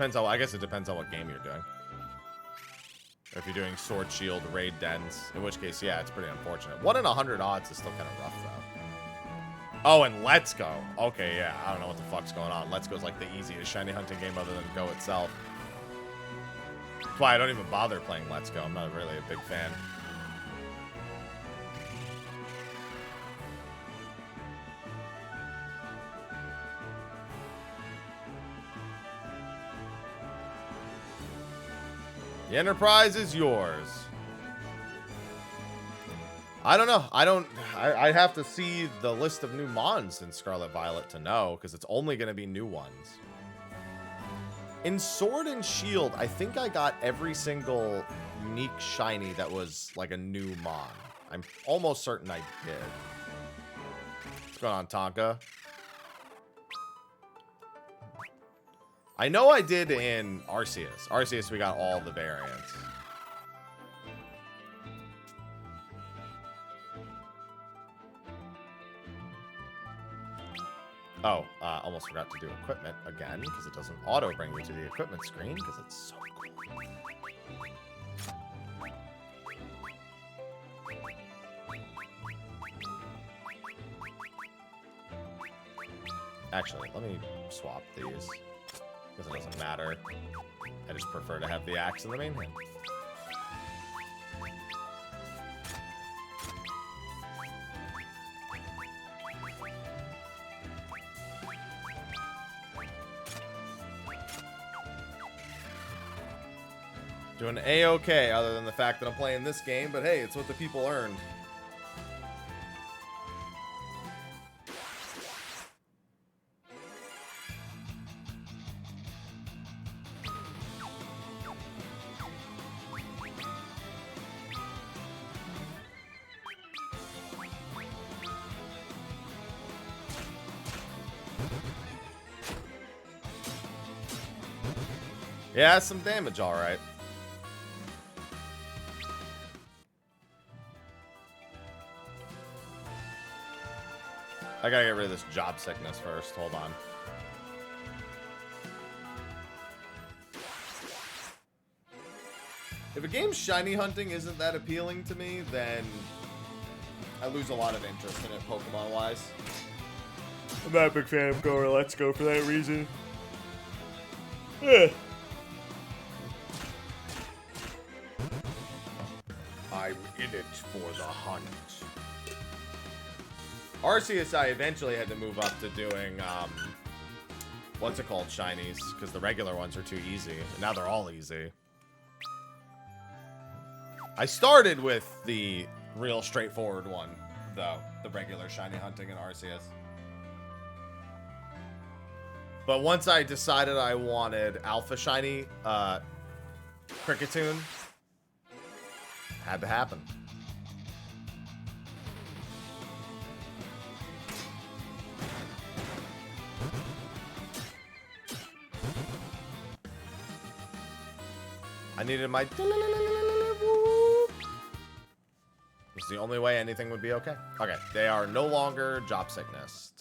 Depends on, I guess it depends on what game you're doing. If you're doing Sword Shield, Raid Dens, in which case, yeah, it's pretty unfortunate. 1 in 100 odds is still kind of rough, though. Oh, and Let's Go. Okay, yeah, I don't know what the fuck's going on. Let's Go's like the easiest shiny hunting game other than Go itself. That's why I don't even bother playing Let's Go. I'm not really a big fan. The Enterprise is yours. I don't know. I'd have to see the list of new Mons in Scarlet Violet to know, because it's only going to be new ones. In Sword and Shield, I think I got every single unique shiny that was like a new Mon. I'm almost certain I did. What's going on, Tonka? I know I did in Arceus. Arceus, we got all the variants. Oh, almost forgot to do equipment again, because it doesn't auto bring you to the equipment screen, because it's so cool. Actually, let me swap these. Because it doesn't matter. I just prefer to have the axe in the main hand. Doing A-okay, other than the fact that I'm playing this game, but hey, it's what the people earned. Yeah, some damage, all right. I gotta get rid of this job sickness first. Hold on. If a game's shiny hunting isn't that appealing to me, then I lose a lot of interest in it Pokemon-wise. I'm not a big fan of Go or Let's Go for that reason. I'm in it for the hunt. Arceus, I eventually had to move up to doing, what's it called, shinies, because the regular ones are too easy. And now they're all easy. I started with the real straightforward one, though. The regular shiny hunting in Arceus. But once I decided I wanted Alpha Shiny, Cricketune, had to happen. I needed my... This is the only way anything would be okay. Okay, they are no longer job sickness.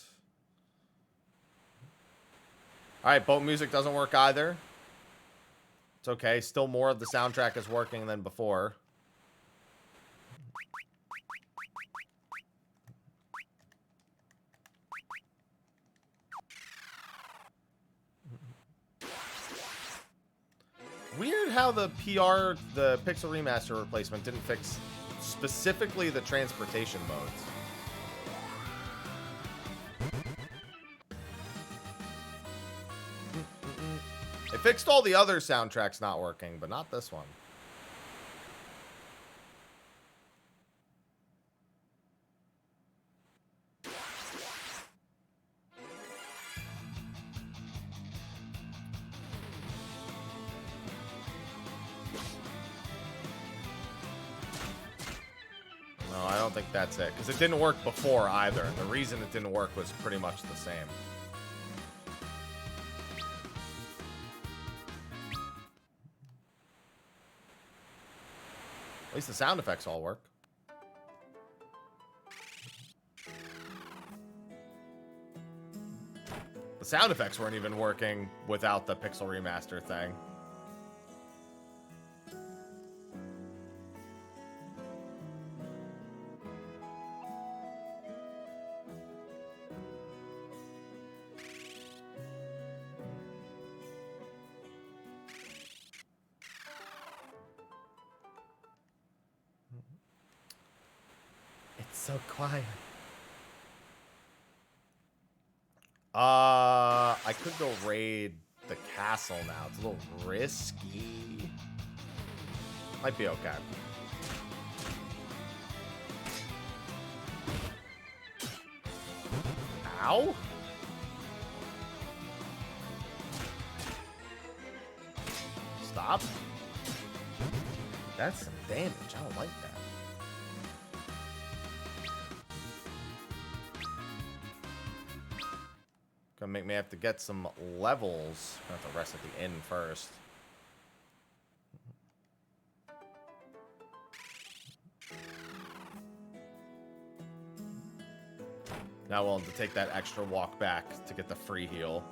Alright, boat music doesn't work either. It's okay. Still more of the soundtrack is working than before. Weird how the PR, the Pixel Remaster replacement, didn't fix specifically the transportation modes. It fixed all the other soundtracks not working, but not this one. No, I don't think that's it, because it didn't work before either. And the reason it didn't work was pretty much the same. At least the sound effects all work. The sound effects weren't even working without the pixel remaster thing. It's so quiet. I could go raid the castle now. It's a little risky. Might be okay. Ow. Stop. That's some damage. I don't like that. Gonna make me have to get some levels. I have to rest at the inn first. Now we'll have to take that extra walk back to get the free heal.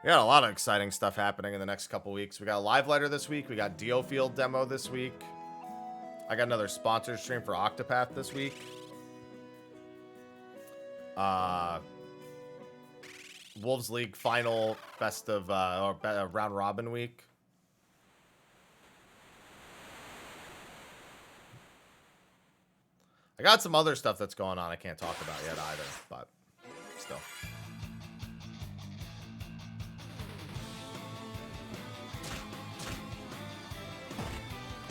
We got a lot of exciting stuff happening in the next couple weeks. We got a live letter this week. We got Dio Field demo this week. I got another sponsored stream for Octopath this week. Wolves League final best of round robin week. I got some other stuff that's going on I can't talk about yet either, but still.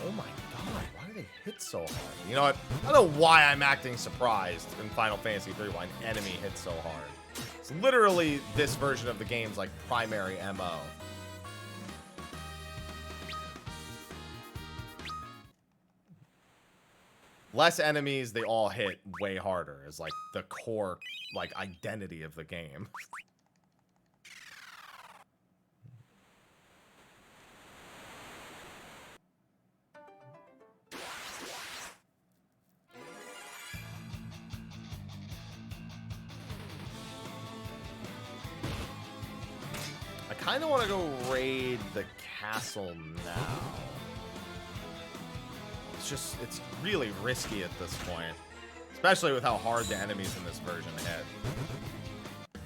Oh my god, why do they hit so hard? You know what? I don't know why I'm acting surprised in Final Fantasy 3 why an enemy hits so hard. It's literally this version of the game's like primary MO. Less enemies, they all hit way harder is like the core like identity of the game. I kind of want to go raid the castle now. It's really risky at this point. Especially with how hard the enemies in this version hit.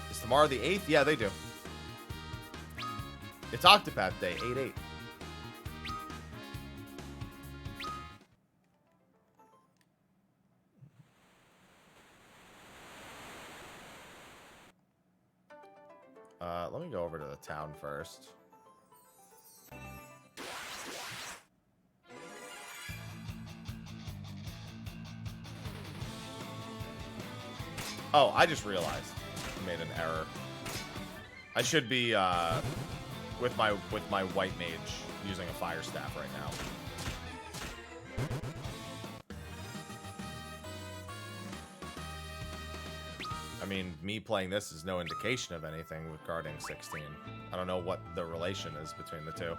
Is tomorrow the 8th? Yeah, they do. It's Octopath Day, 8/8. Let me go over to the town first. Oh, I just realized I made an error. I should be with my white mage using a fire staff right now. I mean, me playing this is no indication of anything regarding 16. I don't know what the relation is between the two.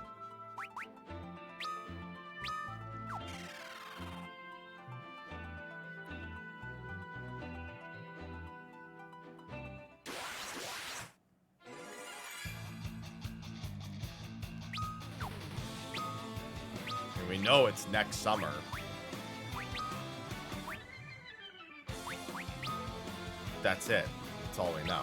And we know it's next summer. That's it. That's all we know.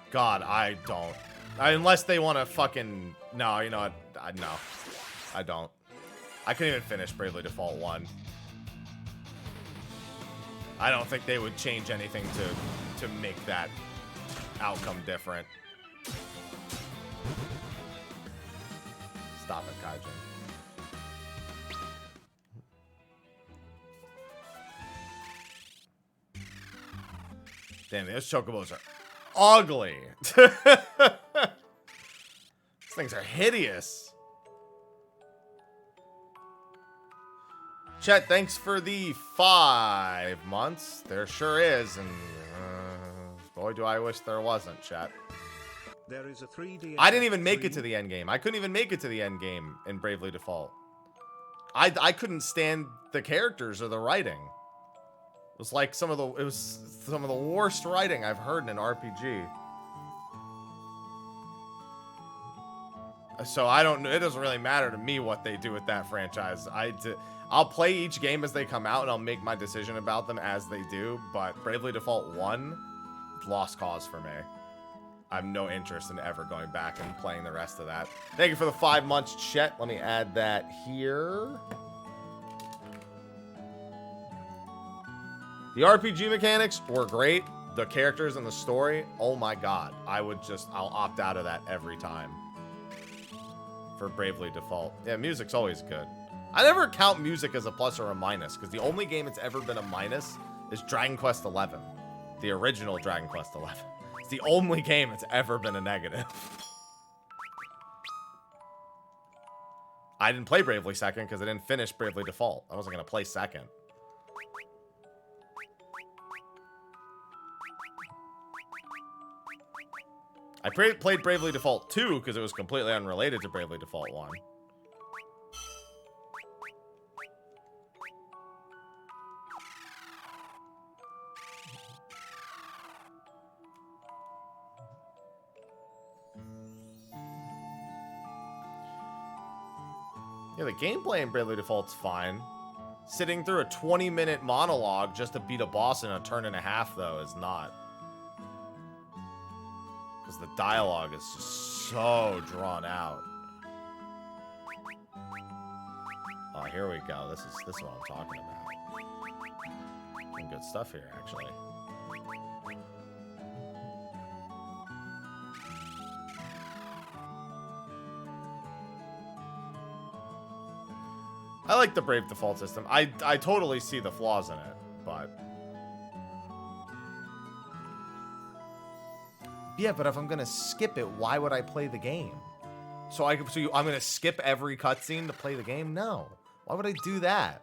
God, I don't. Unless they want to fucking... No, you know what? No. I don't. I couldn't even finish Bravely Default 1. I don't think they would change anything to make that outcome different. Stop it, Kaijin. Damn, those chocobos are ugly. These things are hideous. Chet, thanks for the 5 months. There sure is, and boy, do I wish there wasn't, Chet. There is a 3D. I didn't even make it to the end game. I couldn't even make it to the end game in Bravely Default. I couldn't stand the characters or the writing. It was like some of the worst writing I've heard in an RPG. So I don't. It doesn't really matter to me what they do with that franchise. I'll play each game as they come out, and I'll make my decision about them as they do. But Bravely Default 1, lost cause for me. I have no interest in ever going back and playing the rest of that. Thank you for the 5 months, Chet. Let me add that here. The RPG mechanics were great. The characters and the story, oh my god. I'll opt out of that every time. For Bravely Default. Yeah, music's always good. I never count music as a plus or a minus, because the only game it's ever been a minus is Dragon Quest XI. The original Dragon Quest XI. It's the only game it's ever been a negative. I didn't play Bravely Second because I didn't finish Bravely Default. I wasn't going to play second. I played Bravely Default 2 because it was completely unrelated to Bravely Default 1. Yeah, the gameplay in Bravely Default's fine. Sitting through a 20-minute monologue just to beat a boss in a turn and a half, though, is not. Because the dialogue is just so drawn out. Oh, here we go. This is what I'm talking about. Some good stuff here, actually. I like the Brave Default system. I totally see the flaws in it, but... Yeah, but if I'm gonna skip it, why would I play the game? I'm gonna skip every cutscene to play the game? No. Why would I do that?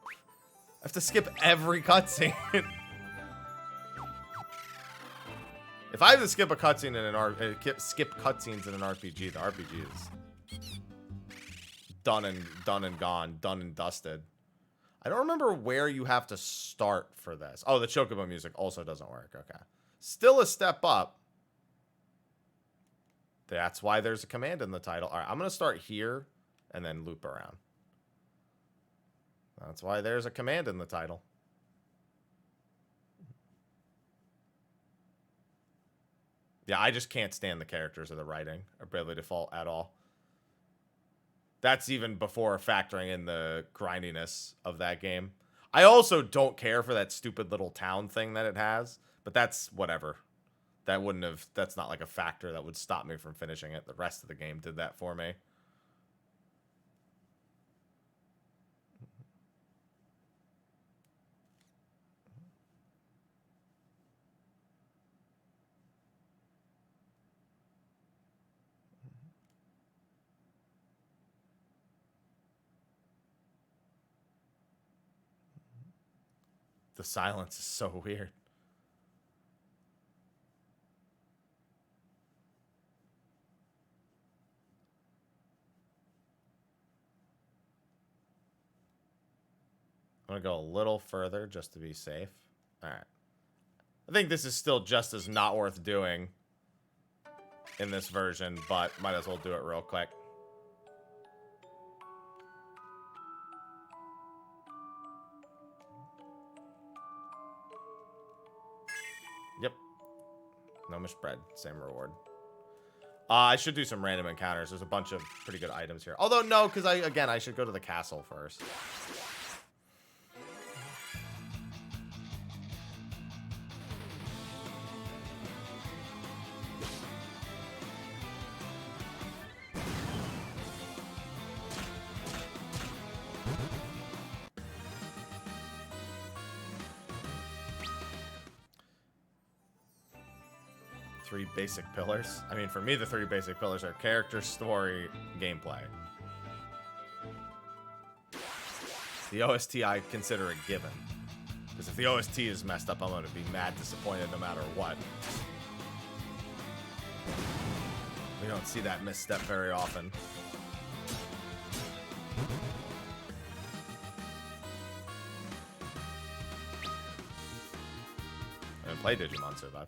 I have to skip every cutscene. If I have to skip a cutscene in skip cutscenes in an RPG, the RPG is done and gone, done and dusted. I don't remember where you have to start for this. Oh, the Chocobo music also doesn't work. Okay. Still a step up. That's why there's a command in the title. All right, I'm going to start here and then loop around. That's why there's a command in the title. Yeah, I just can't stand the characters or the writing of Bravely Default at all. That's even before factoring in the grindiness of that game. I also don't care for that stupid little town thing that it has, but that's whatever. That's not like a factor that would stop me from finishing it. The rest of the game did that for me. The silence is so weird. I'm going to go a little further just to be safe. All right. I think this is still just as not worth doing in this version, but might as well do it real quick. Yep. No misbread. Same reward. I should do some random encounters. There's a bunch of pretty good items here. Although, no, because I should go to the castle first. 3 basic pillars? I mean, for me, the 3 basic pillars are character, story, gameplay. The OST I consider a given. Because if the OST is messed up, I'm going to be mad disappointed no matter what. We don't see that misstep very often. I didn't play Digimon Survive.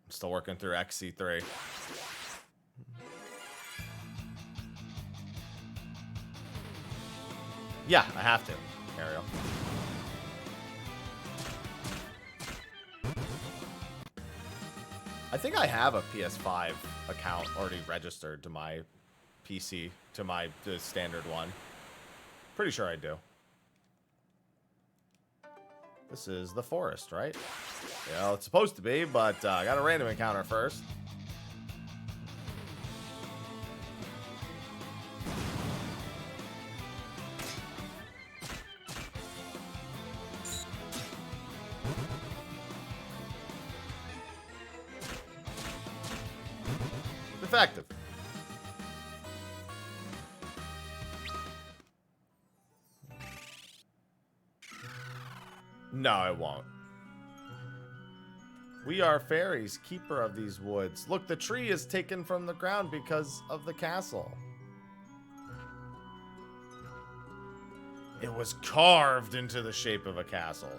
I'm still working through XC3. Yeah, I have to, Ariel. I think I have a PS5 account already registered to my PC, to the standard one. Pretty sure I do. This is the forest, right? Yeah, it's supposed to be, but I got a random encounter first. Effective. No, it won't. We are fairies, keeper of these woods. Look, the tree is taken from the ground because of the castle. It was carved into the shape of a castle.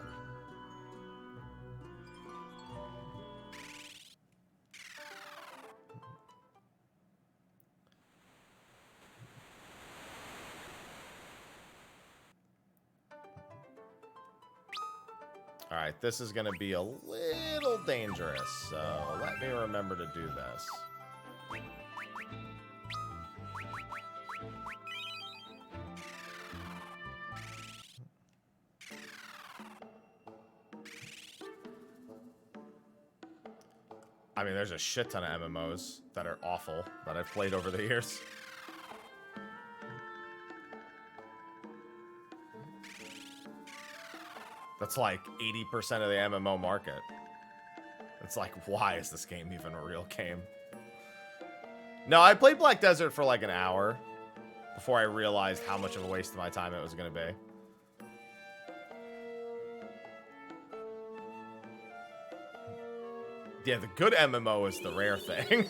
Alright, this is going to be a little dangerous, so let me remember to do this. I mean, there's a shit ton of MMOs that are awful that I've played over the years. That's like 80% of the MMO market. It's like, why is this game even a real game? No, I played Black Desert for like an hour before I realized how much of a waste of my time it was going to be. Yeah, the good MMO is the rare thing.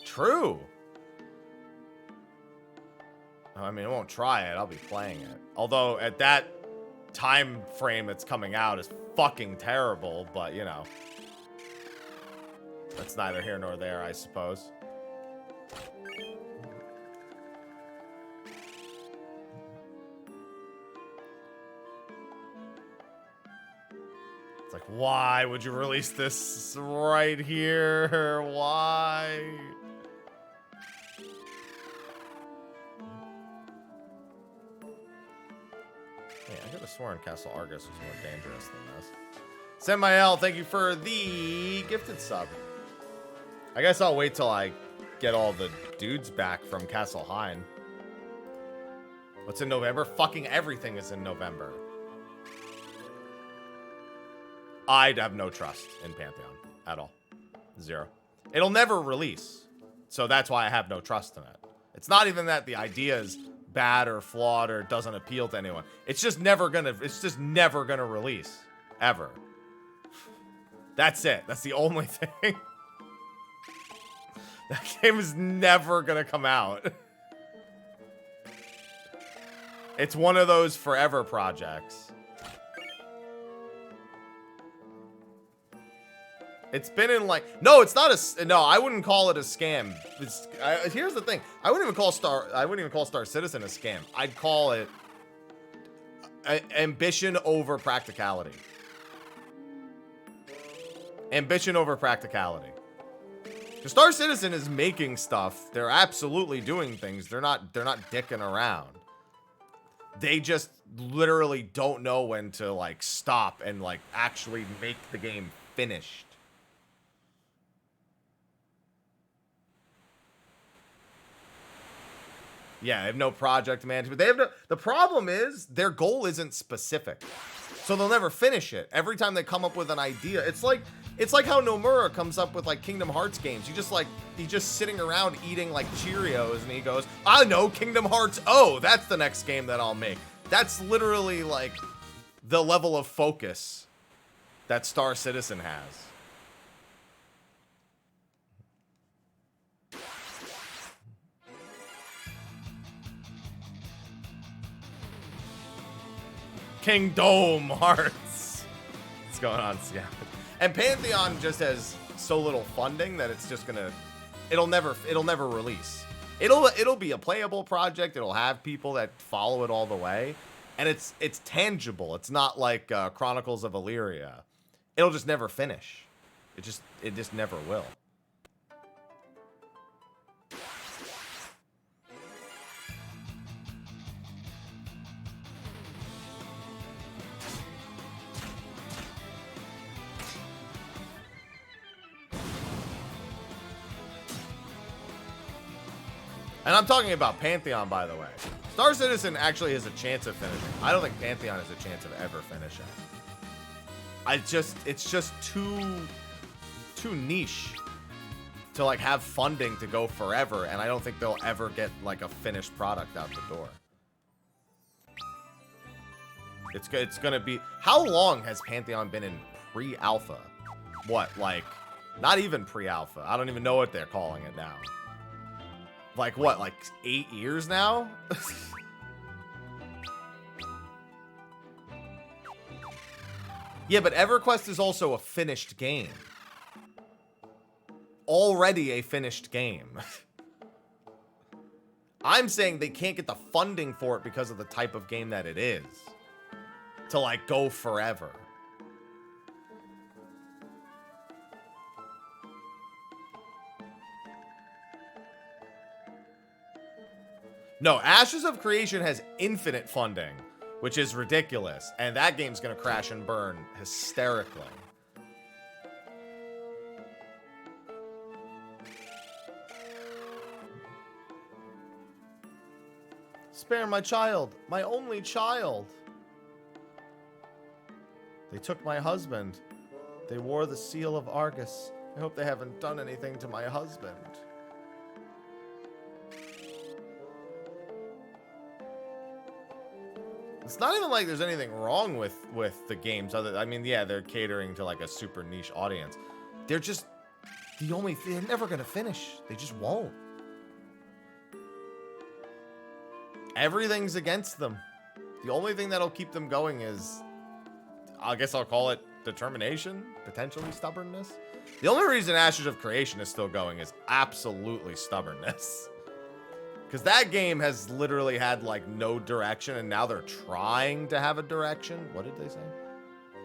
True. I mean, I won't try it. I'll be playing it. Although, at that time frame it's coming out is fucking terrible, but, you know. That's neither here nor there, I suppose. It's like, why would you release this right here? Why? Hey, I could have sworn Castle Argus was more dangerous than this. Semiel, thank you for the gifted sub. I guess I'll wait till I get all the dudes back from Castle Hein. What's in November? Fucking everything is in November. I'd have no trust in Pantheon at all. Zero. It'll never release. So that's why I have no trust in it. It's not even that the idea is bad or flawed or doesn't appeal to anyone. It's just never gonna release. Ever. That's it. That's the only thing. That game is never gonna come out. It's one of those forever projects. It's been in like, no, it's not a, no, I wouldn't call it a scam. Here's the thing. I wouldn't even call Star Citizen a scam. I'd call it ambition over practicality. Ambition over practicality. The Star Citizen is making stuff. They're absolutely doing things. They're not dicking around. They just literally don't know when to like stop and like actually make the game finished. Yeah, they have no project management. They have no. The problem is their goal isn't specific, so they'll never finish it. Every time they come up with an idea, it's like how Nomura comes up with like Kingdom Hearts games. He's just sitting around eating like Cheerios, and he goes, "I know Kingdom Hearts. Oh, that's the next game that I'll make." That's literally like the level of focus that Star Citizen has. Kingdom Hearts. What's going on, Seattle? And Pantheon just has so little funding that it's just gonna, it'll never release. It'll be a playable project. It'll have people that follow it all the way, and it's tangible. It's not like Chronicles of Illyria. It'll just never finish. It just never will. And I'm talking about Pantheon, by the way. Star Citizen actually has a chance of finishing. I don't think Pantheon has a chance of ever finishing. It's just too niche to like have funding to go forever, and I don't think they'll ever get like a finished product out the door. It's gonna be. How long has Pantheon been in pre-alpha? What, like, not even pre-alpha. I don't even know what they're calling it now. Like what, like 8 years now? Yeah, but EverQuest is also a finished game. Already a finished game. I'm saying they can't get the funding for it because of the type of game that it is. To like go forever. No, Ashes of Creation has infinite funding, which is ridiculous. And that game's going to crash and burn hysterically. Spare my child, my only child. They took my husband. They wore the seal of Argus. I hope they haven't done anything to my husband. It's not even like there's anything wrong with the games. I mean, yeah, they're catering to like a super niche audience. They're just they're never gonna finish. They just won't. Everything's against them. The only thing that'll keep them going is, I guess I'll call it determination, potentially stubbornness. The only reason Ashes of Creation is still going is absolutely stubbornness. Because that game has literally had, like, no direction, and now they're trying to have a direction. What did they say?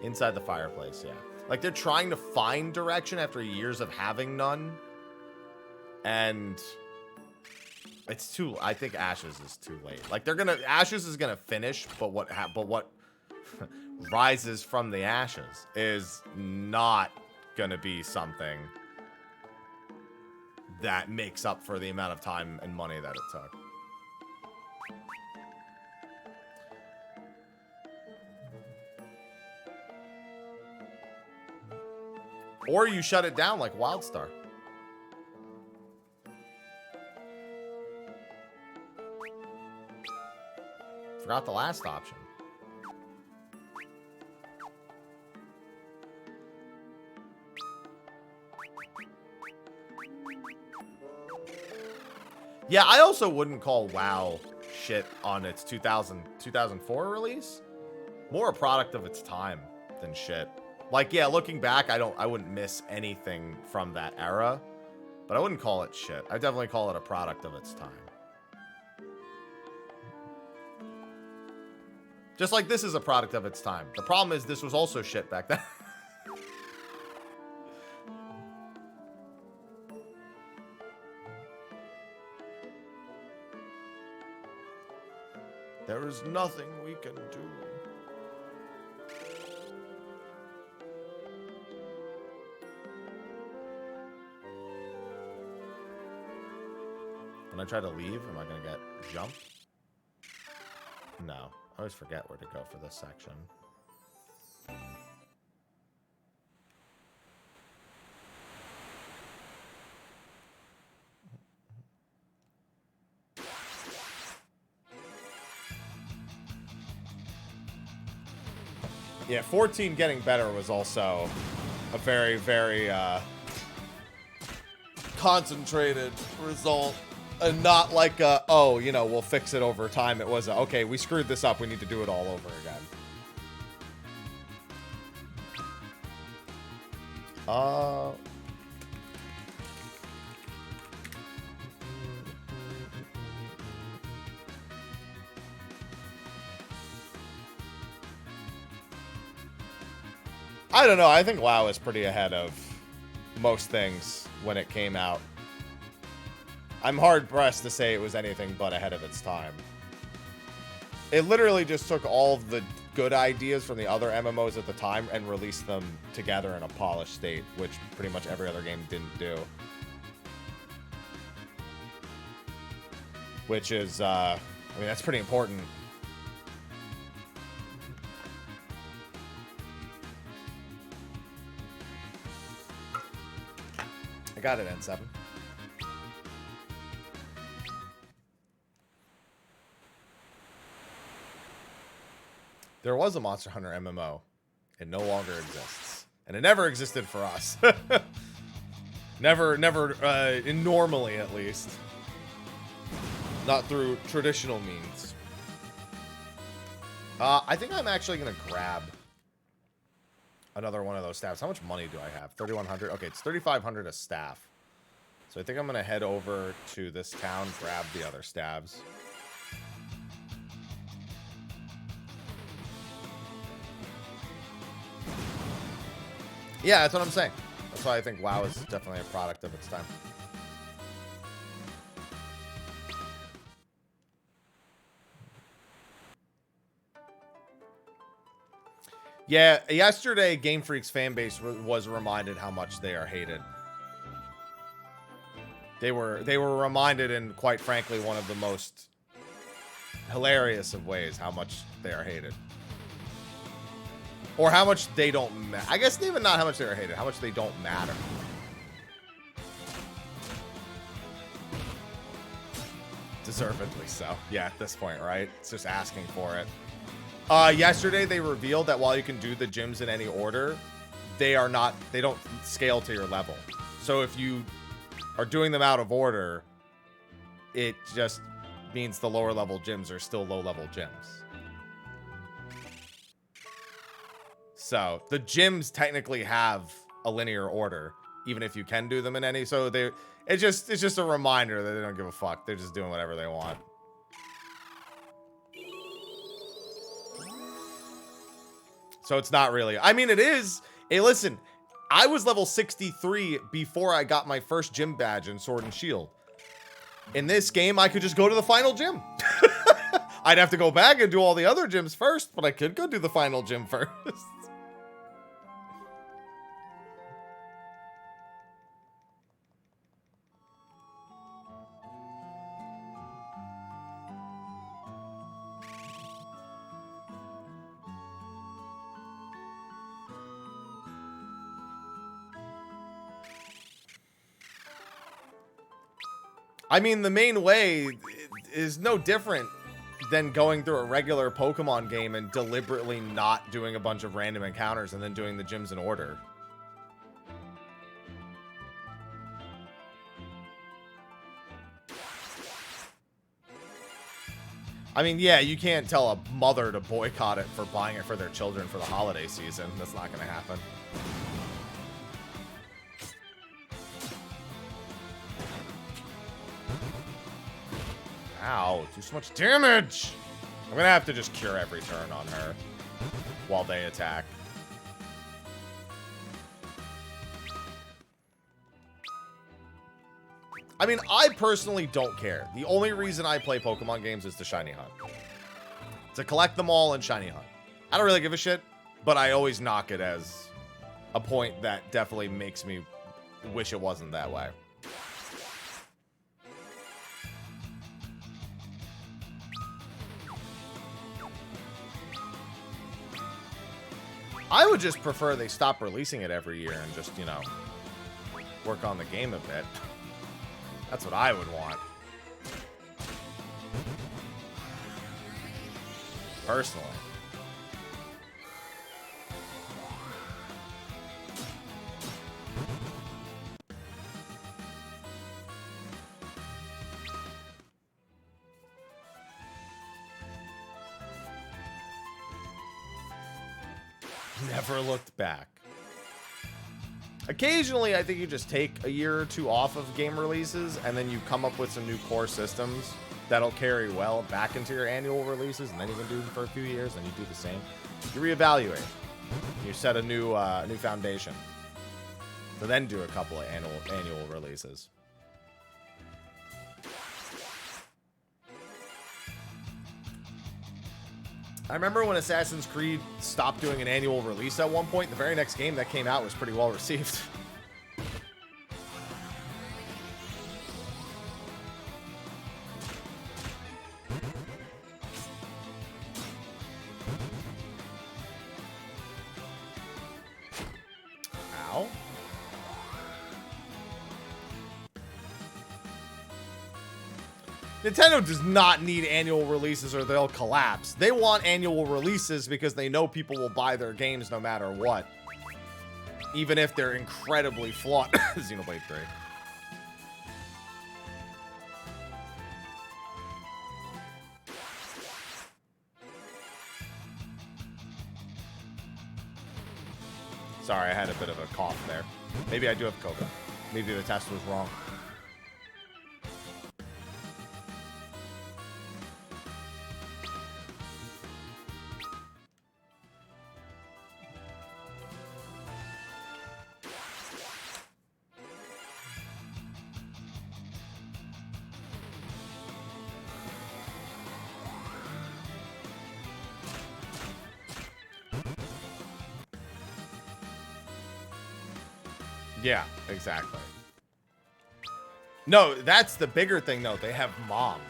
Inside the fireplace, yeah. Like, they're trying to find direction after years of having none. And it's too... I think Ashes is too late. Like, they're gonna... Ashes is gonna finish, but what rises from the ashes is not gonna be something that makes up for the amount of time and money that it took. Or you shut it down like WildStar. Forgot the last option. Yeah, I also wouldn't call WoW shit on its 2004 release. More a product of its time than shit. Like, yeah, looking back, I wouldn't miss anything from that era, but I wouldn't call it shit. I definitely call it a product of its time. Just like this is a product of its time. The problem is this was also shit back then. There is nothing we can do. When I try to leave, am I going to get jumped? No. I always forget where to go for this section. Yeah, 14 getting better was also a very, very concentrated result. And not like, oh, you know, we'll fix it over time. It was, okay, we screwed this up. We need to do it all over again. I don't know. I think WoW is pretty ahead of most things when it came out. I'm hard-pressed to say it was anything but ahead of its time. It literally just took all of the good ideas from the other MMOs at the time and released them together in a polished state, which pretty much every other game didn't do. Which is, I mean, that's pretty important. I got it, N7. There was a Monster Hunter MMO. It no longer exists. And it never existed for us. Never, normally at least. Not through traditional means. I think I'm actually going to grab another one of those staffs. How much money do I have? 3,100? Okay, it's 3,500 a staff. So I think I'm going to head over to this town, grab the other staves. Yeah, that's what I'm saying. That's why I think WoW is definitely a product of its time. Yeah, yesterday Game Freak's fan base was reminded how much they are hated. They were reminded in, quite frankly, one of the most hilarious of ways how much they are hated. Or how much they don't matter. I guess even not how much they are hated, how much they don't matter. Deservedly so. Yeah, at this point, right? It's just asking for it. Yesterday they revealed that while you can do the gyms in any order, they don't scale to your level. So if you are doing them out of order, it just means the lower level gyms are still low level gyms. So the gyms technically have a linear order, even if you can do them in any. So it's just a reminder that they don't give a fuck. They're just doing whatever they want. So it's not really. I mean, it is. Hey, listen, I was level 63 before I got my first gym badge in Sword and Shield. In this game, I could just go to the final gym. I'd have to go back and do all the other gyms first, but I could go do the final gym first. I mean, the main way is no different than going through a regular Pokemon game and deliberately not doing a bunch of random encounters and then doing the gyms in order. I mean, yeah, you can't tell a mother to boycott it for buying it for their children for the holiday season. That's not going to happen. Ow, do so much damage! I'm gonna have to just cure every turn on her while they attack. I mean, I personally don't care. The only reason I play Pokemon games is to shiny hunt. To collect them all and shiny hunt. I don't really give a shit, but I always knock it as a point that definitely makes me wish it wasn't that way. I would just prefer they stop releasing it every year and just, you know, work on the game a bit. That's what I would want. Personally. Never looked back. Occasionally, I think you just take a year or two off of game releases, and then you come up with some new core systems that'll carry well back into your annual releases, and then you can do them for a few years, and you do the same. You reevaluate. You set a new new foundation. So then do a couple of annual releases. I remember when Assassin's Creed stopped doing an annual release at one point. The very next game that came out was pretty well received. Ow. Nintendo does not need annual releases or they'll collapse. They want annual releases because they know people will buy their games no matter what. Even if they're incredibly flawed. Xenoblade 3. Sorry, I had a bit of a cough there. Maybe I do have COVID. Maybe the test was wrong. Yeah, exactly. No, that's the bigger thing, though. They have moms.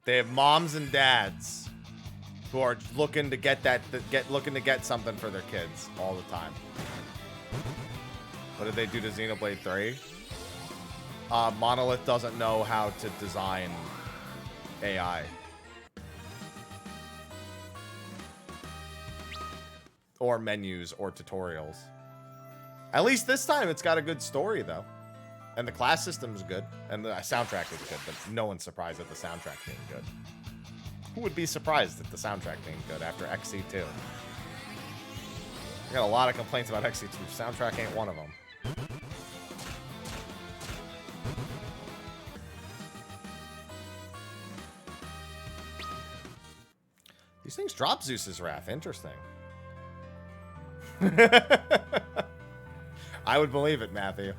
They have moms and dads who are looking to get looking to get something for their kids all the time. What did they do to Xenoblade 3? Monolith doesn't know how to design AI. Or menus or tutorials. At least this time it's got a good story though. And the class system's good. And the soundtrack is good, but no one's surprised at the soundtrack being good. Who would be surprised at the soundtrack being good after XC2? I got a lot of complaints about XC2. Soundtrack ain't one of them. These things drop Zeus's Wrath. Interesting. I would believe it, Matthew.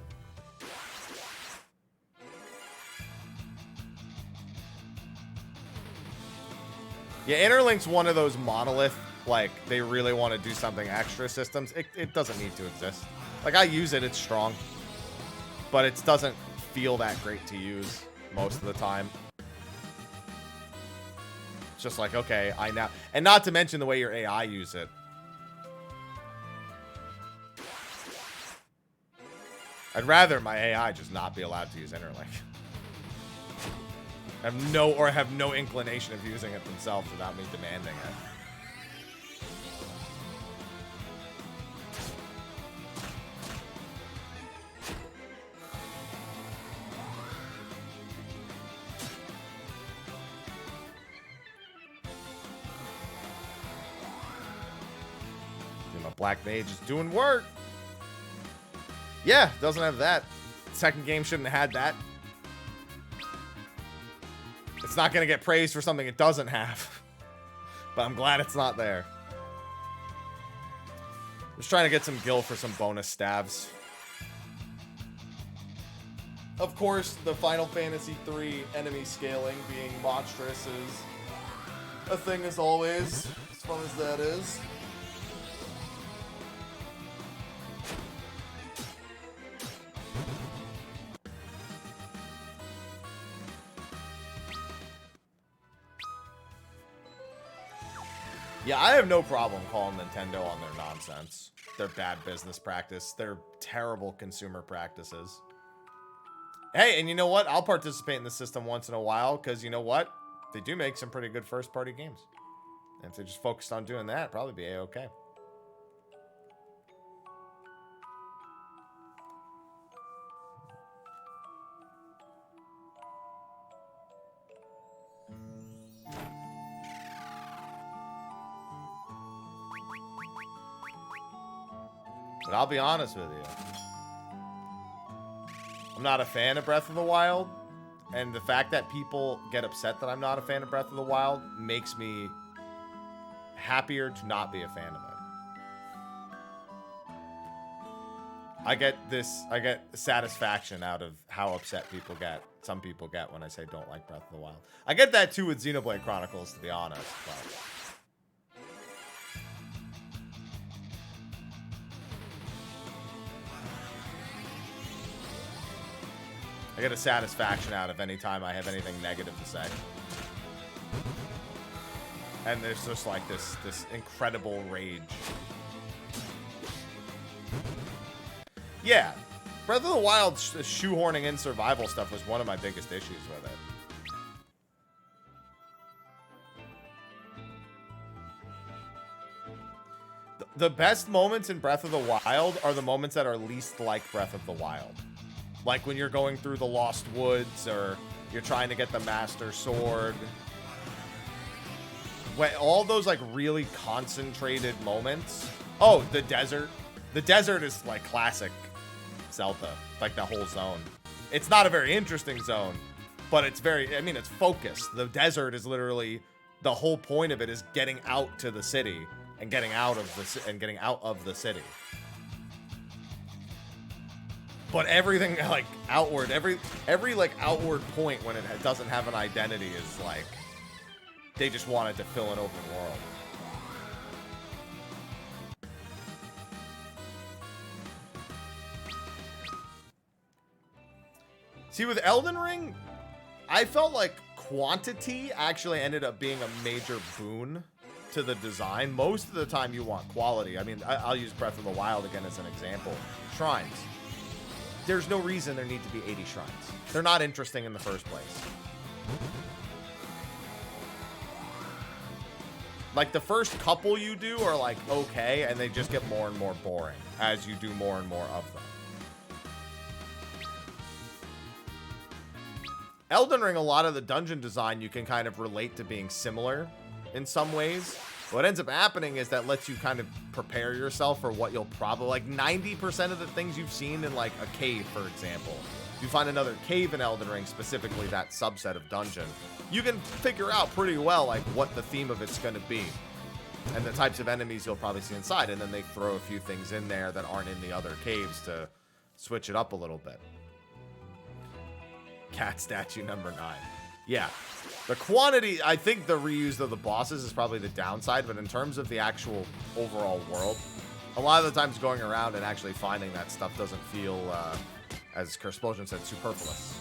Yeah, Interlink's one of those monolith, like, they really want to do something extra systems. It doesn't need to exist. Like, I use it, it's strong. But it doesn't feel that great to use most of the time. It's just like, okay, I now... And not to mention the way your AI use it. I'd rather my AI just not be allowed to use Interlink. Have no inclination of using it themselves without me demanding it. My Black Mage is doing work. Yeah, doesn't have that. Second game shouldn't have had that. It's not going to get praised for something it doesn't have. But I'm glad it's not there. Just trying to get some gil for some bonus stabs. Of course, the Final Fantasy III enemy scaling being monstrous is a thing as always, as fun as that is. Yeah, I have no problem calling Nintendo on their nonsense. Their bad business practice. Their terrible consumer practices. Hey, and you know what? I'll participate in the system once in a while because you know what? They do make some pretty good first-party games. And if they just focused on doing that, it'd probably be A-okay. But I'll be honest with you. I'm not a fan of Breath of the Wild. And the fact that people get upset that I'm not a fan of Breath of the Wild makes me happier to not be a fan of it. I get satisfaction out of how upset some people get when I say don't like Breath of the Wild. I get that too with Xenoblade Chronicles, to be honest. But I get a satisfaction out of any time I have anything negative to say. And there's just like this incredible rage. Yeah. Breath of the Wild shoehorning in survival stuff was one of my biggest issues with it. The best moments in Breath of the Wild are the moments that are least like Breath of the Wild. Like when you're going through the Lost Woods or you're trying to get the Master Sword. When all those like really concentrated moments. Oh, the desert. The desert is like classic Zelda. Like the whole zone. It's not a very interesting zone, but it's it's focused. The desert is literally, the whole point of it is getting out to the city and getting out of the city. But everything like outward, every like outward point when it doesn't have an identity is like they just wanted to fill an open world. See, with Elden Ring, I felt like quantity actually ended up being a major boon to the design. Most of the time you want quality. I mean, I'll use Breath of the Wild again as an example. Shrines. There's no reason there need to be 80 shrines. They're not interesting in the first place. Like the first couple you do are like okay, and they just get more and more boring as you do more and more of them. Elden Ring, a lot of the dungeon design you can kind of relate to being similar in some ways. What ends up happening is that lets you kind of prepare yourself for what you'll probably, like 90% of the things you've seen in like a cave, for example. You find another cave in Elden Ring, specifically that subset of dungeon. You can figure out pretty well like what the theme of it's going to be and the types of enemies you'll probably see inside. And then they throw a few things in there that aren't in the other caves to switch it up a little bit. Cat statue number 9. Yeah. The quantity, I think the reuse of the bosses is probably the downside, but in terms of the actual overall world, a lot of the times going around and actually finding that stuff doesn't feel, as Cursplosion said, superfluous.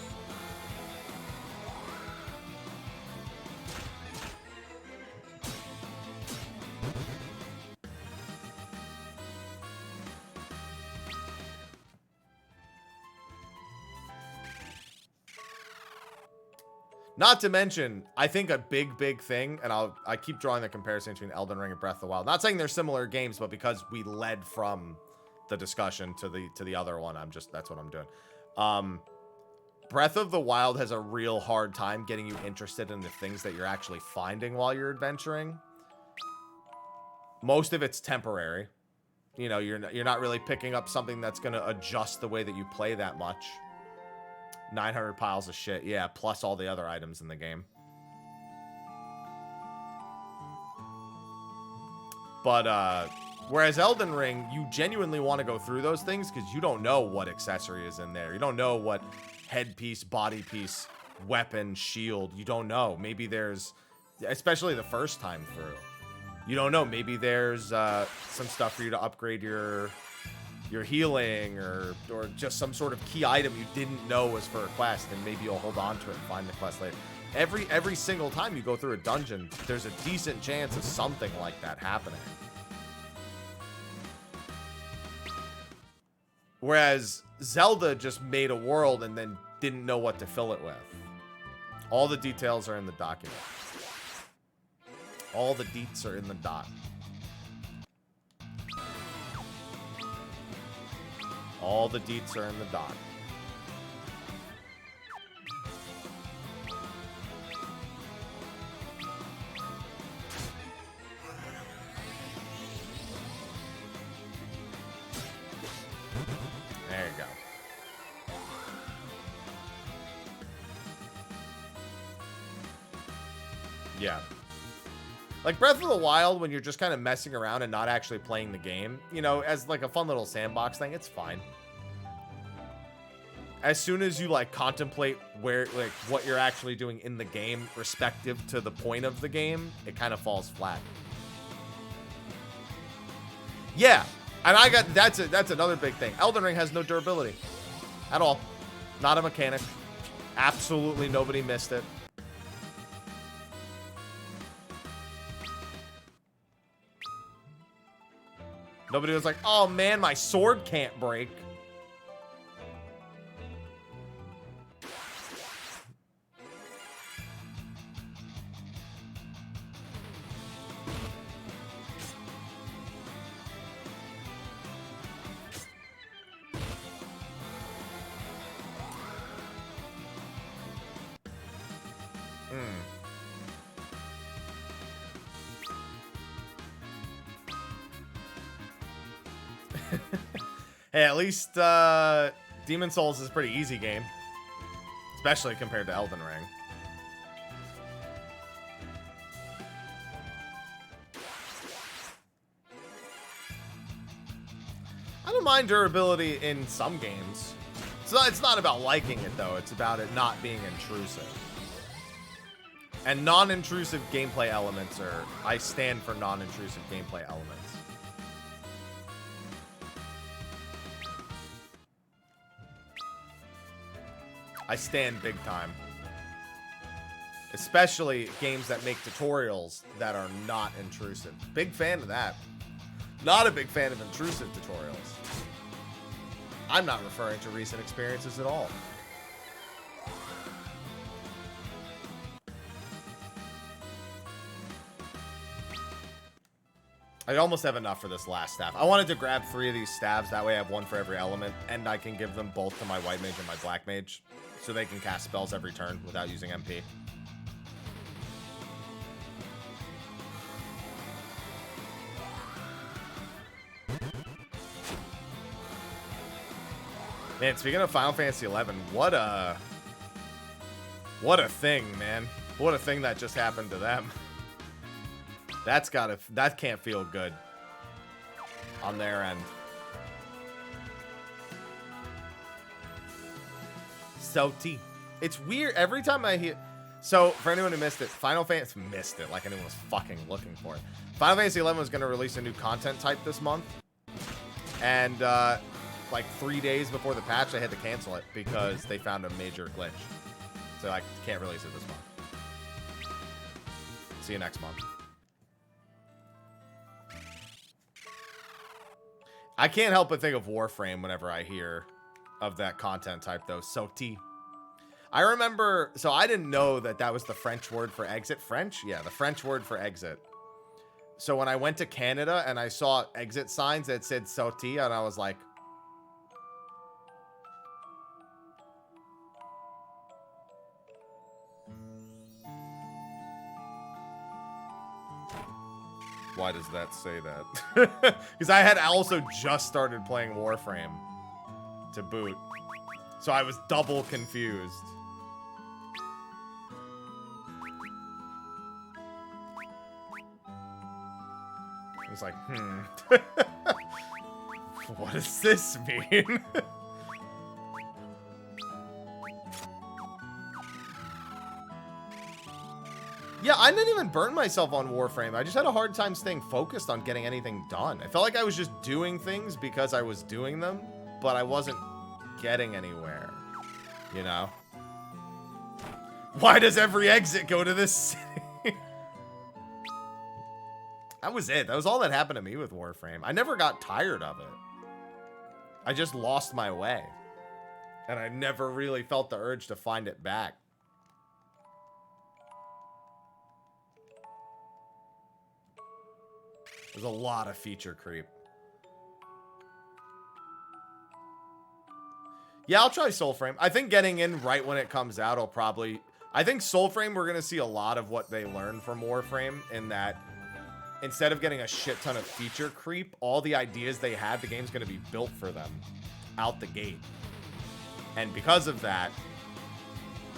Not to mention, I think a big thing, and I keep drawing the comparison between Elden Ring and Breath of the Wild. Not saying they're similar games, but because we led from the discussion to the other one, that's what I'm doing. Breath of the Wild has a real hard time getting you interested in the things that you're actually finding while you're adventuring. Most of it's temporary. You know, you're not really picking up something that's going to adjust the way that you play that much. 900 piles of shit, yeah, plus all the other items in the game. But, whereas Elden Ring, you genuinely want to go through those things because you don't know what accessory is in there. You don't know what headpiece, body piece, weapon, shield. You don't know. Maybe there's, especially the first time through, you don't know. Maybe there's some stuff for you to upgrade your healing or just some sort of key item you didn't know was for a quest, and maybe you'll hold on to it and find the quest later. Every single time you go through a dungeon, there's a decent chance of something like that happening. Whereas Zelda just made a world and then didn't know what to fill it with. All the details are in the document. All the deets are in the doc. All the deets are in the doc. There you go. Yeah. Like Breath of the Wild, when you're just kind of messing around and not actually playing the game, you know, as like a fun little sandbox thing, it's fine. As soon as you like contemplate where, like, what you're actually doing in the game, respective to the point of the game, it kind of falls flat. Yeah. And I got, that's another big thing. Elden Ring has no durability at all. Not a mechanic. Absolutely nobody missed it. Nobody was like, oh man, my sword can't break. Hey, at least Demon Souls is a pretty easy game. Especially compared to Elden Ring. I don't mind durability in some games. It's not about liking it, though. It's about it not being intrusive. And non-intrusive gameplay elements are... I stand for non-intrusive gameplay elements. I stand big time. Especially games that make tutorials that are not intrusive. Big fan of that. Not a big fan of intrusive tutorials. I'm not referring to recent experiences at all. I almost have enough for this last staff. I wanted to grab 3 of these staves. That way I have 1 for every element. And I can give them both to my white mage and my black mage. So they can cast spells every turn without using MP. Man, speaking of Final Fantasy XI, what a thing, man. What a thing that just happened to them. That can't feel good on their end. Salty. It's weird every time I hear. So for anyone who missed it, Final Fantasy missed it like anyone was fucking looking for it. Final Fantasy XI was going to release a new content type this month, and like 3 days before the patch, they had to cancel it because they found a major glitch. So I can't release it this month. See you next month. I can't help but think of Warframe whenever I hear of that content type, though. Sauté. I remember, so I didn't know that that was the French word for exit. French? Yeah, the French word for exit. So when I went to Canada and I saw exit signs that said Sauté, and I was like, why does that say that? Because I had also just started playing Warframe to boot. So I was double confused. I was like, what does this mean? Yeah, I didn't even burn myself on Warframe. I just had a hard time staying focused on getting anything done. I felt like I was just doing things because I was doing them, but I wasn't getting anywhere, you know? Why does every exit go to this city? That was it. That was all that happened to me with Warframe. I never got tired of it. I just lost my way. And I never really felt the urge to find it back. There's a lot of feature creep. Yeah, I'll try Soulframe. I think getting in right when it comes out, I'll probably... I think Soulframe, we're going to see a lot of what they learned from Warframe in that instead of getting a shit ton of feature creep, all the ideas they had, the game's going to be built for them out the gate. And because of that,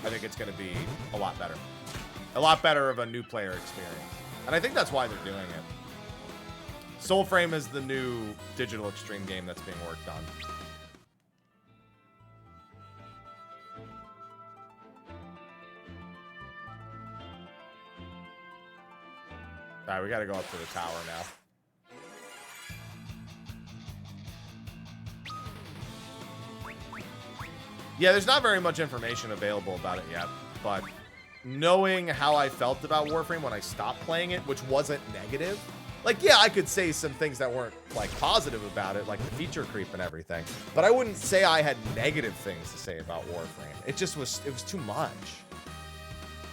I think it's going to be a lot better. A lot better of a new player experience. And I think that's why they're doing it. Soulframe is the new digital extreme game that's being worked on. Alright, we gotta go up to the tower now. Yeah, there's not very much information available about it yet, but knowing how I felt about Warframe when I stopped playing it, which wasn't negative, like, yeah, I could say some things that weren't, like, positive about it, like the feature creep and everything, but I wouldn't say I had negative things to say about Warframe. It just was, it was too much.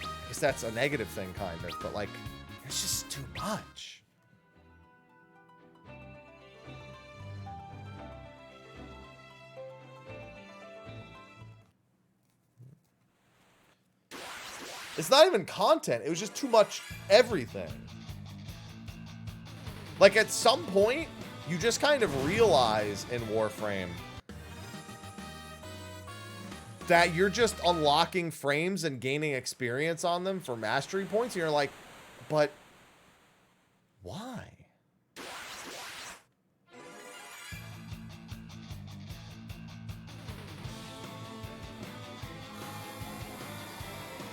I guess that's a negative thing, kind of, but, like, it's just too much. It's not even content. It was just too much everything. Like, at some point, you just kind of realize in Warframe that you're just unlocking frames and gaining experience on them for mastery points. And you're like, but why?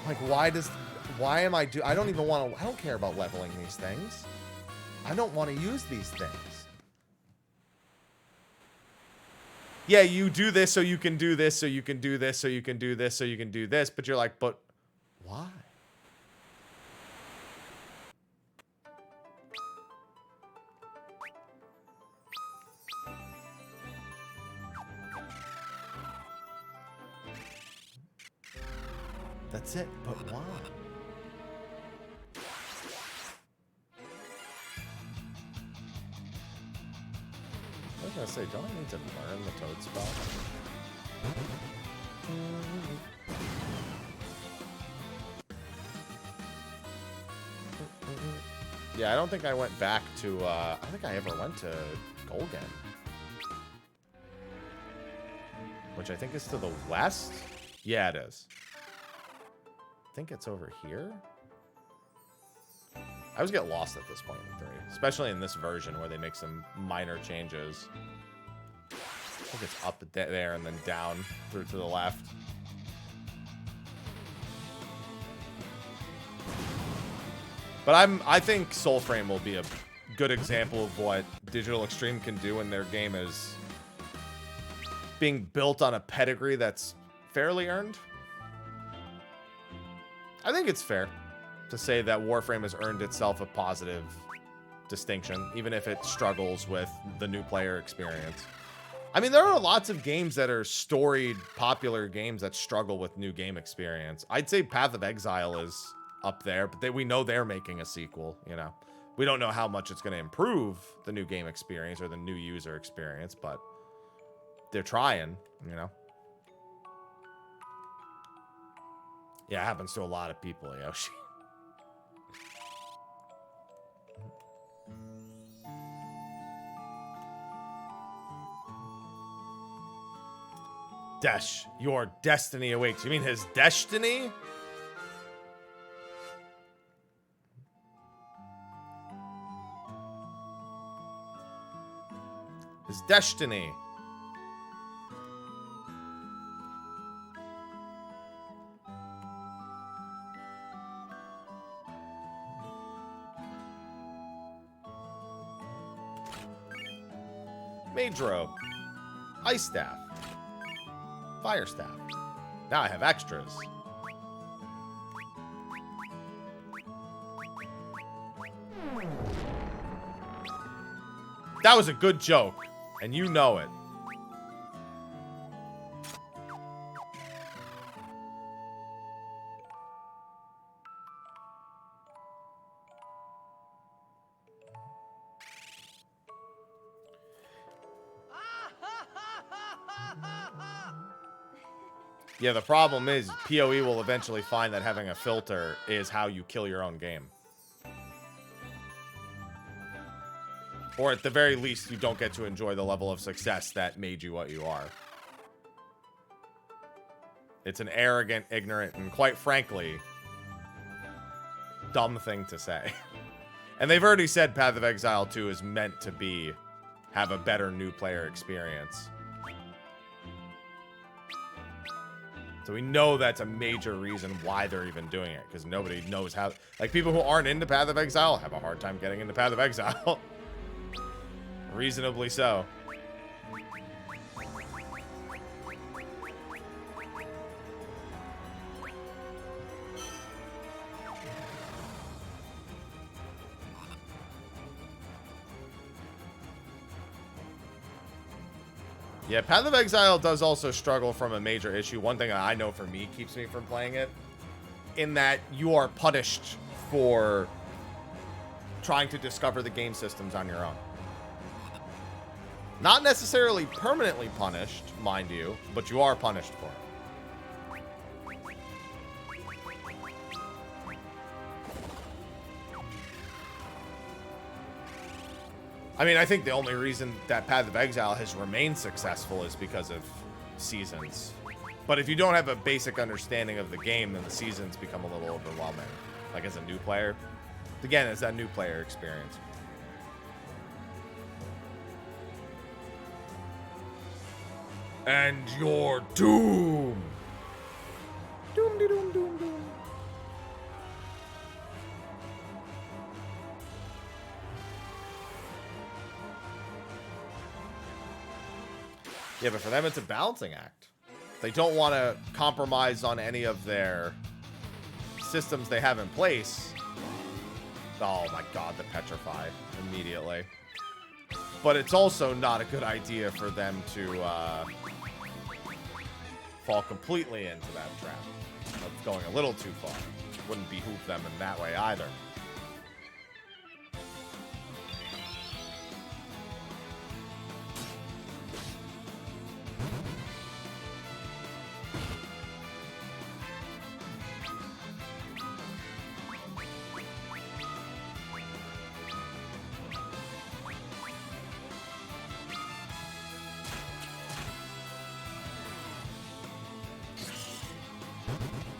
Like, why am I I don't even want to, I don't care about leveling these things. I don't want to use these things. Yeah, you do this so you can do this, so you can do this, so you can do this, so you can do this, but you're like, but why? That's it, but why? I was gonna say, don't I need to learn the toad spell? Yeah, I don't think I went back to, I don't think I ever went to Golgan. Which I think is to the west? Yeah, it is. I think it's over here. I always get lost at this point in 3, especially in this version where they make some minor changes. I think it's up there and then down through to the left. But I think Soulframe will be a good example of what Digital Extreme can do when their game is being built on a pedigree that's fairly earned. I think it's fair to say that Warframe has earned itself a positive distinction, even if it struggles with the new player experience. I mean, there are lots of games that are storied, popular games that struggle with new game experience. I'd say Path of Exile is up there, but we know they're making a sequel, you know. We don't know how much it's going to improve the new game experience or the new user experience, but they're trying, you know. Yeah, it happens to a lot of people, Yoshi. Desh, your destiny awaits. You mean his destiny? His destiny. Mage robe. Ice staff. Fire staff. Now I have extras. That was a good joke, and you know it. Yeah, the problem is PoE will eventually find that having a filter is how you kill your own game. Or at the very least, you don't get to enjoy the level of success that made you what you are. It's an arrogant, ignorant, and quite frankly, dumb thing to say. And they've already said Path of Exile 2 is meant to have a better new player experience. So we know that's a major reason why they're even doing it, because nobody knows how... Like, people who aren't into Path of Exile have a hard time getting into Path of Exile. Reasonably so. Yeah, Path of Exile does also struggle from a major issue. One thing that I know for me keeps me from playing it, in that you are punished for trying to discover the game systems on your own. Not necessarily permanently punished, mind you, but you are punished for it. I mean, I think the only reason that Path of Exile has remained successful is because of seasons. But if you don't have a basic understanding of the game, then the seasons become a little overwhelming. Like as a new player. Again, it's that new player experience. And your doom. Doom de doom doom doom. Yeah, but for them, it's a balancing act. They don't want to compromise on any of their systems they have in place. Oh my god, the petrify immediately. But it's also not a good idea for them to fall completely into that trap of going a little too far. Wouldn't behoove them in that way either.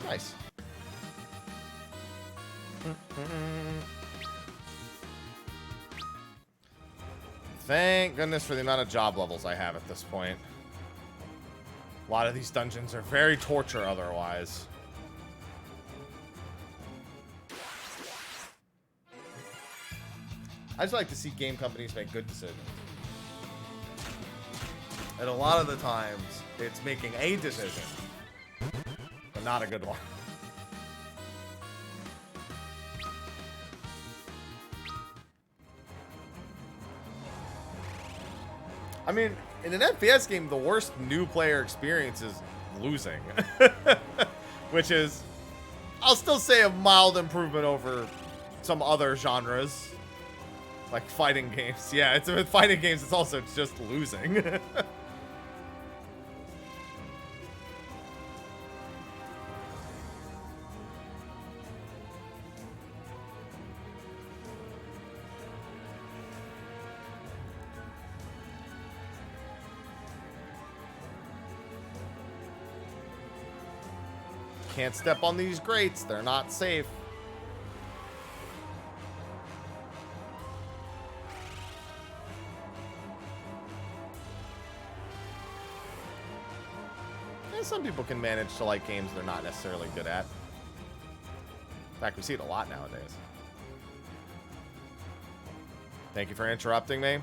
Nice. Thank goodness for the amount of job levels I have at this point. A lot of these dungeons are very torture otherwise. I just like to see game companies make good decisions. And a lot of the times, it's making a decision, but not a good one. I mean, in an FPS game, the worst new player experience is losing. Which is, I'll still say, a mild improvement over some other genres. Like fighting games. Yeah, it's with fighting games, it's also just losing. Can't step on these grates, they're not safe. And some people can manage to like games they're not necessarily good at. In fact, we see it a lot nowadays. Thank you for interrupting me.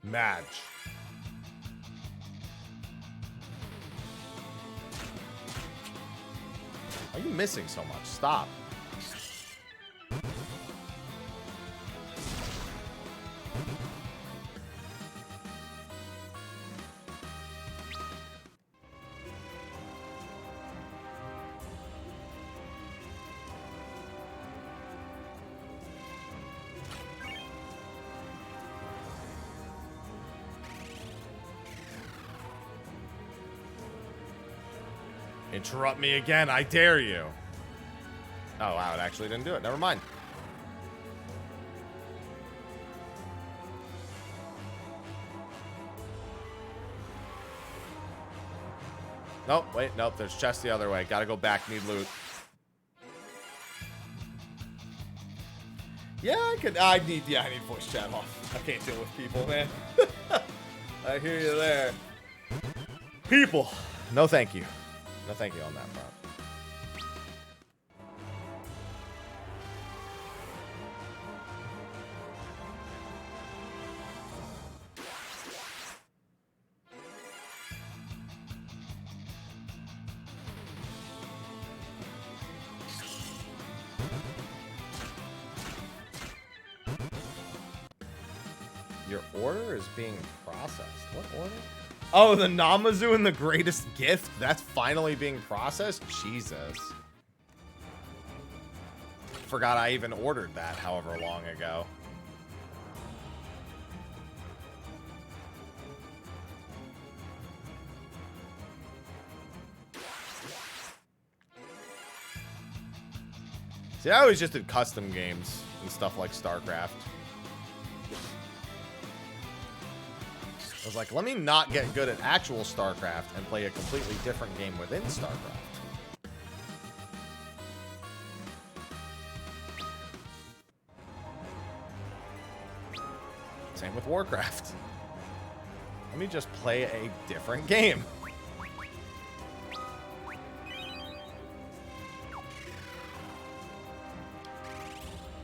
Match. Why are you missing so much? Stop. Interrupt me again, I dare you. Oh, wow, it actually didn't do it. Never mind. Nope, wait, nope, there's chest the other way. Gotta go back, need loot. Yeah, I need voice chat off. I can't deal with people, man. I hear you there. People. No thank you. No thank you on that front. Your order is being processed. What order? Oh, the Namazu and the greatest gift? That's finally being processed? Jesus. Forgot I even ordered that however long ago. See, I always just did custom games and stuff like StarCraft. I was like, let me not get good at actual StarCraft and play a completely different game within StarCraft. Same with Warcraft. Let me just play a different game.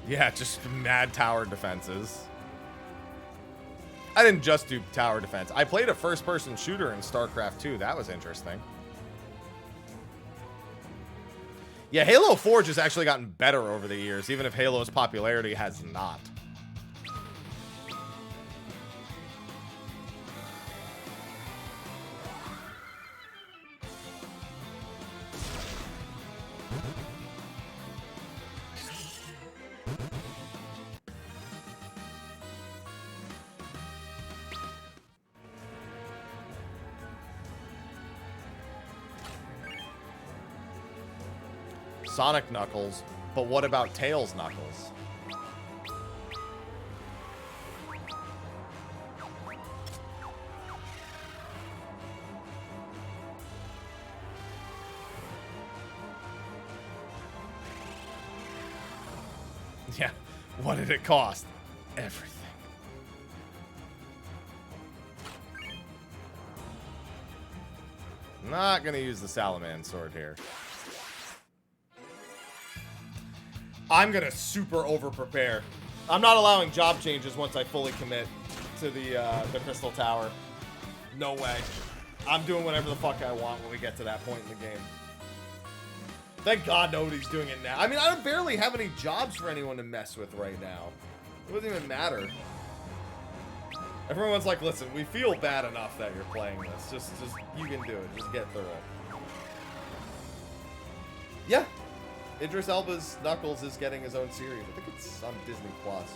Yeah, just mad tower defenses. I didn't just do tower defense. I played a first-person shooter in StarCraft 2. That was interesting. Yeah, Halo Forge has actually gotten better over the years, even if Halo's popularity has not. Sonic Knuckles, but what about Tails Knuckles? Yeah, what did it cost? Everything. Not gonna use the Salaman sword here. I'm gonna super over-prepare. I'm not allowing job changes once I fully commit to the Crystal Tower. No way. I'm doing whatever the fuck I want when we get to that point in the game. Thank God nobody's doing it now. I mean, I barely have any jobs for anyone to mess with right now. It doesn't even matter. Everyone's like, listen, we feel bad enough that you're playing this. Just you can do it. Just get through it. Yeah. Idris Elba's Knuckles is getting his own series. I think it's on Disney Plus.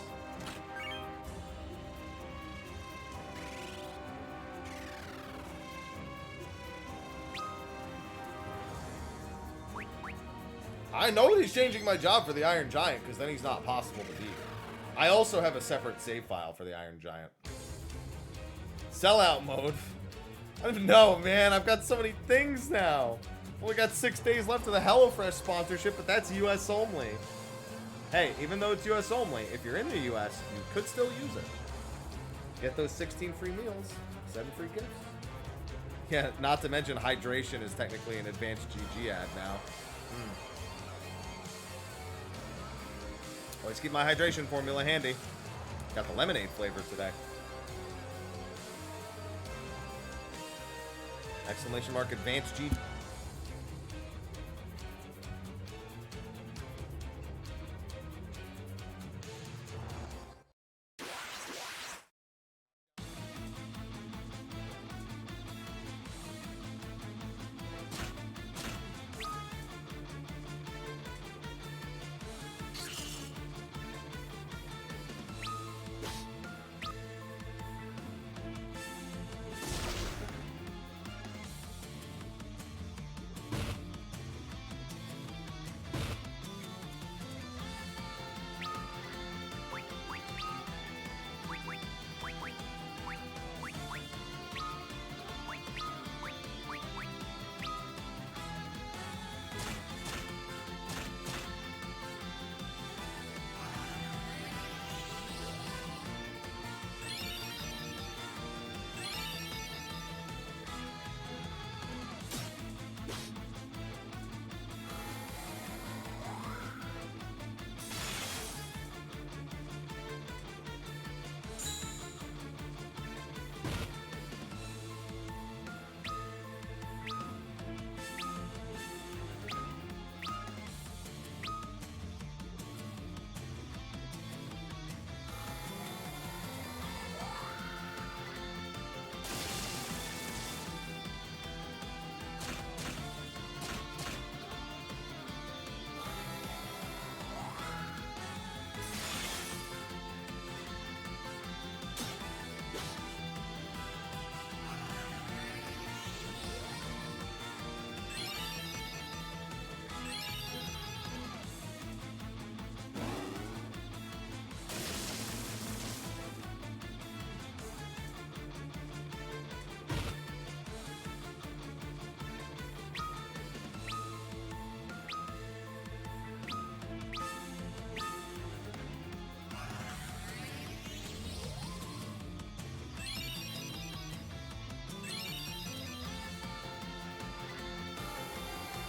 I know he's changing my job for the Iron Giant, because then he's not possible to beat. I also have a separate save file for the Iron Giant. Sellout mode. I don't know, man. I've got so many things now. Only got 6 days left of the HelloFresh sponsorship, but that's US only. Hey, even though it's US only, if you're in the US, you could still use it. Get those 16 free meals, 7 free gifts. Yeah, not to mention hydration is technically an advanced GG ad now. Always keep my hydration formula handy. Got the lemonade flavor today. Exclamation mark advanced G.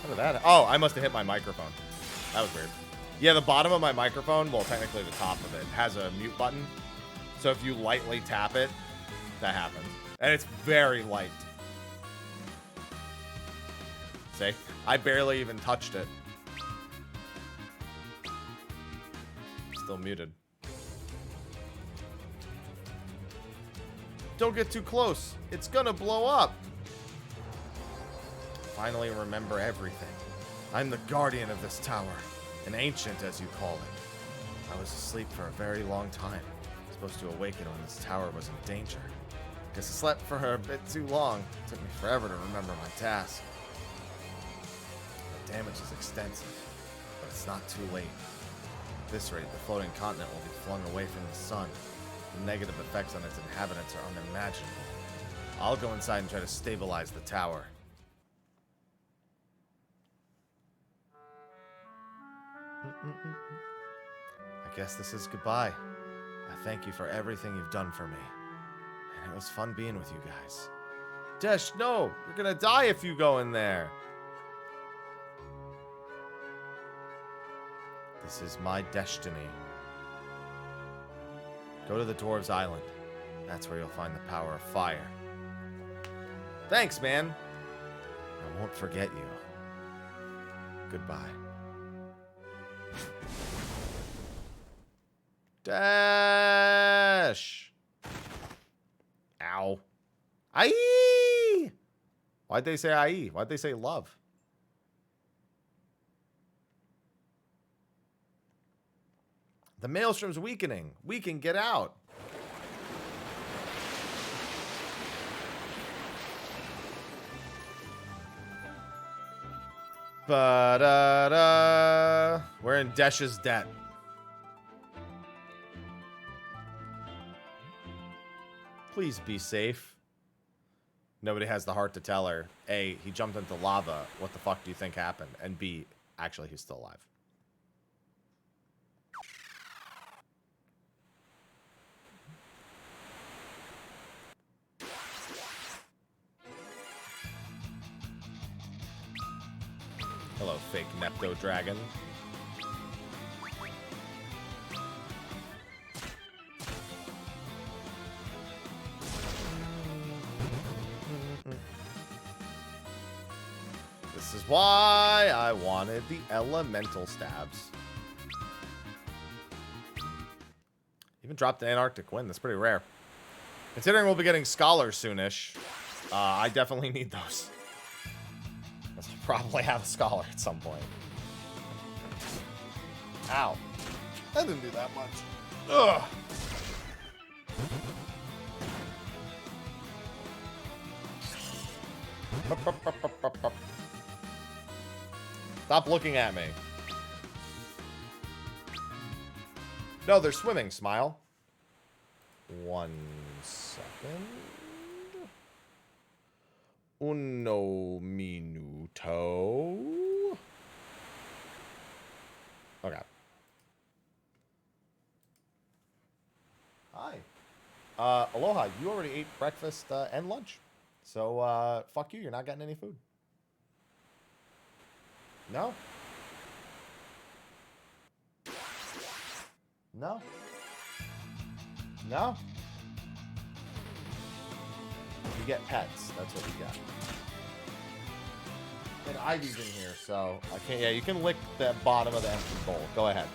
What did that? Oh, I must have hit my microphone. That was weird. Yeah, the bottom of my microphone, well, technically the top of it, has a mute button. So if you lightly tap it, that happens. And it's very light. See? I barely even touched it. Still muted. Don't get too close. It's gonna blow up. Finally remember everything. I'm the guardian of this tower. An ancient, as you call it. I was asleep for a very long time. Supposed to awaken when this tower was in danger. Guess I slept for a bit too long. Took me forever to remember my task. The damage is extensive, but it's not too late. At this rate, the floating continent will be flung away from the sun. The negative effects on its inhabitants are unimaginable. I'll go inside and try to stabilize the tower. I guess this is goodbye. I thank you for everything you've done for me. And it was fun being with you guys. Desh, no! You're gonna die if you go in there! This is my destiny. Go to the Dwarves Island. That's where you'll find the power of fire. Thanks, man! I won't forget you. Goodbye. Dash! Ow. Aye! Why'd they say aye? Why'd they say love? The maelstrom's weakening. We can get out. Ba-da-da. We're in Desh's debt. Please be safe. Nobody has the heart to tell her, A, he jumped into lava. What the fuck do you think happened? And B, actually, he's still alive. Hello, fake Nepto Dragon. This is why I wanted the elemental stabs. Even dropped the Antarctic Wind. That's pretty rare. Considering we'll be getting Scholars soonish, I definitely need those. I'll probably have a Scholar at some point. Ow. That didn't do that much. Ugh. Stop looking at me. No, they're swimming, Smile. 1 second. Uno minuto. Okay. Hi. Aloha, you already ate breakfast and lunch. So, fuck you, you're not getting any food. No? No? No? You get pets. That's what you get. And Ivy's in here, so I can't. Yeah, you can lick the bottom of the empty bowl. Go ahead.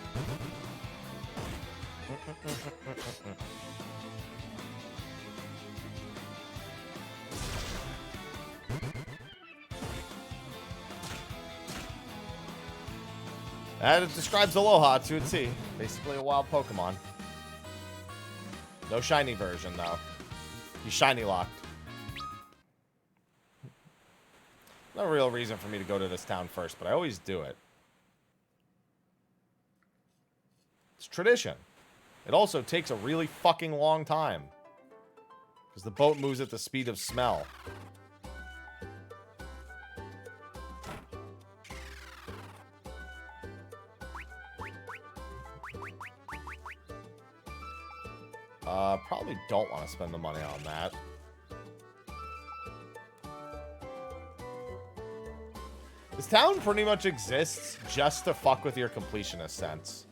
That describes Aloha to a T. Basically a wild Pokemon. No shiny version, though. He's shiny locked. No real reason for me to go to this town first, but I always do it. It's tradition. It also takes a really fucking long time. Because the boat moves at the speed of smell. Probably don't want to spend the money on that. This town pretty much exists just to fuck with your completionist sense.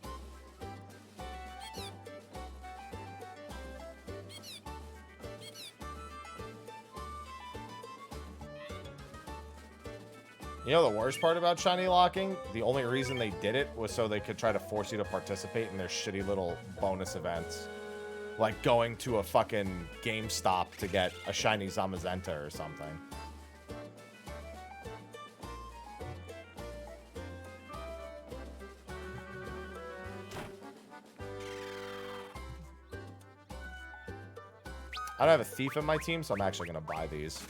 You know the worst part about shiny locking? The only reason they did it was so they could try to force you to participate in their shitty little bonus events. Like going to a fucking GameStop to get a shiny Zamazenta or something. I don't have a thief in my team, so I'm actually going to buy these.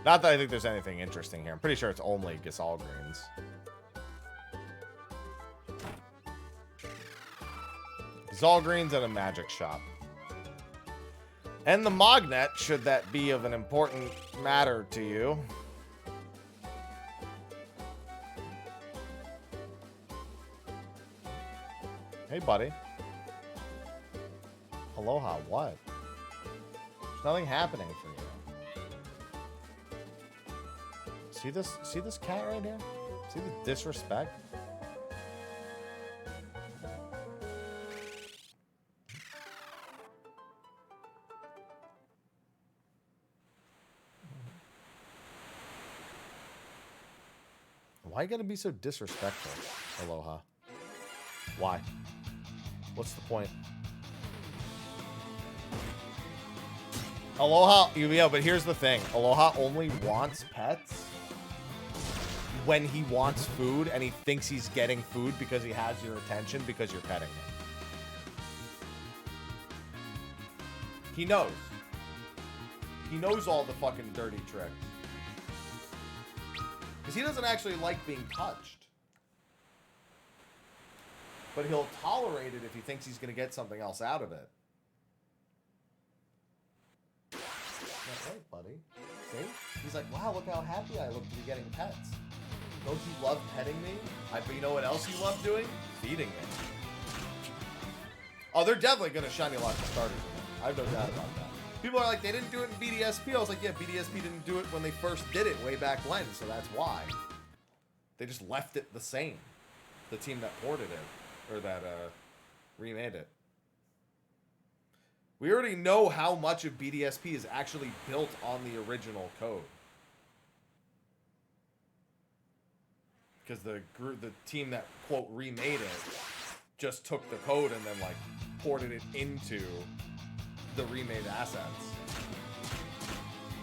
Not that I think there's anything interesting here. I'm pretty sure it's only Gisal Greens. Gisal Greens at a magic shop. And the Magnet, should that be of an important matter to you. Hey, buddy. Aloha, what? There's nothing happening for you. See this cat right here? See the disrespect? Why you gotta be so disrespectful, Aloha? Why? What's the point? Aloha, yeah, but here's the thing. Aloha only wants pets when he wants food, and he thinks he's getting food because he has your attention because you're petting him. He knows. He knows all the fucking dirty tricks. Because he doesn't actually like being touched. But he'll tolerate it if he thinks he's going to get something else out of it. Not right, buddy. See? He's like, wow, look how happy I look to be getting pets. Don't you love petting me? But you know what else you love doing? Feeding me. Oh, they're definitely going to shiny lock the starters. I have no doubt about that. People are like, they didn't do it in BDSP. I was like, yeah, BDSP didn't do it when they first did it way back when, so that's why. They just left it the same. The team that ported it, or that remade it. We already know how much of BDSP is actually built on the original code. Because the team that, quote, remade it just took the code and then, like, ported it into the remade assets.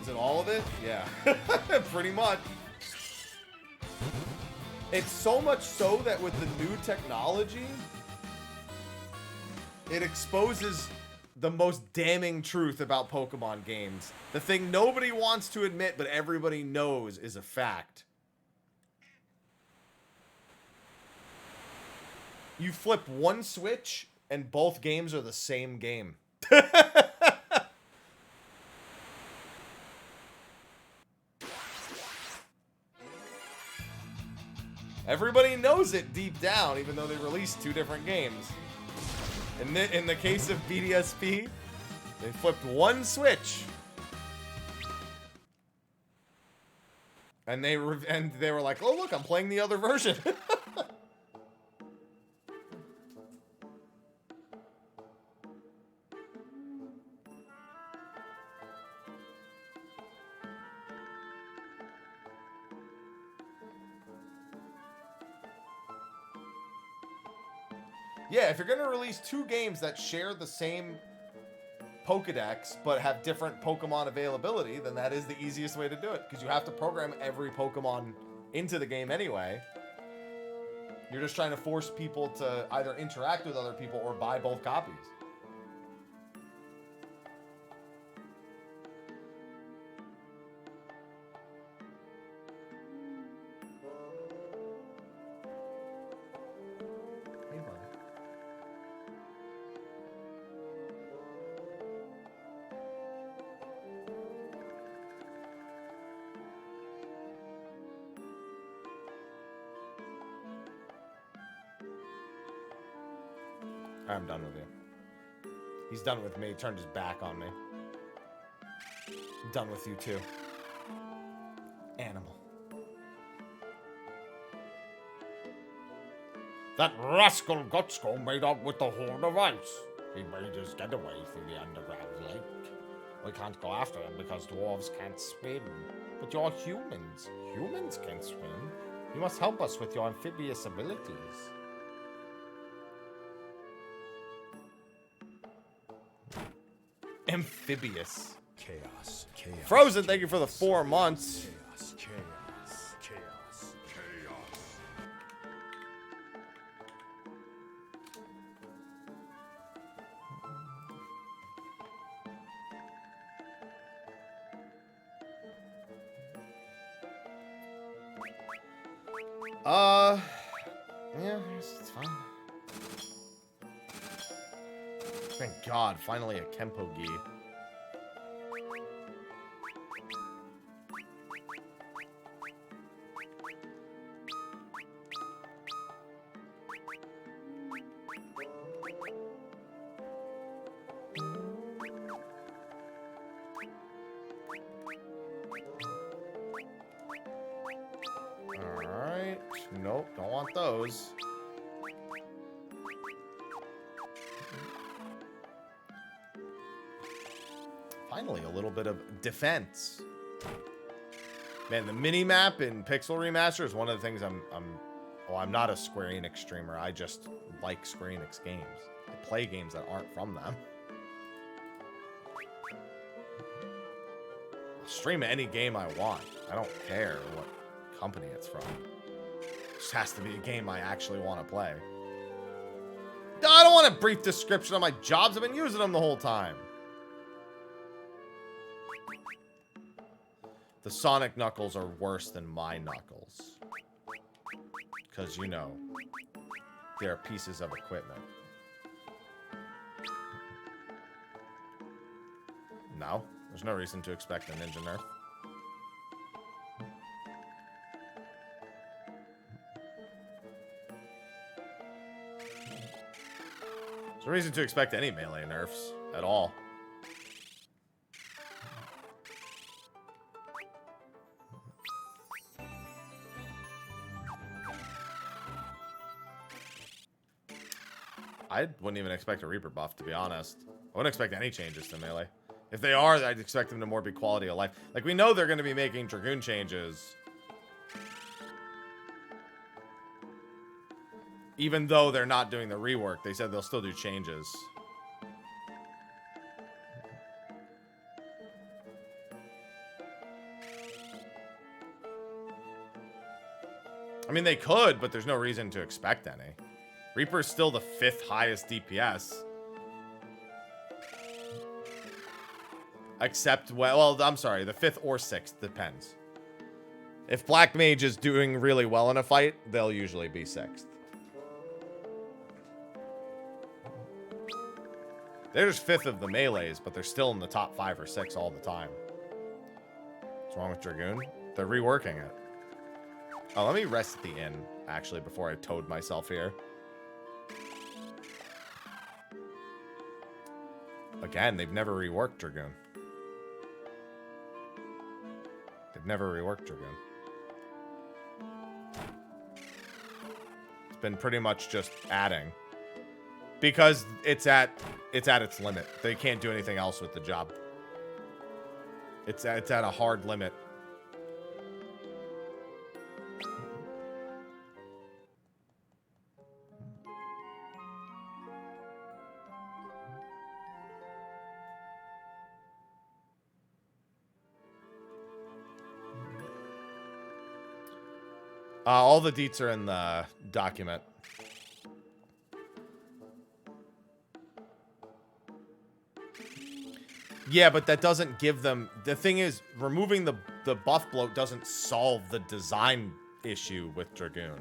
Is it all of it? Yeah. Pretty much. It's so much so that with the new technology, it exposes the most damning truth about Pokemon games. The thing nobody wants to admit, but everybody knows is a fact. You flip one switch, and both games are the same game. Everybody knows it deep down, even though they released two different games. In the case of BDSP, they flipped one switch. And they were like, oh, look, I'm playing the other version. Yeah, if you're going to release two games that share the same Pokedex but have different Pokemon availability, then that is the easiest way to do it. Because you have to program every Pokemon into the game anyway. You're just trying to force people to either interact with other people or buy both copies. I'm done with you. He's done with me. He turned his back on me. I'm done with you too. Animal. That rascal Gutsko made up with the Horn of Ice. He made his getaway through the underground lake. We can't go after him because dwarves can't swim. But you're humans. Humans can swim. You must help us with your amphibious abilities. Amphibious. Chaos. Chaos. Frozen, thank you for the 4 months. Chaos. Chaos. Chaos. Chaos. Yeah, it's fine. Thank God, finally a Kempo-gi. Alright. Nope, don't want those. Finally, a little bit of defense. Man, the mini-map in Pixel Remaster is one of the things I'm not a Square Enix streamer. I just like Square Enix games. I play games that aren't from them. I'll stream any game I want. I don't care what company it's from. It just has to be a game I actually want to play. I don't want a brief description of my jobs. I've been using them the whole time. The Sonic Knuckles are worse than my Knuckles. Because, you know, they're pieces of equipment. No, there's no reason to expect a Ninja Nerf. There's no reason to expect any melee nerfs at all. I wouldn't even expect a Reaper buff, to be honest. I wouldn't expect any changes to melee. If they are, I'd expect them to more be quality of life. Like, we know they're going to be making Dragoon changes. Even though they're not doing the rework, they said they'll still do changes. I mean, they could, but there's no reason to expect any. Reaper's still the 5th highest DPS. Except, well, I'm sorry, the 5th or 6th, depends. If Black Mage is doing really well in a fight, they'll usually be 6th. They're just 5th of the melees, but they're still in the top 5 or 6 all the time. What's wrong with Dragoon? They're reworking it. Oh, let me rest at the inn, actually, before I toad myself here. Again, they've never reworked Dragoon. They've never reworked Dragoon. It's been pretty much just adding. Because it's at its limit. They can't do anything else with the job. It's at a hard limit. All the deets are in the document. Yeah, but that doesn't give them... The thing is, removing the buff bloat doesn't solve the design issue with Dragoon.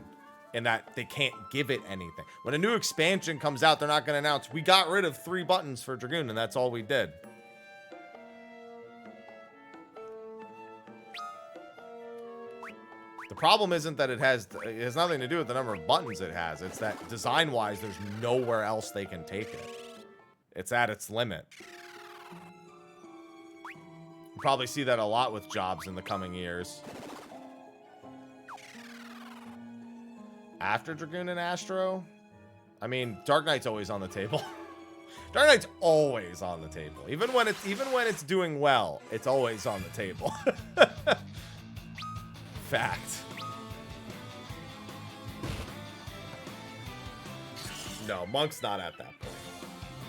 In that they can't give it anything. When a new expansion comes out, they're not going to announce, we got rid of 3 buttons for Dragoon, and that's all we did. The problem isn't that it has nothing to do with the number of buttons it has. It's that design-wise, there's nowhere else they can take it. It's at its limit. You'll probably see that a lot with jobs in the coming years. After Dragoon and Astro? I mean, Dark Knight's always on the table. Dark Knight's always on the table. Even when it's doing well, it's always on the table. Fact. No, Monk's not at that point.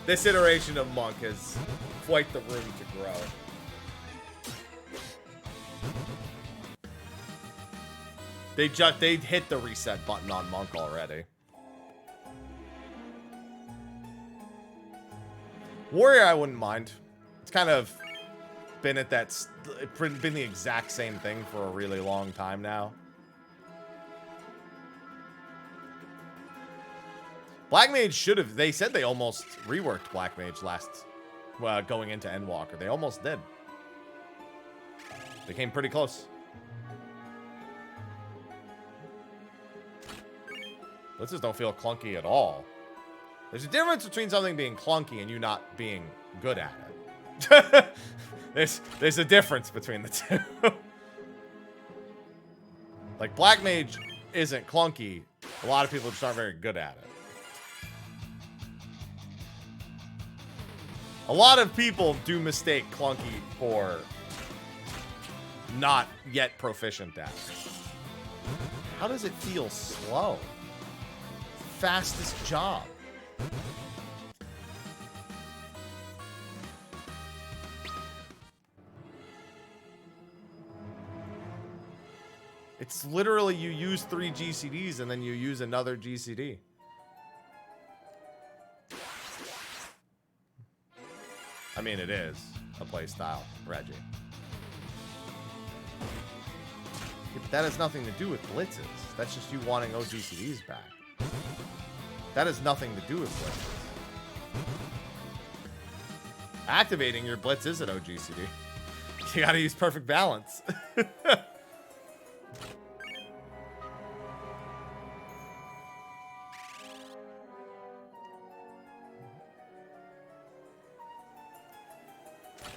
This iteration of Monk has quite the room to grow. They hit the reset button on Monk already. Warrior, I wouldn't mind. It's kind of been at that, been the exact same thing for a really long time now. Black Mage should have, they said they almost reworked Black Mage going into Endwalker. They almost did. They came pretty close. Blitzes don't feel clunky at all. There's a difference between something being clunky and you not being good at it. There's a difference between the two. Like, Black Mage isn't clunky. A lot of people just aren't very good at it. A lot of people do mistake clunky for not yet proficient at it. How does it feel slow? Fastest job. It's literally you use 3 GCDs and then you use another GCD. I mean, it is a play style, Reggie. Yeah, but that has nothing to do with blitzes. That's just you wanting OGCDs back. That has nothing to do with blitzes. Activating your blitz is an OGCD. You gotta use perfect balance.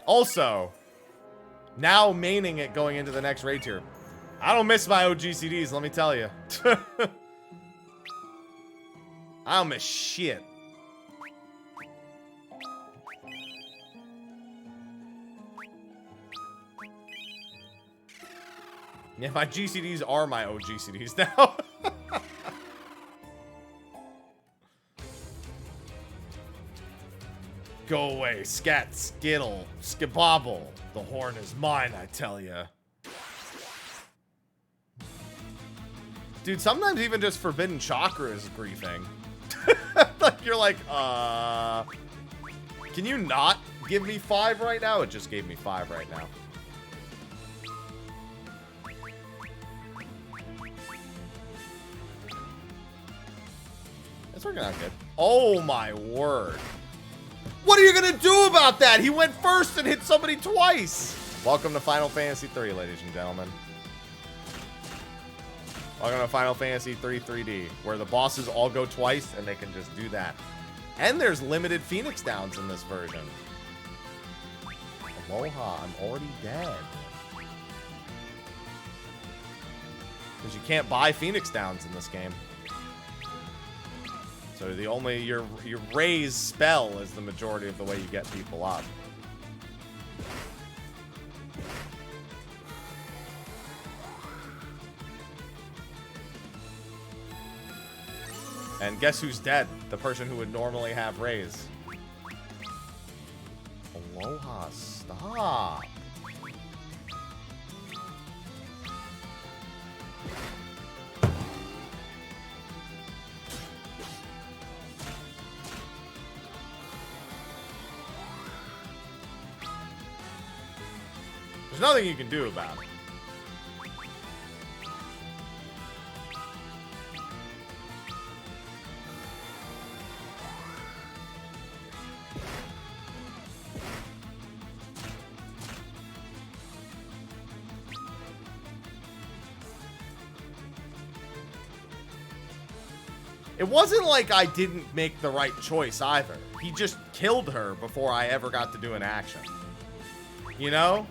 Also, now maining it going into the next raid tier. I don't miss my OGCDs, let me tell you. I don't miss shit. Yeah, my GCDs are my OGCDs now. Go away, scat, skittle, skibobble. The horn is mine, I tell ya. Dude, sometimes even just Forbidden Chakra is griefing. Like, you're like, can you not give me 5 right now? It just gave me 5 right now. It's working out good. Oh, my word. What are you going to do about that? He went first and hit somebody twice. Welcome to Final Fantasy 3, ladies and gentlemen. Welcome to Final Fantasy 3 3D, where the bosses all go twice and they can just do that. And there's limited Phoenix Downs in this version. Aloha, I'm already dead. Because you can't buy Phoenix Downs in this game. So the only, your raise spell is the majority of the way you get people up. And guess who's dead? The person who would normally have raise. Aloha, stop. There's nothing you can do about it. It wasn't like I didn't make the right choice either. He just killed her before I ever got to do an action. You know?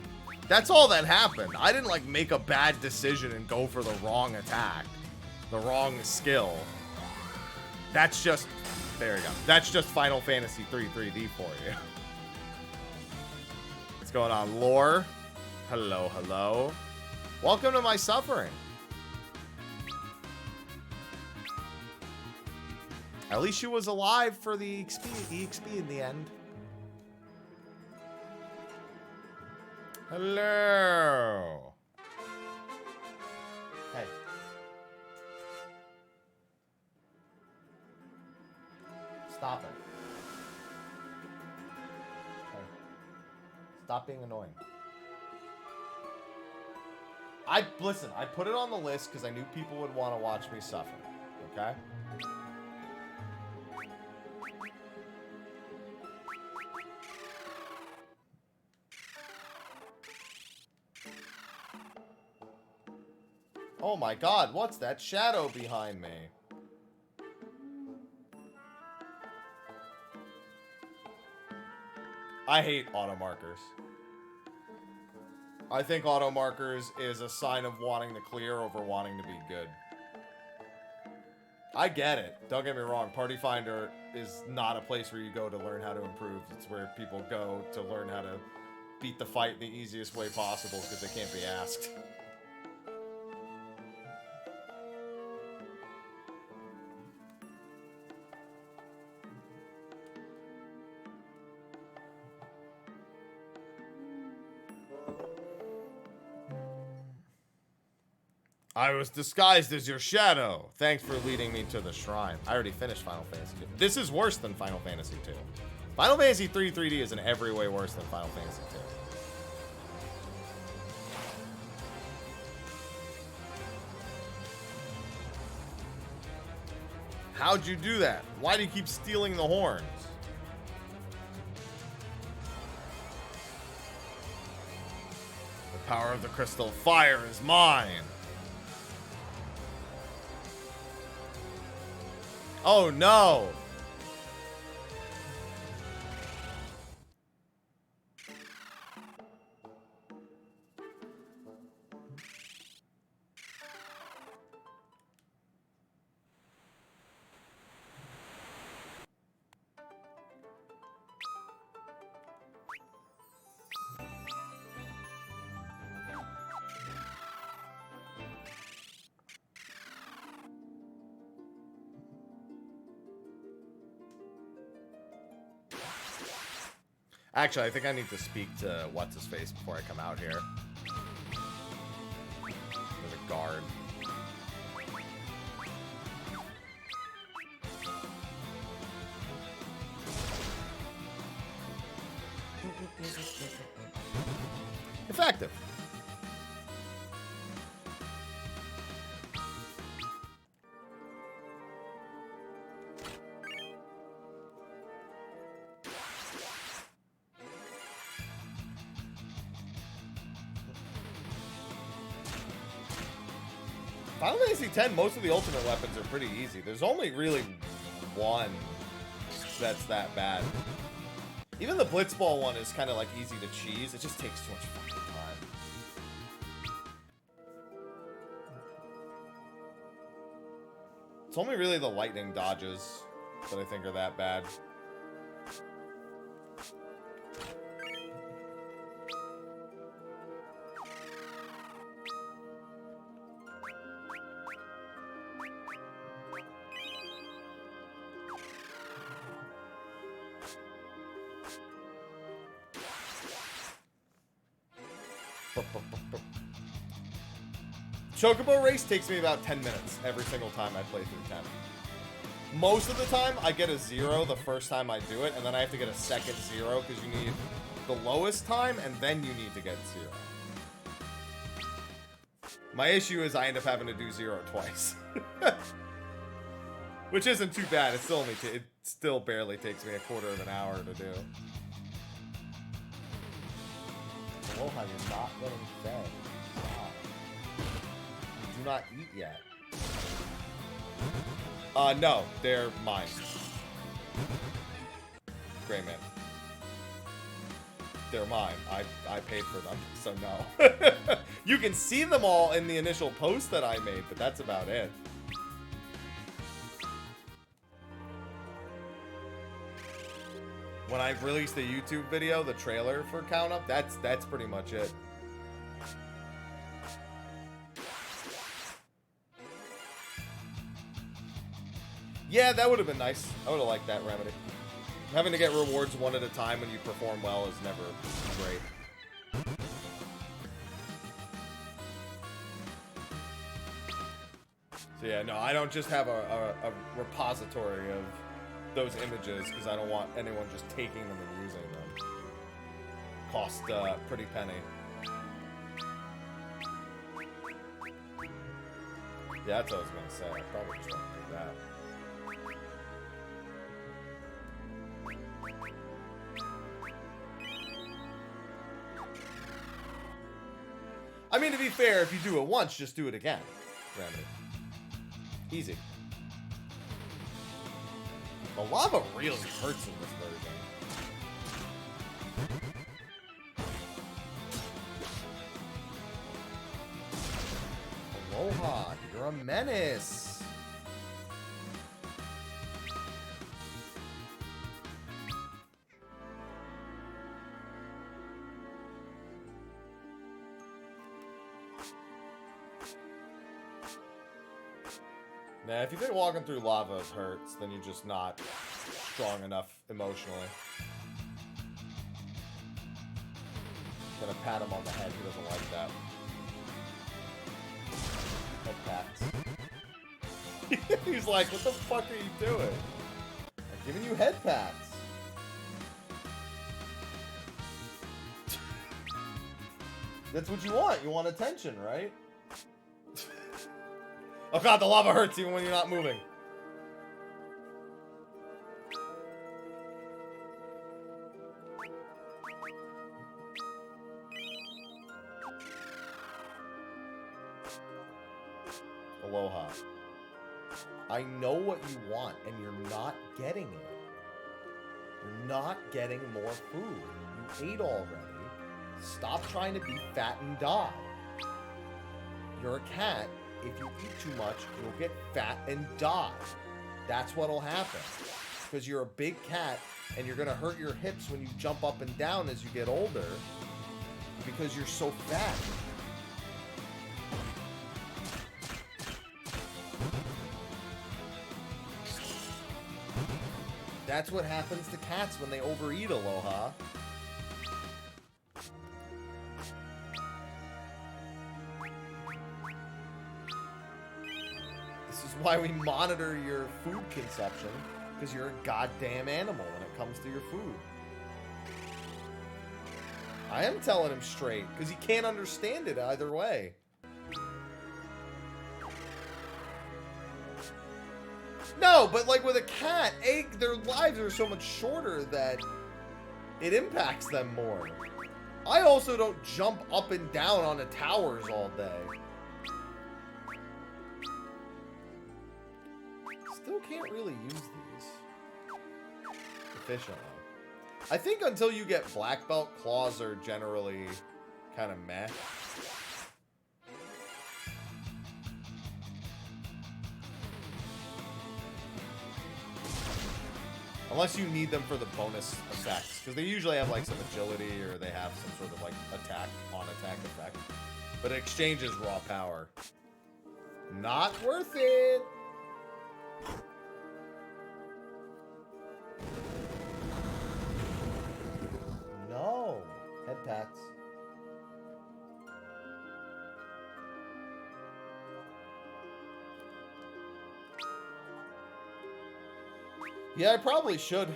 That's all that happened. I didn't like make a bad decision and go for the wrong attack. The wrong skill. That's just... There you go. That's just Final Fantasy 3 3D for you. What's going on, Lore? Hello, hello. Welcome to my suffering. At least she was alive for the EXP in the end. Hello. Hey. Stop it. Hey. Stop being annoying. Listen, I put it on the list because I knew people would want to watch me suffer. Okay? Oh my god, what's that shadow behind me? I hate auto markers. I think auto markers is a sign of wanting to clear over wanting to be good. I get it. Don't get me wrong. Party Finder is not a place where you go to learn how to improve. It's where people go to learn how to beat the fight the easiest way possible because they can't be asked. I was disguised as your shadow. Thanks for leading me to the shrine. I already finished Final Fantasy 2. This is worse than Final Fantasy 2. Final Fantasy 3 3D is in every way worse than Final Fantasy 2. How'd you do that? Why do you keep stealing the horns? The power of the crystal fire is mine. Oh no! Actually, I think I need to speak to what's-his-face before I come out here. There's a guard. Effective. Final Fantasy X, most of the ultimate weapons are pretty easy. There's only really one that's that bad. Even the Blitzball one is kind of like easy to cheese. It just takes too much fucking time. It's only really the lightning dodges that I think are that bad. Chocobo race takes me about 10 minutes every single time I play through 10. Most of the time, I get a 0 the first time I do it, and then I have to get a second 0 because you need the lowest time, and then you need to get 0. My issue is I end up having to do 0 twice. Which isn't too bad. It still barely takes me a quarter of an hour to do. Aloha, you're not getting fed. Wow. You do not eat yet. No, they're mine. Greyman. They're mine. I paid for them, so no. You can see them all in the initial post that I made, but that's about it. When I released the YouTube video, the trailer for Count Up, that's pretty much it. Yeah, that would have been nice. I would have liked that remedy. Having to get rewards one at a time when you perform well is never great. So yeah, no, I don't just have a repository of those images because I don't want anyone just taking them and using them. Cost a pretty penny. Yeah, that's what I was gonna say. I probably just want to do that. I mean, to be fair, if you do it once, just do it again. Remedy. Easy. The lava really hurts in this version. Aloha, you're a menace. Nah, if you think walking through lava hurts, then you're just not strong enough emotionally. Gonna pat him on the head, he doesn't like that. Head pats. He's like, what the fuck are you doing? I'm giving you head pats. That's what you want. You want attention, right? Oh god, the lava hurts even when you're not moving. Aloha. I know what you want, and you're not getting it. You're not getting more food. You ate already. Stop trying to be fat and die. You're a cat. If you eat too much, you'll get fat and die. That's what'll happen. Because you're a big cat, and you're gonna hurt your hips when you jump up and down as you get older. Because you're so fat. That's what happens to cats when they overeat, Aloha. That's why we monitor your food consumption, because you're a goddamn animal when it comes to your food. I am telling him straight, because he can't understand it either way. No, but like with a cat, their lives are so much shorter that it impacts them more. I also don't jump up and down on the towers all day. Still can't really use these efficiently. I think until you get black belt, claws are generally kind of meh. Unless you need them for the bonus effects. Because they usually have like some agility or they have some sort of like attack effect. But it exchanges raw power. Not worth it. No. Head pats. Yeah, I probably should.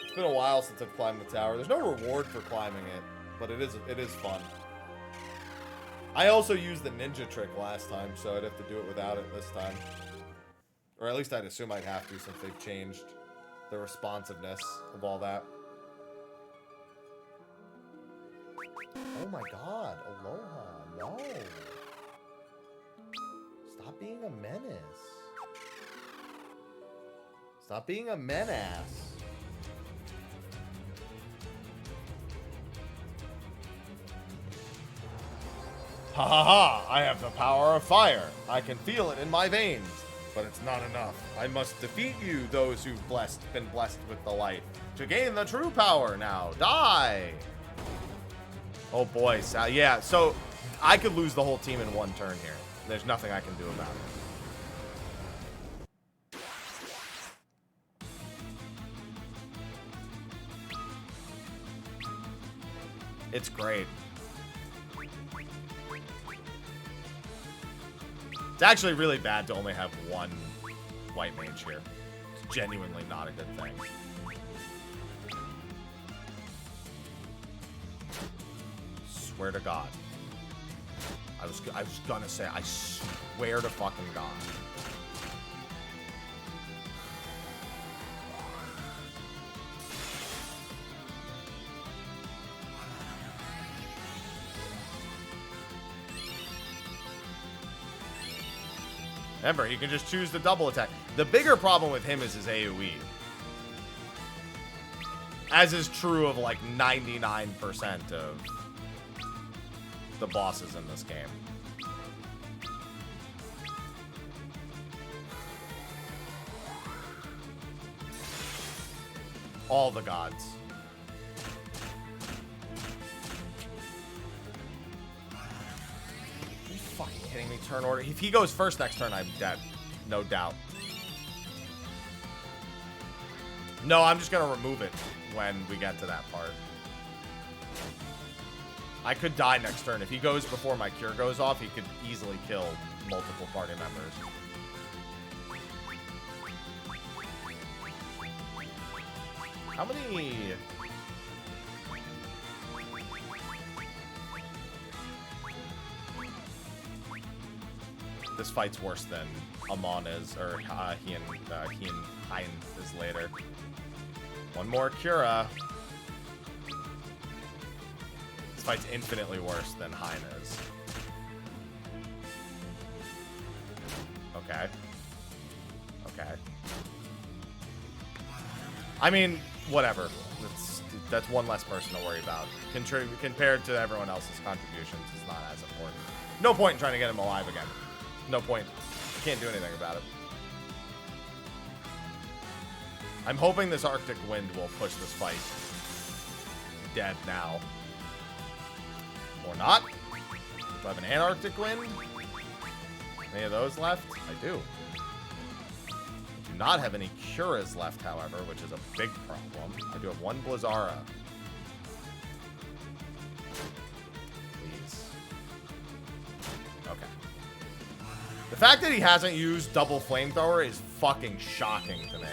It's been a while since I've climbed the tower. There's no reward for climbing it, but it is fun. I also used the ninja trick last time, so I'd have to do it without it this time. Or at least I'd assume I'd have to since they've changed the responsiveness of all that. Oh my god, Aloha, no. Stop being a menace. Stop being a menace. Ha ha ha! I have the power of fire. I can feel it in my veins. But it's not enough. I must defeat you, those who've been blessed with the light. To gain the true power now. Die! Oh boy, Sal. Yeah, so I could lose the whole team in one turn here. There's nothing I can do about it. It's great. It's actually really bad to only have one white mage here. It's genuinely not a good thing. Swear to God. I was gonna say, I swear to fucking God. Remember, you can just choose the double attack. The bigger problem with him is his AoE. As is true of like 99% of the bosses in this game. All the gods. Are you fucking kidding me? Turn order. If he goes first next turn, I'm dead. No doubt. No, I'm just gonna remove it when we get to that part. I could die next turn. If he goes before my cure goes off, he could easily kill multiple party members. How many... This fight's worse than Amon is, or he and Hein is later. One more Cura. This fight's infinitely worse than Hein is. Okay. Okay. I mean, whatever. That's one less person to worry about. Compared to everyone else's contributions, it's not as important. No point in trying to get him alive again. No point. I can't do anything about it. I'm hoping this Arctic wind will push this fight dead now. Or not. Do I have an Antarctic wind? Any of those left? I do. I do not have any Curas left, however, which is a big problem. I do have one Blizzara. Please. Okay. The fact that he hasn't used double flamethrower is fucking shocking to me.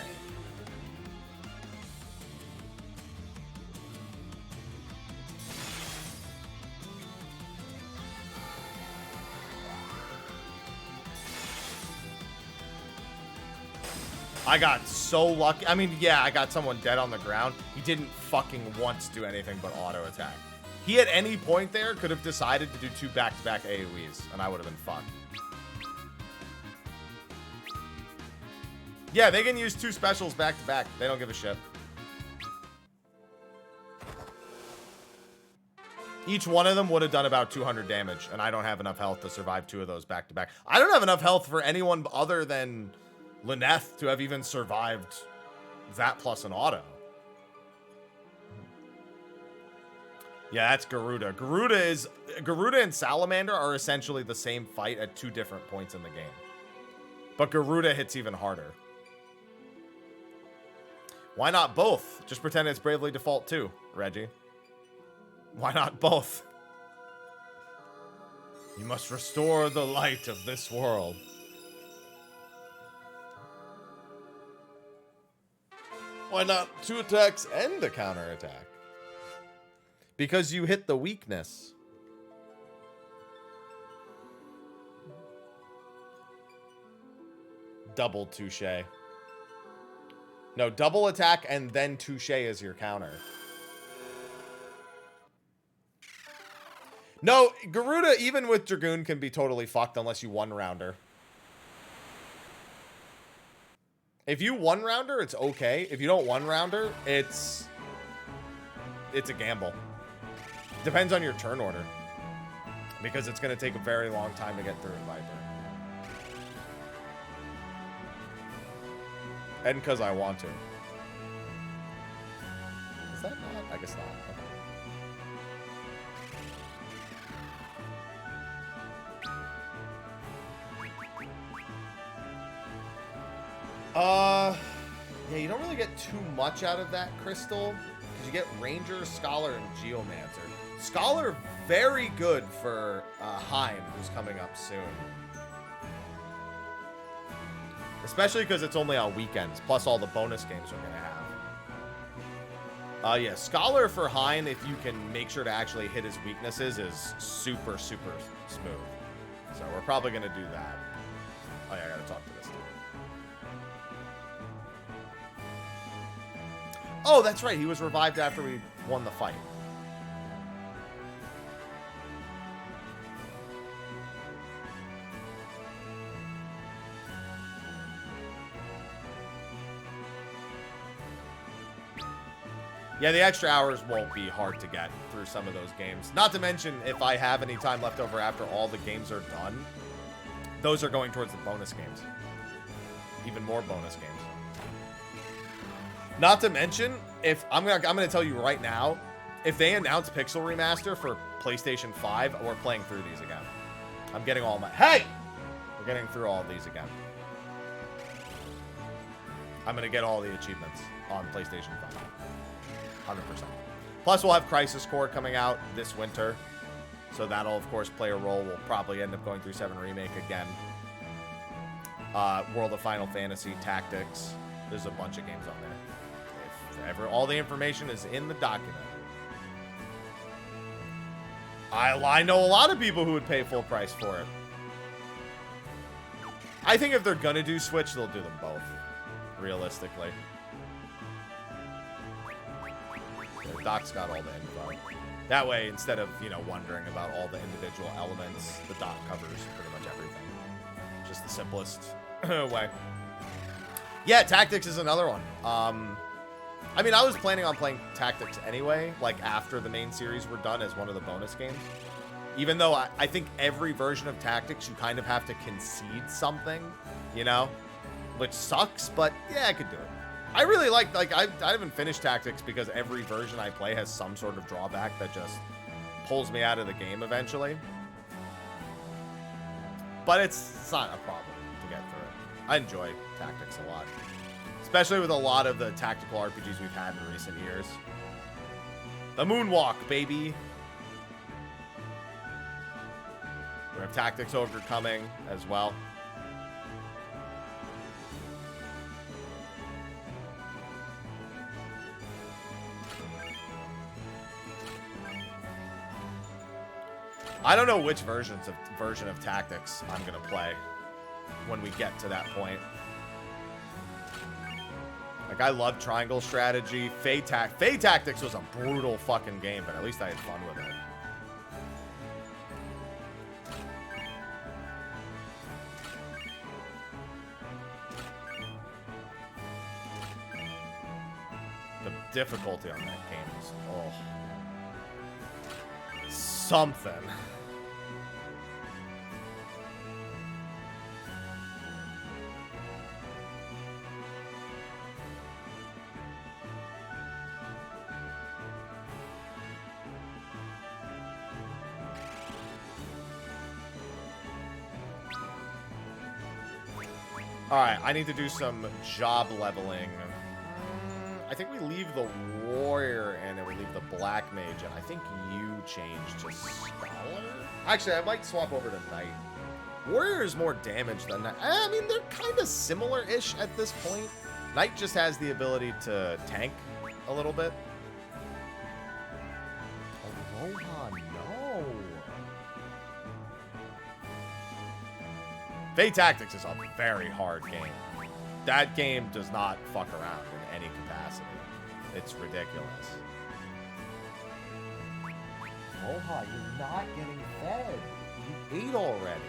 I got so lucky. I mean, yeah, I got someone dead on the ground. He didn't fucking once do anything but auto attack. He at any point there could have decided to do 2 back-to-back AoEs, and I would have been fucked. Yeah, they can use 2 specials back-to-back. They don't give a shit. Each one of them would have done about 200 damage, and I don't have enough health to survive 2 of those back-to-back. I don't have enough health for anyone other than Lyneth to have even survived that plus an auto. Yeah, that's Garuda. Garuda and Salamander are essentially the same fight at 2 different points in the game. But Garuda hits even harder. Why not both? Just pretend it's Bravely Default 2, Reggie. Why not both? You must restore the light of this world. Why not 2 attacks and a counterattack? Because you hit the weakness. Double touche. No, double attack and then touche is your counter. No, Garuda, even with Dragoon, can be totally fucked unless you one-rounder. If you one-rounder, it's okay. If you don't one-rounder, it's a gamble. Depends on your turn order. Because it's going to take a very long time to get through in Viper. And because I want to. Is that not? I guess not. Yeah, you don't really get too much out of that crystal. Because you get Ranger, Scholar, and Geomancer. Scholar, very good for Hein, who's coming up soon. Especially because it's only on weekends, plus all the bonus games we're going to have. Yeah, Scholar for Hein, if you can make sure to actually hit his weaknesses, is super, super smooth. So we're probably going to do that. Oh yeah, I got to talk to this dude. Oh, that's right. He was revived after we won the fight. Yeah, the extra hours won't be hard to get through some of those games. Not to mention, if I have any time left over after all the games are done, those are going towards the bonus games. Even more bonus games. Not to mention, if I'm gonna tell you right now, if they announce Pixel Remaster for PlayStation 5, we're playing through these again. I'm getting all my... Hey! We're getting through all of these again. I'm gonna get all the achievements on PlayStation 5. 100%. Plus, we'll have Crisis Core coming out this winter. So that'll, of course, play a role. We'll probably end up going through 7 Remake again. World of Final Fantasy, Tactics. There's a bunch of games on there. All the information is in the document. I know a lot of people who would pay full price for it. I think if they're gonna do Switch, they'll do them both. Realistically. The doc's got all the info. That way, instead of, you know, wondering about all the individual elements, the doc covers pretty much everything. Just the simplest way. Yeah, Tactics is another one. I mean, I was planning on playing Tactics anyway, like after the main series were done as one of the bonus games. Even though I think every version of Tactics, you kind of have to concede something, you know? Which sucks, but yeah, I could do it. I really like I haven't finished Tactics because every version I play has some sort of drawback that just pulls me out of the game eventually. But it's not a problem to get through it. I enjoy Tactics a lot. Especially with a lot of the tactical RPGs we've had in recent years. The Moonwalk, baby. We have Tactics Ogre coming as well. I don't know which version of tactics I'm gonna play when we get to that point. Like, I love triangle strategy. Fae Tactics was a brutal fucking game, but at least I had fun with it. The difficulty on that game is, oh, something. Alright, I need to do some job leveling. I think we leave the warrior and then we leave the black mage, and I think you change to scholar? Actually, I might swap over to knight. Warrior is more damage than knight. I mean, they're kind of similar-ish at this point. Knight just has the ability to tank a little bit. Aloha, no. Fae Tactics is a very hard game. That game does not fuck around in any capacity. It's ridiculous. Aloha, you're not getting fed. You ate already.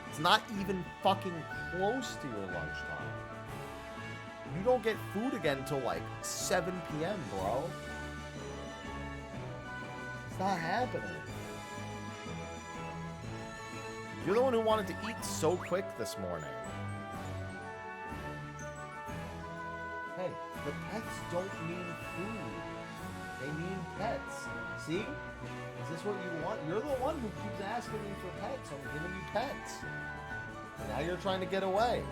It's not even fucking close to your lunchtime. You don't get food again until like 7 p.m., bro. It's not happening. You're the one who wanted to eat so quick this morning. Hey, the pets don't mean food. They mean pets. See? Is this what you want? You're the one who keeps asking me for pets. I'm giving you pets. And now you're trying to get away.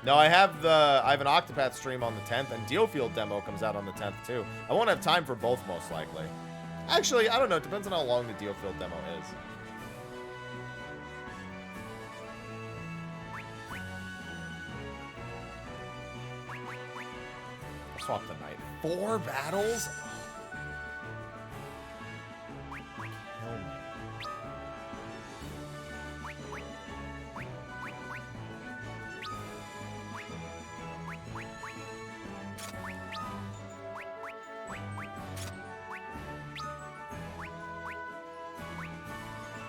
No, I have an Octopath stream on the 10th, and Dealfield demo comes out on the 10th too. I won't have time for both, most likely. Actually, I don't know. It depends on how long the Dealfield demo is. I'll swap the knight. 4 battles? Kill me.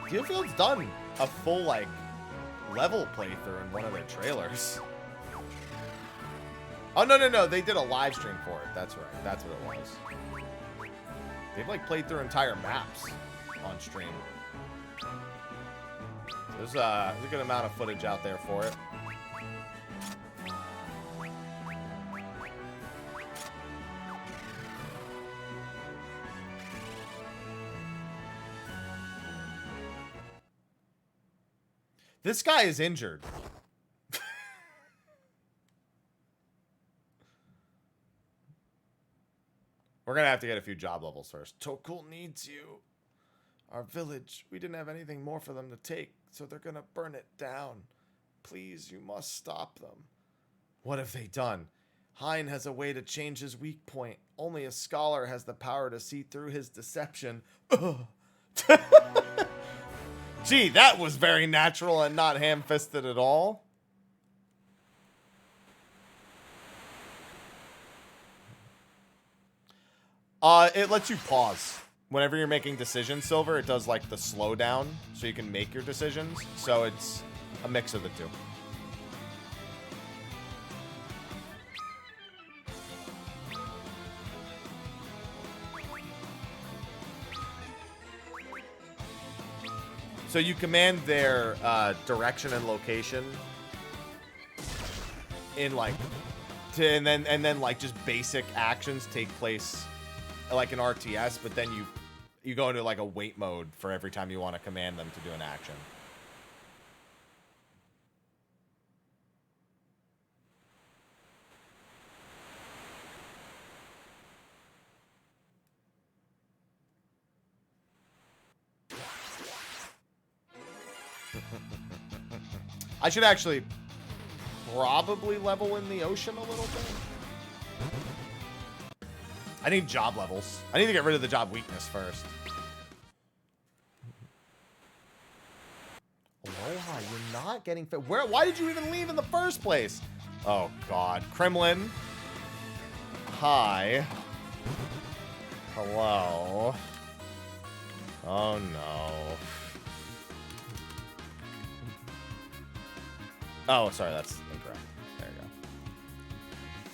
Dealfield's done a full, like, level playthrough in one of their trailers. Oh, no. They did a live stream for it. That's right. That's what it was. They've, like, played through entire maps on stream. There's a good amount of footage out there for it. This guy is injured. We're gonna have to get a few job levels first. Tokul needs you. Our village, we didn't have anything more for them to take, so they're gonna burn it down. Please, you must stop them. What have they done? Hein has a way to change his weak point. Only a scholar has the power to see through his deception. Gee, that was very natural and not ham-fisted at all. It lets you pause. Whenever you're making decisions, Silver, it does like the slowdown so you can make your decisions. So it's a mix of the two. So you command their direction and location in like, and then like just basic actions take place like an RTS, but then you go into like a wait mode for every time you want to command them to do an action. I should actually probably level in the ocean a little bit. I need job levels. I need to get rid of the job weakness first. Aloha, you're not getting fit. Why did you even leave in the first place? Oh, God. Kremlin. Hi. Hello. Oh, no. Oh, sorry, that's incorrect. There you go.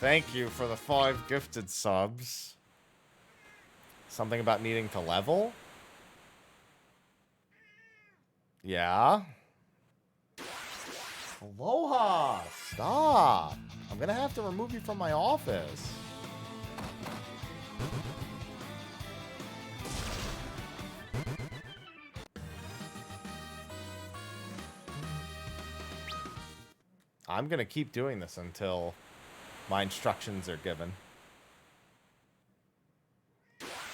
Thank you for the 5 gifted subs. Something about needing to level? Yeah. Aloha! Stop! I'm gonna have to remove you from my office. I'm gonna keep doing this until my instructions are given.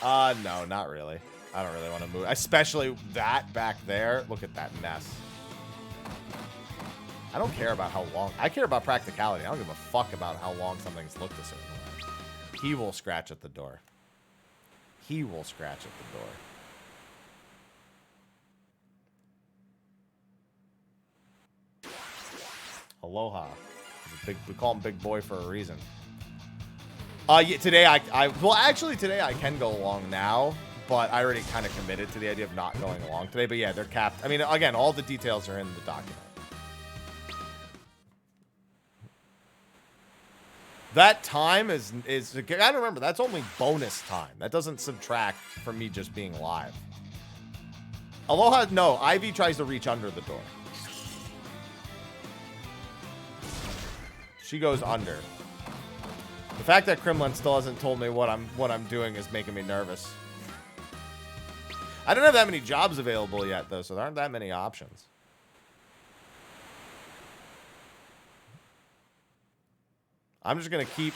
No, not really. I don't really want to move. Especially that back there. Look at that mess. I don't care about how long. I care about practicality. I don't give a fuck about how long something's looked a certain way. He will scratch at the door. He will scratch at the door. Aloha. We call him Big Boy for a reason. Yeah, today well, actually today I can go along now, but I already kind of committed to the idea of not going along today. But yeah, they're capped. I mean, again, all the details are in the document. That time is I gotta remember, that's only bonus time. That doesn't subtract from me just being live. Aloha, no, Ivy tries to reach under the door. She goes under. The fact that Kremlin still hasn't told me what I'm doing is making me nervous. I don't have that many jobs available yet, though, so there aren't that many options. I'm just gonna keep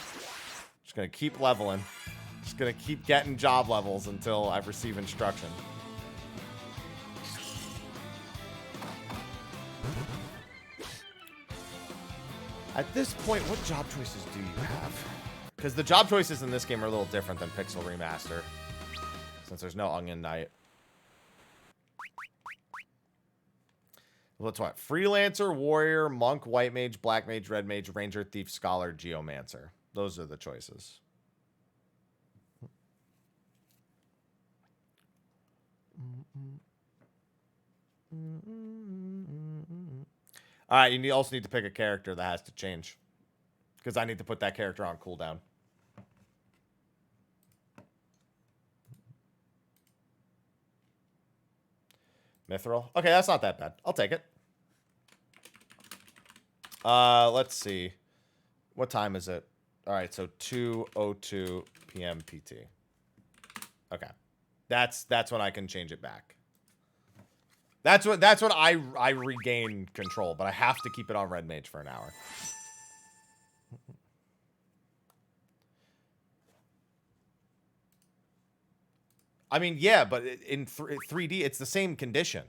leveling. Just gonna keep getting job levels until I receive instruction. At this point, what job choices do you have? Because the job choices in this game are a little different than Pixel Remaster, since there's no Onion Knight. What's what? Freelancer, Warrior, Monk, White Mage, Black Mage, Red Mage, Ranger, Thief, Scholar, Geomancer. Those are the choices. All right, you also need to pick a character that has to change, because I need to put that character on cooldown. Mithril. Okay, that's not that bad. I'll take it. Let's see. What time is it? All right, so 2:02 p.m. PT. Okay. That's when I can change it back. That's when I regain control, but I have to keep it on Red Mage for an hour. I mean, yeah, but in 3D, it's the same condition.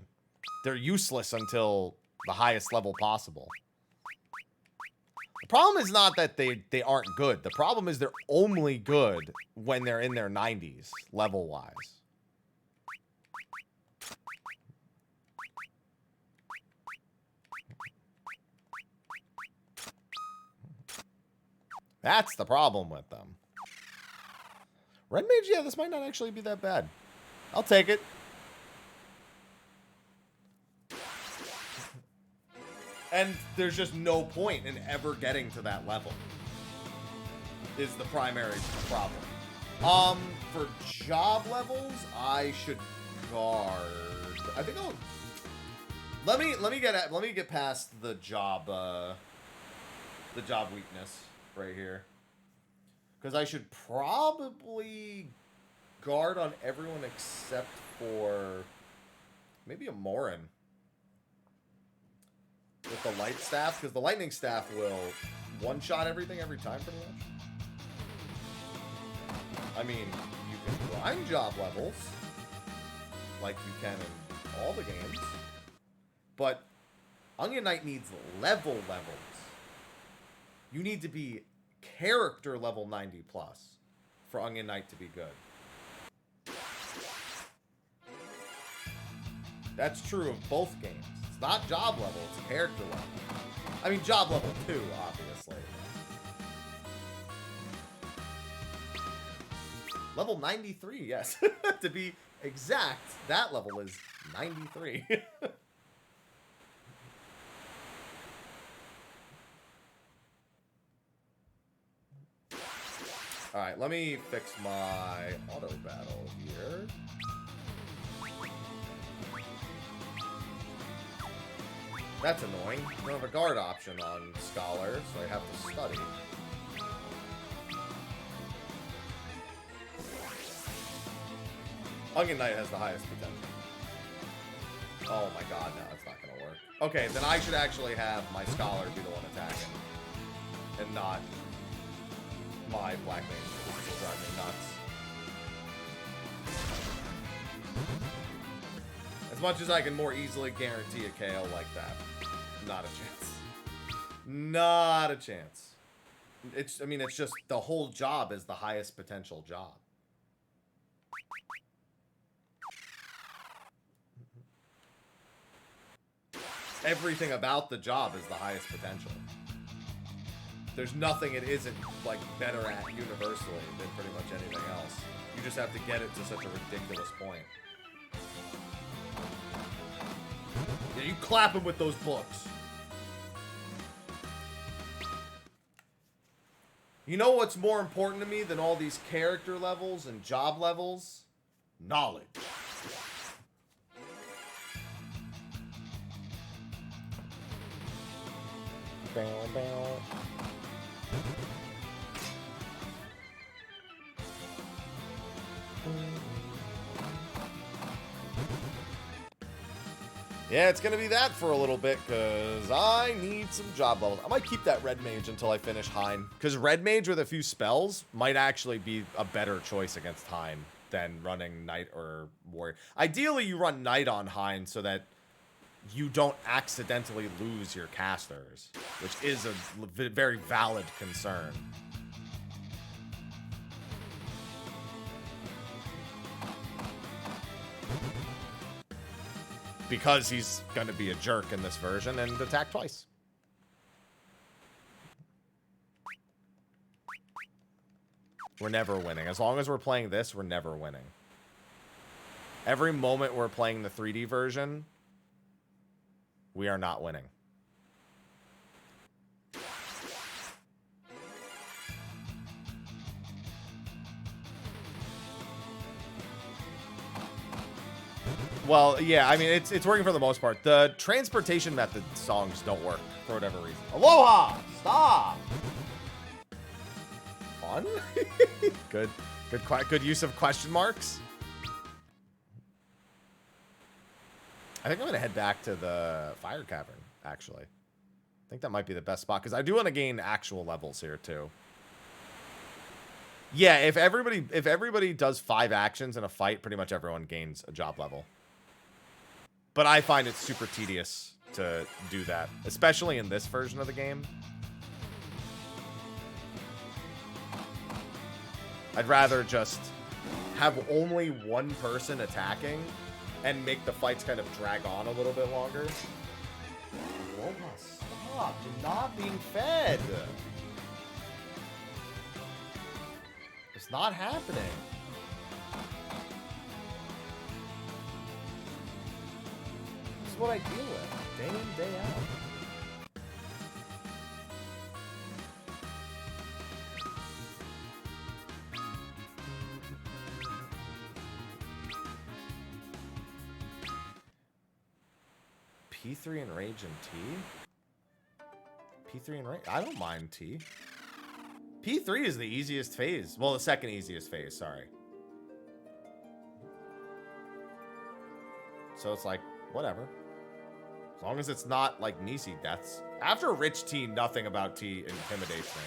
They're useless until the highest level possible. The problem is not that they aren't good. The problem is they're only good when they're in their 90s, level-wise. That's the problem with them. Red Mage, yeah, this might not actually be that bad. I'll take it. And there's just no point in ever getting to that level. Is the primary problem. For job levels, I should guard. I think I'll let me get past the job weakness right here. Because I should probably guard on everyone except for maybe a Morin. With the light staff, because the lightning staff will one-shot everything every time, pretty much. I mean, you can grind job levels, like you can in all the games, but Onion Knight needs levels. You need to be character level 90 plus for Onion Knight to be good. That's true of both games. It's not job level, it's character level. I mean, job level 2, obviously. Level 93, yes. To be exact, that level is 93. Alright, let me fix my auto battle here. That's annoying. I don't have a guard option on Scholar, so I have to study. Onion Knight has the highest potential. Oh my god, no, that's not gonna work. Okay, then I should actually have my Scholar be the one attacking. And not my Black Mage, which will drive me nuts. As much as I can more easily guarantee a KO like that. Not a chance. Not a chance. I mean, it's just the whole job is the highest potential job. Everything about the job is the highest potential. There's nothing it isn't, like, better at universally than pretty much anything else. You just have to get it to such a ridiculous point. Yeah, you clap him with those books. You know what's more important to me than all these character levels and job levels? Knowledge. Bow, bow. Yeah, it's gonna be that for a little bit, because I need some job levels. I might keep that Red Mage until I finish Hein, because Red Mage with a few spells might actually be a better choice against Hein than running Knight or Warrior. Ideally, you run Knight on Hein so that you don't accidentally lose your casters, which is a very valid concern. Because he's going to be a jerk in this version and attack twice. We're never winning. As long as we're playing this, we're never winning. Every moment we're playing the 3D version, we are not winning. Well, yeah, I mean, it's working for the most part. The transportation method songs don't work for whatever reason. Aloha! Stop! Fun? Good use of question marks. I think I'm going to head back to the Fire Cavern, actually. I think that might be the best spot, because I do want to gain actual levels here, too. Yeah, if everybody does 5 actions in a fight, pretty much everyone gains a job level. But I find it super tedious to do that, especially in this version of the game. I'd rather just have only one person attacking and make the fights kind of drag on a little bit longer. Aloha, stop. You're not being fed. It's not happening. This is what I deal with day in, day out. P3 and Rage and T? P3 and Rage? I don't mind T. P3 is the easiest phase. Well, the second easiest phase, sorry. So it's like, whatever. As long as it's not like Nisi deaths. After Rich T, nothing about T intimidates me.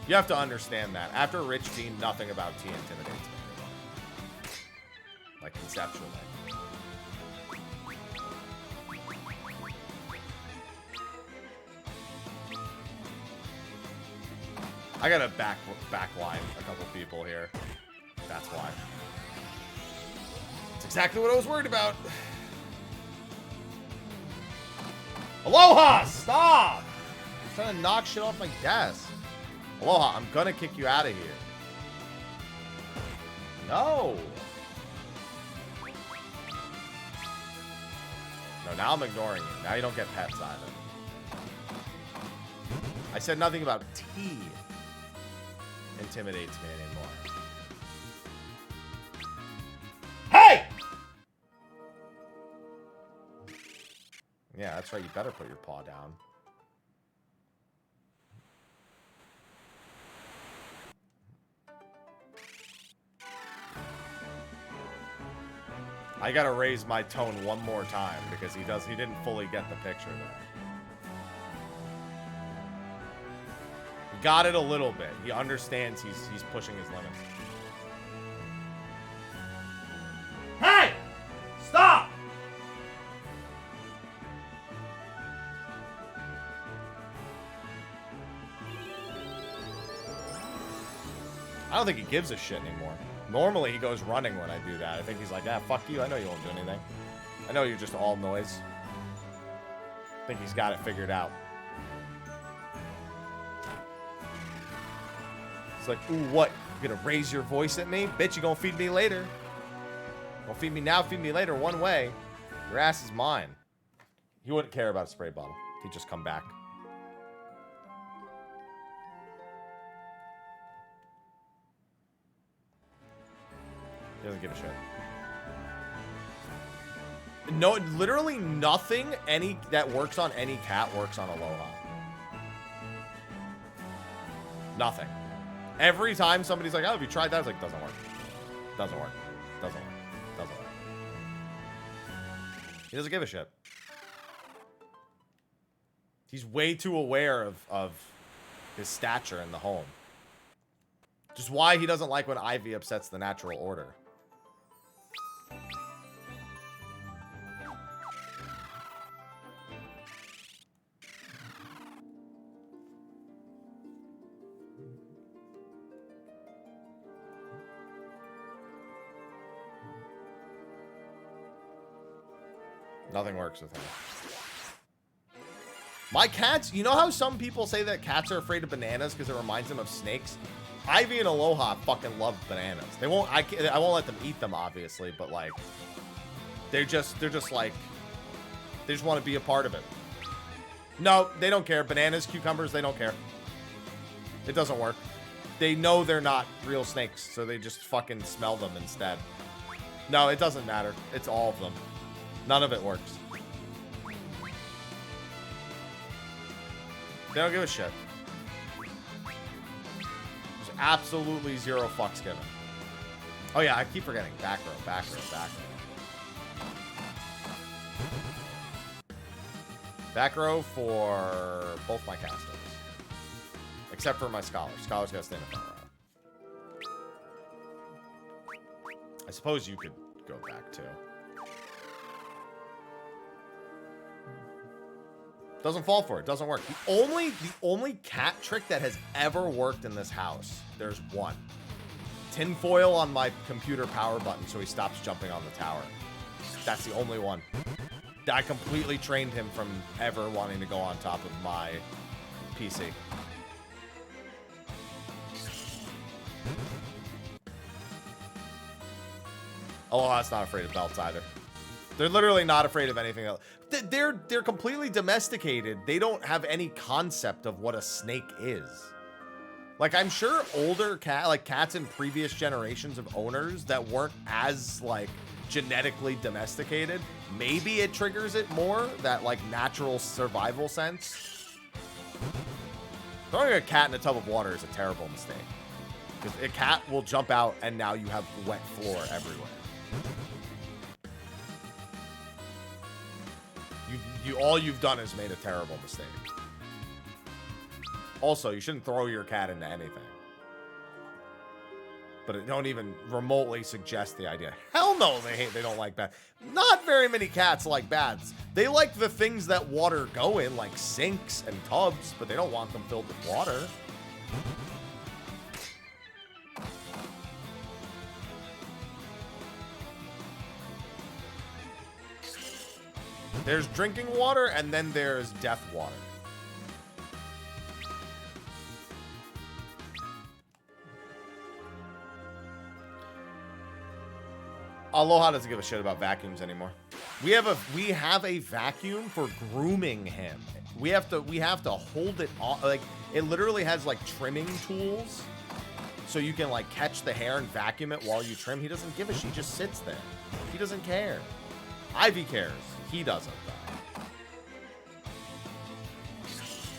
You have to understand that. After Rich T, nothing about T intimidates me. Like, conceptually. I gotta backline a couple people here. That's why. It's exactly what I was worried about. Aloha! Stop! I'm trying to knock shit off my desk. Aloha, I'm gonna kick you out of here. No. No, now I'm ignoring you. Now you don't get pets either. I said nothing about tea intimidates me anymore. Hey! Yeah, that's right. You better put your paw down. I gotta raise my tone one more time because he didn't fully get the picture there. He got it a little bit. He understands he's pushing his limits. Hey! Stop! I don't think he gives a shit anymore. Normally, he goes running when I do that. I think he's like, ah, fuck you. I know you won't do anything. I know you're just all noise. I think he's got it figured out. It's like, ooh, what? You gonna raise your voice at me? Bitch, you gonna feed me later. Don't feed me now, feed me later. One way. Your ass is mine. He wouldn't care about a spray bottle. He'd just come back. He doesn't give a shit. No, literally nothing that works on any cat works on Aloha. Nothing. Every time somebody's like, oh, have you tried that? It's like, doesn't work. Doesn't work. Doesn't work. Doesn't work. He doesn't give a shit. He's way too aware of his stature in the home. Just why he doesn't like when Ivy upsets the natural order. Nothing works with him. My cats, you know how some people say that cats are afraid of bananas because it reminds them of snakes? Ivy and Aloha fucking love bananas. They won't, I won't let them eat them, obviously, but like, they're just like, they just want to be a part of it. No, they don't care. Bananas, cucumbers, they don't care. It doesn't work. They know they're not real snakes, so they just fucking smell them instead. No, it doesn't matter. It's all of them. None of it works. They don't give a shit. There's absolutely zero fucks given. Oh yeah, I keep forgetting. Back row, back row, back row. Back row for both my casters. Except for my scholars. Scholars gotta stay in the front row. I suppose you could go back too. Doesn't fall for it. Doesn't work. The only cat trick that has ever worked in this house, there's one. Tinfoil on my computer power button so he stops jumping on the tower. That's the only one. I completely trained him from ever wanting to go on top of my PC. Aloha's not afraid of belts either. They're literally not afraid of anything else. They're completely domesticated. They don't have any concept of what a snake is. Like, I'm sure older cats in previous generations of owners that weren't as like genetically domesticated, maybe it triggers it more, that like natural survival sense. Throwing a cat in a tub of water is a terrible mistake. Because a cat will jump out and now you have wet floor everywhere. All you've done is made a terrible mistake. Also, you shouldn't throw your cat into anything. But it don't even remotely suggest the idea. Hell no, they don't like bats. Not very many cats like bats. They like the things that water go in, like sinks and tubs, but they don't want them filled with water. There's drinking water, and then there's death water. Aloha doesn't give a shit about vacuums anymore. We have a vacuum for grooming him. We have to hold it on, like it literally has like trimming tools, so you can like catch the hair and vacuum it while you trim. He doesn't give a shit. He just sits there. He doesn't care. Ivy cares. He doesn't though.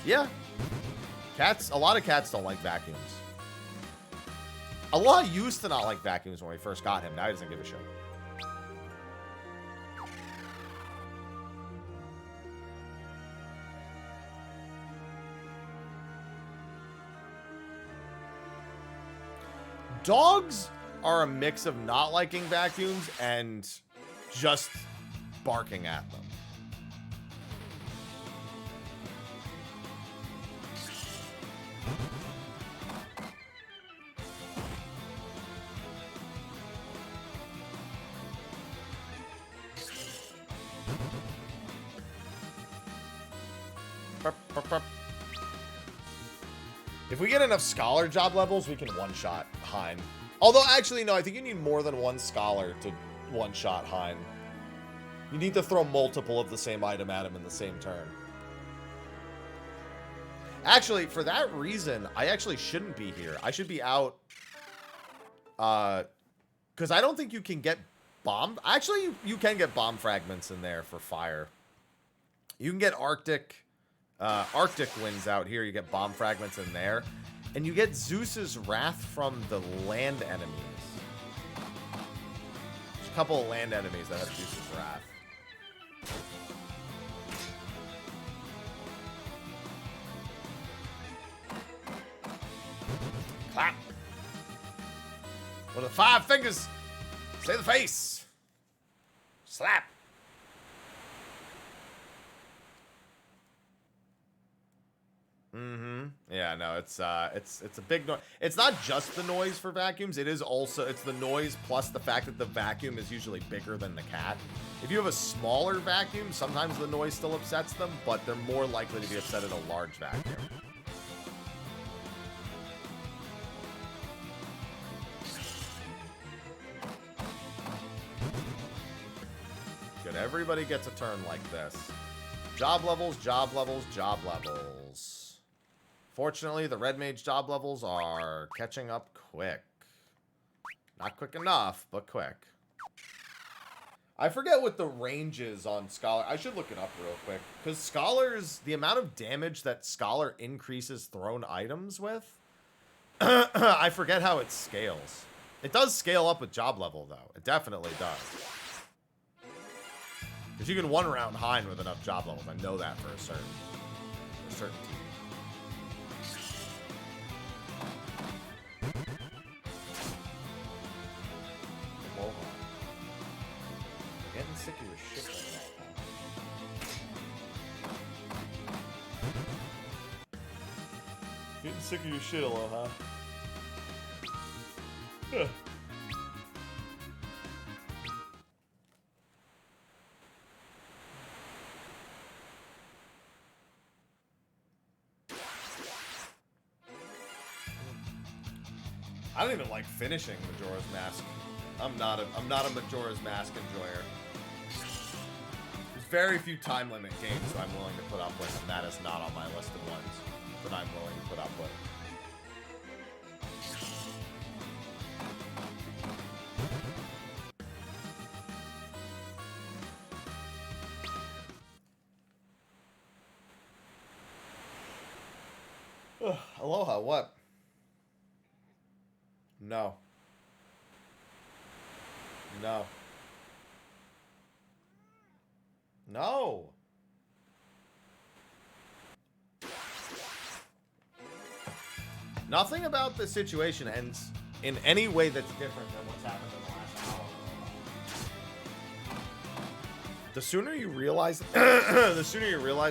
Yeah. Cats. A lot of cats don't like vacuums. Aloha used to not like vacuums when we first got him. Now he doesn't give a shit. Dogs are a mix of not liking vacuums and just barking at them. If we get enough scholar job levels, we can one-shot Hein. Although, actually, no, I think you need more than one scholar to one-shot Hein. You need to throw multiple of the same item at him in the same turn. Actually, for that reason, I actually shouldn't be here. I should be out. Because I don't think you can get bomb. Actually, you can get bomb fragments in there for fire. You can get Arctic winds out here. You get bomb fragments in there. And you get Zeus's wrath from the land enemies. There's a couple of land enemies that have Zeus's wrath. Clap. With the 5 fingers. Say the face. Slap. Mm-hmm. Yeah, no, it's a big noise. It's not just the noise for vacuums. It is also, it's the noise plus the fact that the vacuum is usually bigger than the cat. If you have a smaller vacuum, sometimes the noise still upsets them, but they're more likely to be upset at a large vacuum. Good, everybody gets a turn like this. Job levels, job levels, job levels. Fortunately, the red mage job levels are catching up quick. Not quick enough, but quick. I forget what the range is on Scholar. I should look it up real quick. Because Scholars, the amount of damage that Scholar increases thrown items with, I forget how it scales. It does scale up with job level, though. It definitely does. Because you can one-round Hein with enough job levels. I know that for a certainty. Getting sick of your shit right now. Getting sick of your shit, Aloha. Huh. I don't even like finishing Majora's Mask. I'm not a Majora's Mask enjoyer. There's very few time limit games that I'm willing to put up with, and that is not on my list of ones that I'm willing to put up with. Ugh, Aloha, what? No. No. No. Nothing about this situation ends in any way that's different than what's happened in the last hour. The sooner you realize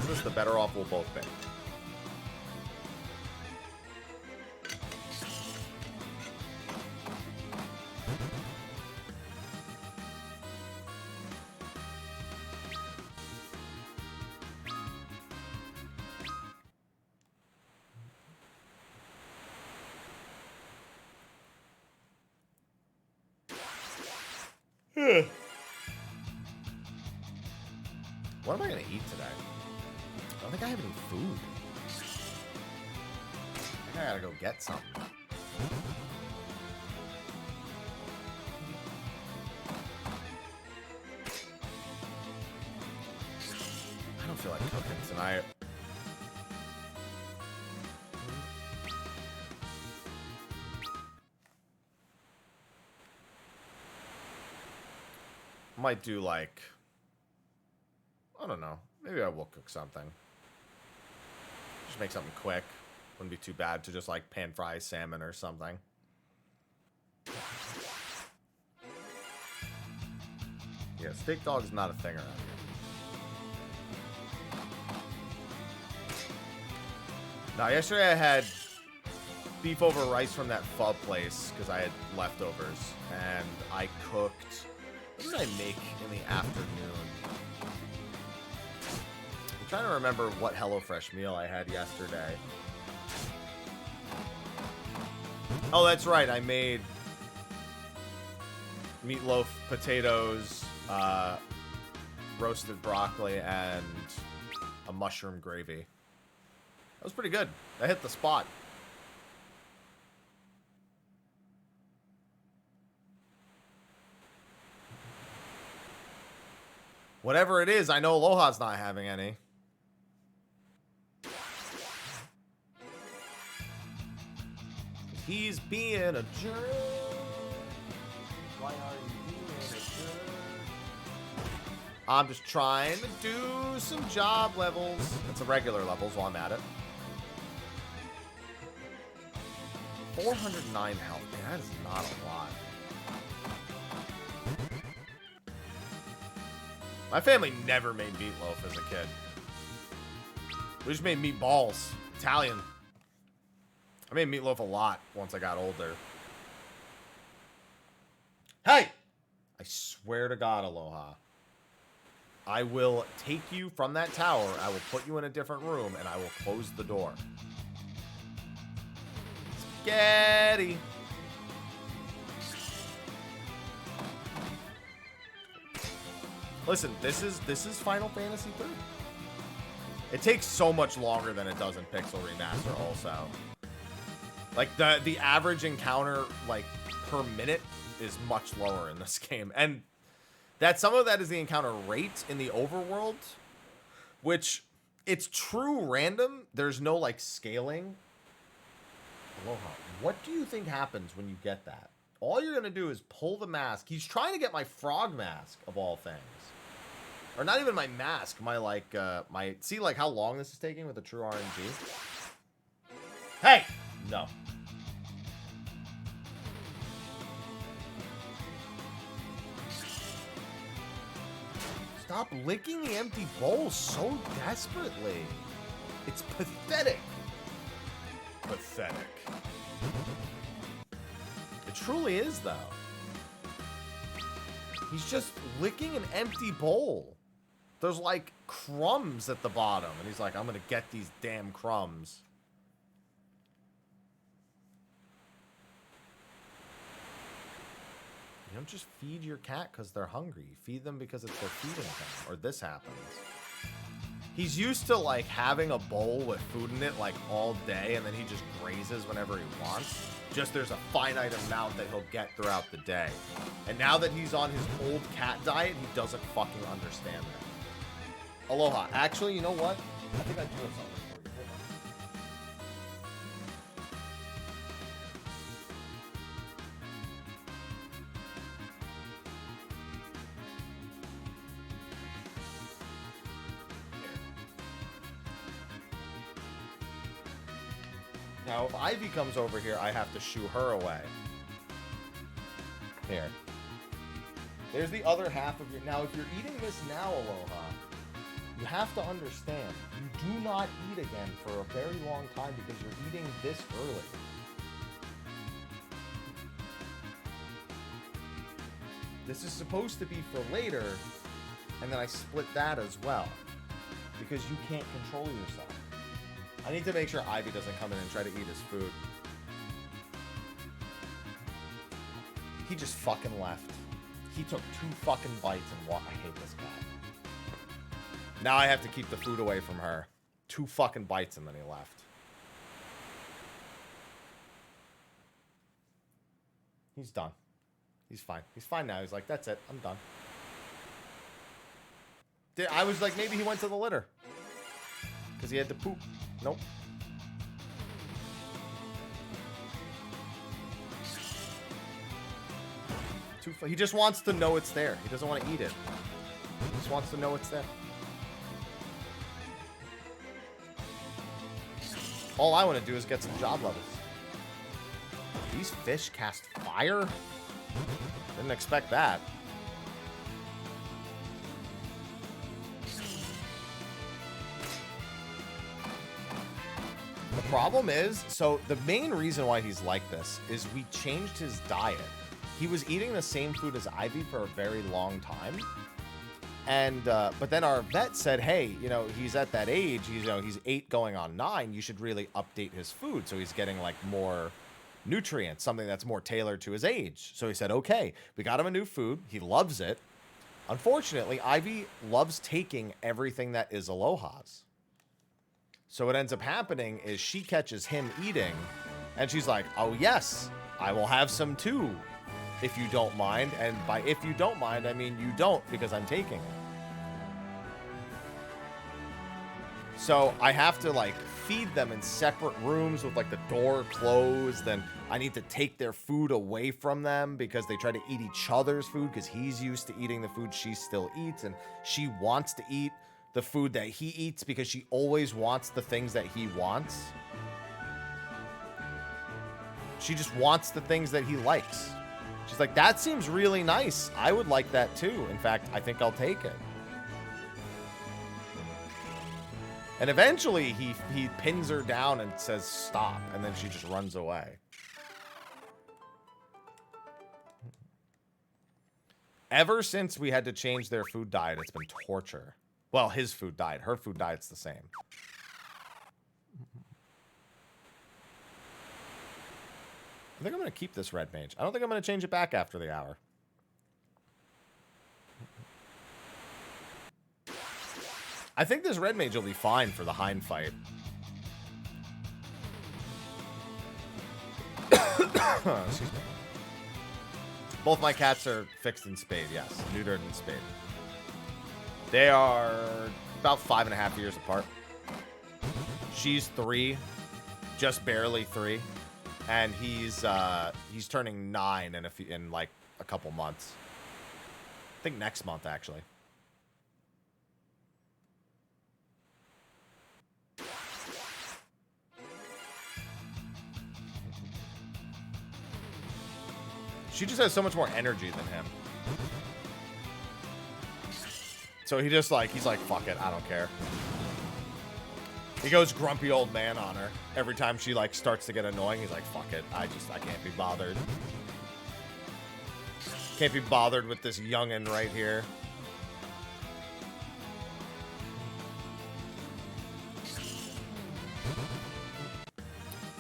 this, the better off we'll both be. What am I gonna eat today? I don't think I have any food. I think I gotta go get something. I don't feel like cooking tonight. Might do like, I don't know. Maybe I will cook something. Just make something quick. Wouldn't be too bad to just like pan fry salmon or something. Yeah, steak dog's not a thing around here. Now, yesterday I had beef over rice from that pho place because I had leftovers, and I cooked. What did I make in the afternoon? I'm trying to remember what HelloFresh meal I had yesterday. Oh, that's right. I made meatloaf, potatoes, roasted broccoli, and a mushroom gravy. That was pretty good. I hit the spot. Whatever it is, I know Aloha's not having any. He's being a jerk. Why are you being a jerk? I'm just trying to do some job levels. It's a regular levels while I'm at it. 409 health. Man, that is not a lot. My family never made meatloaf as a kid. We just made meatballs. Italian. I made meatloaf a lot once I got older. Hey! I swear to God, Aloha. I will take you from that tower, I will put you in a different room, and I will close the door. Spaghetti! Listen, this is Final Fantasy 3. It takes so much longer than it does in Pixel Remaster also. Like, the average encounter, like, per minute is much lower in this game. And that some of that is the encounter rate in the overworld, which, it's true random. There's no, like, scaling. Aloha, what do you think happens when you get that? All you're going to do is pull the mask. He's trying to get my frog mask, of all things. Or not even my mask, my, like, see, like, how long this is taking with the true RNG? Hey! No. Stop licking the empty bowl so desperately. It's pathetic. Pathetic. It truly is, though. He's just licking an empty bowl. There's, like, crumbs at the bottom. And he's like, I'm gonna get these damn crumbs. You don't just feed your cat because they're hungry. You feed them because it's their feeding time. Or this happens. He's used to, like, having a bowl with food in it, like, all day. And then he just grazes whenever he wants. Just there's a finite amount that he'll get throughout the day. And now that he's on his old cat diet, he doesn't fucking understand that. Aloha. Actually, you know what? I think I do have something for you. Hold on. Now, if Ivy comes over here, I have to shoo her away. Here. There's the other half of your... Now, if you're eating this now, Aloha, you have to understand, you do not eat again for a very long time because you're eating this early. This is supposed to be for later, and then I split that as well. Because you can't control yourself. I need to make sure Ivy doesn't come in and try to eat his food. He just fucking left. He took 2 fucking bites and walked. I hate this guy. Now I have to keep the food away from her. 2 fucking bites and then he left. He's done. He's fine. He's fine now. He's like, that's it. I'm done. I was like, maybe he went to the litter. Because he had to poop. Nope. He just wants to know it's there. He doesn't want to eat it. He just wants to know it's there. All I want to do is get some job levels. These fish cast fire? Didn't expect that. The problem is, so the main reason why he's like this is we changed his diet. He was eating the same food as Ivy for a very long time. And, but then our vet said, hey, you know, he's at that age, he's 8 going on 9. You should really update his food. So he's getting like more nutrients, something that's more tailored to his age. So he said, okay, we got him a new food. He loves it. Unfortunately, Ivy loves taking everything that is Aloha's. So what ends up happening is she catches him eating and she's like, oh yes, I will have some too, if you don't mind. And by if you don't mind, I mean you don't, because I'm taking it. So I have to like feed them in separate rooms with like the door closed. And I need to take their food away from them because they try to eat each other's food because he's used to eating the food she still eats. And she wants to eat the food that he eats because she always wants the things that he wants. She just wants the things that he likes. She's like, that seems really nice. I would like that too. In fact, I think I'll take it. And eventually he pins her down and says stop, and then she just runs away. Ever since we had to change their food diet, it's been torture. Well, his food diet. Her food diet's the same. I think I'm going to keep this red mage. I don't think I'm going to change it back after the hour. I think this red mage will be fine for the hind fight. Excuse me. Both my cats are fixed and spayed, yes. Neutered and spayed. They are about 5.5 years apart. She's 3, just barely 3, and he's turning 9 in like a couple months. I think next month actually. She just has so much more energy than him. So he just like, he's like, fuck it, I don't care. He goes grumpy old man on her. Every time she like starts to get annoying, he's like, fuck it, I can't be bothered. Can't be bothered with this youngin' right here.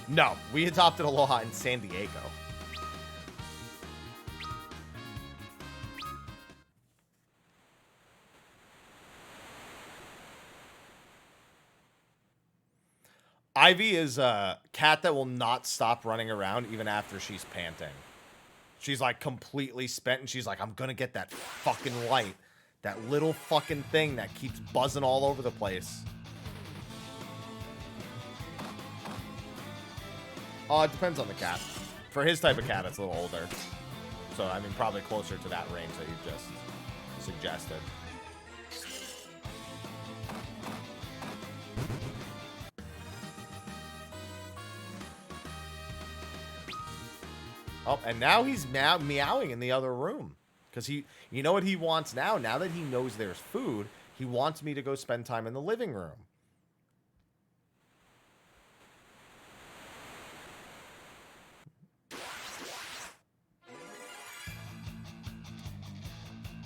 No, we adopted Aloha in San Diego. Ivy is a cat that will not stop running around even after she's panting. She's like completely spent and she's like, I'm gonna get that fucking light. That little fucking thing that keeps buzzing all over the place. Oh, it depends on the cat. For his type of cat, it's a little older. So, I mean, probably closer to that range that you just suggested. Oh, and now he's meowing in the other room. Because you know what he wants now? Now that he knows there's food, he wants me to go spend time in the living room.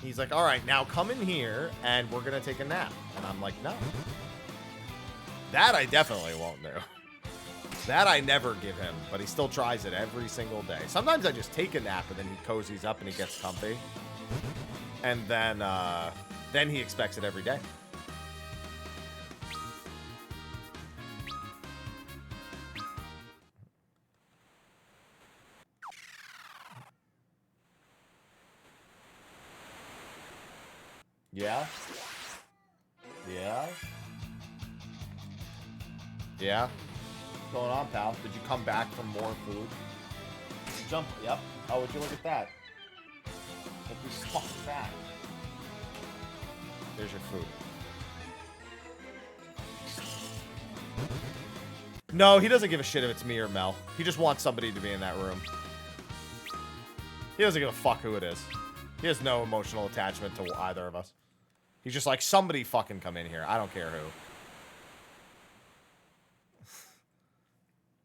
He's like, all right, now come in here and we're going to take a nap. And I'm like, no. That I definitely won't do. That I never give him, but he still tries it every single day. Sometimes I just take a nap and then he cozies up and he gets comfy. And then he expects it every day. Yeah? Yeah? Yeah? What's going on, pal? Did you come back for more food? Jump. Yep. Oh, would you look at that? Look who's fucking back. There's your food. No, he doesn't give a shit if it's me or Mel. He just wants somebody to be in that room. He doesn't give a fuck who it is. He has no emotional attachment to either of us. He's just like, somebody fucking come in here. I don't care who.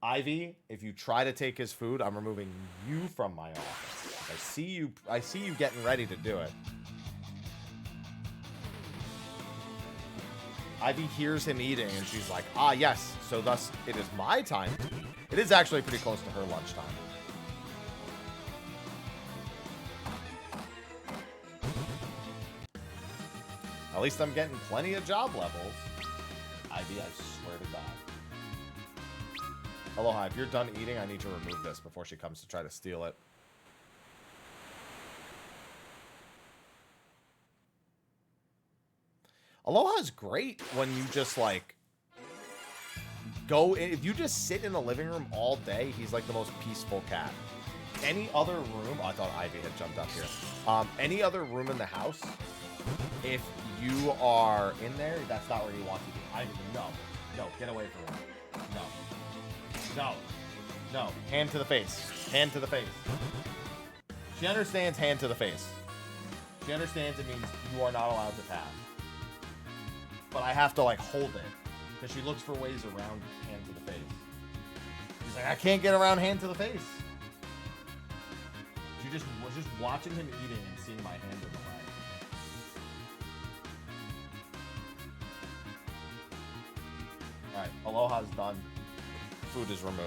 Ivy, if you try to take his food, I'm removing you from my office. I see you getting ready to do it. Ivy hears him eating, and she's like, ah, yes, so thus it is my time to eat. It is actually pretty close to her lunchtime. At least I'm getting plenty of job levels. Ivy, I swear to God. Aloha, if you're done eating, I need to remove this before she comes to try to steal it. Aloha is great when you just, like, go in. If you just sit in the living room all day, he's, like, the most peaceful cat. Any other room... Oh, I thought Ivy had jumped up here. Any other room in the house, if you are in there, that's not where you want to be. Ivy, no. No, get away from her. No. No. No. Hand to the face. Hand to the face. She understands hand to the face. She understands it means you are not allowed to pass. But I have to, like, hold it. Because she looks for ways around hand to the face. She's like, I can't get around hand to the face. She just was just watching him eating and seeing my hand in the way. Alright, Aloha's done. Food is removed.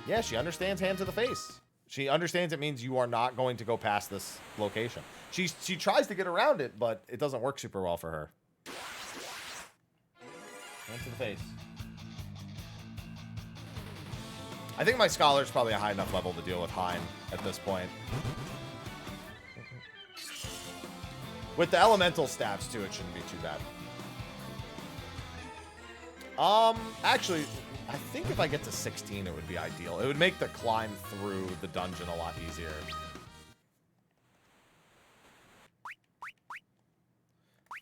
Yeah, she understands hand to the face. She understands it means you are not going to go past this location. She tries to get around it, but it doesn't work super well for her. Hand to the face. I think my scholar's probably a high enough level to deal with Hein at this point. With the elemental stats too, it shouldn't be too bad. Actually, I think if I get to 16, it would be ideal. It would make the climb through the dungeon a lot easier.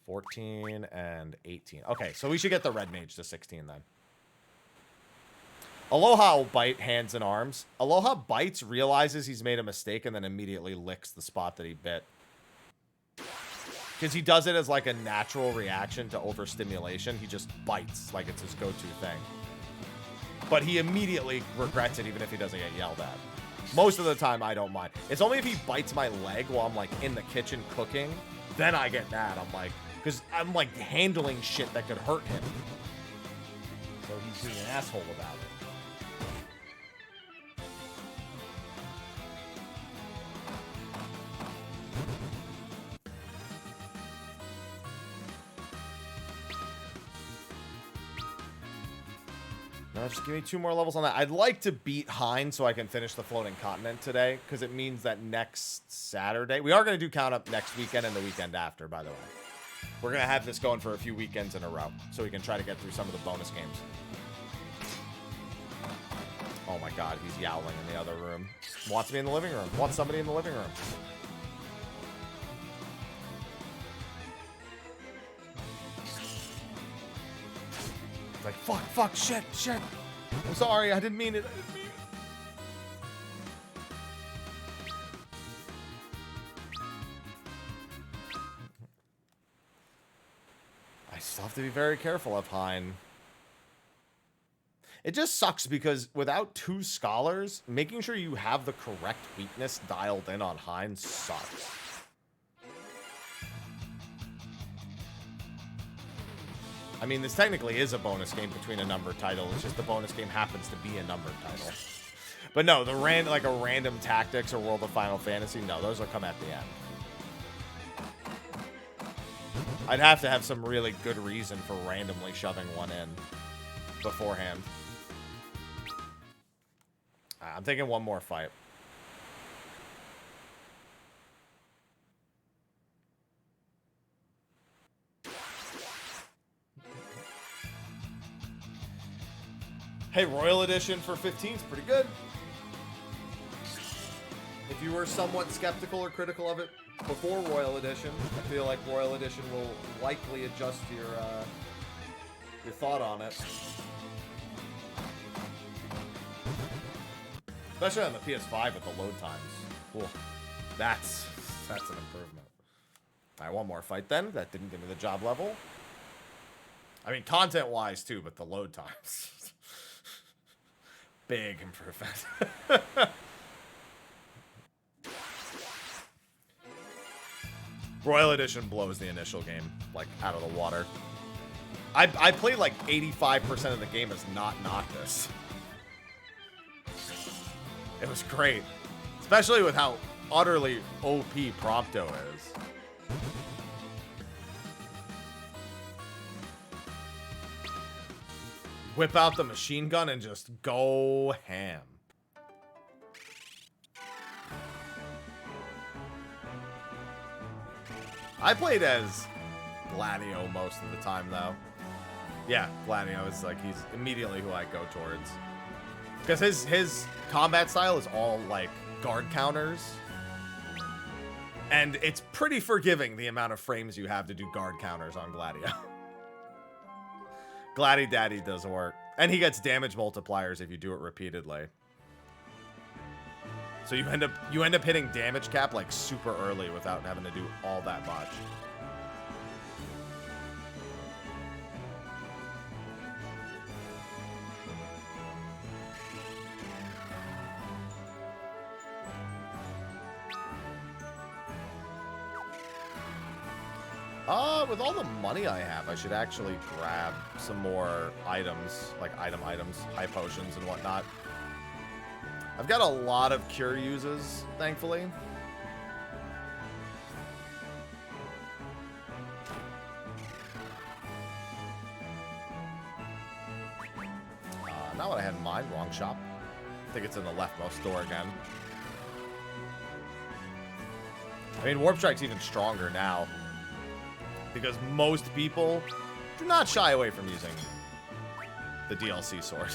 $14 and $18. Okay, so we should get the red mage to 16 then. Aloha will bite hands and arms. Aloha bites, realizes he's made a mistake, and then immediately licks the spot that he bit. Because he does it as like a natural reaction to overstimulation. He just bites like it's his go-to thing. But he immediately regrets it even if he doesn't get yelled at. Most of the time, I don't mind. It's only if he bites my leg while I'm like in the kitchen cooking, then I get mad. I'm like, because I'm like handling shit that could hurt him. So he's being an asshole about it. No, just give me 2 more levels on that. I'd like to beat Hein so I can finish the floating continent today, because it means that next Saturday... We are going to do count up next weekend and the weekend after, by the way. We're going to have this going for a few weekends in a row, so we can try to get through some of the bonus games. Oh my god, he's yowling in the other room. Wants me in the living room. Wants somebody in the living room. Like, fuck, shit. I'm sorry, I didn't mean it. I still have to be very careful of Hein. It just sucks because without 2 scholars, making sure you have the correct weakness dialed in on Hein sucks. I mean, this technically is a bonus game between a numbered title. It's just the bonus game happens to be a numbered title. But no, the like a random tactics or World of Final Fantasy, no, those will come at the end. I'd have to have some really good reason for randomly shoving one in beforehand. I'm taking one more fight. Hey, Royal Edition for 15 is pretty good. If you were somewhat skeptical or critical of it before Royal Edition, I feel like Royal Edition will likely adjust your thought on it. Especially on the PS5 with the load times. Cool. That's an improvement. Alright, one more fight then. That didn't give me the job level. I mean, content-wise too, but the load times. Big improvement. Royal Edition blows the initial game, like, out of the water. I played like 85% of the game as not Noctis. It was great. Especially with how utterly OP Prompto is. Whip out the machine gun and just go ham. I played as Gladio most of the time, though. Yeah, Gladio is like, he's immediately who I go towards. Because his combat style is all, like, guard counters. And it's pretty forgiving, the amount of frames you have to do guard counters on Gladio. Gladdy Daddy does work. And he gets damage multipliers if you do it repeatedly. So you end up hitting damage cap like super early without having to do all that much. With all the money I have, I should actually grab some more items, like items, high potions and whatnot. I've got a lot of cure uses, thankfully. Not what I had in mind, wrong shop. I think it's in the leftmost door again. I mean, Warp Strike's even stronger now. Because most people do not shy away from using the DLC sword.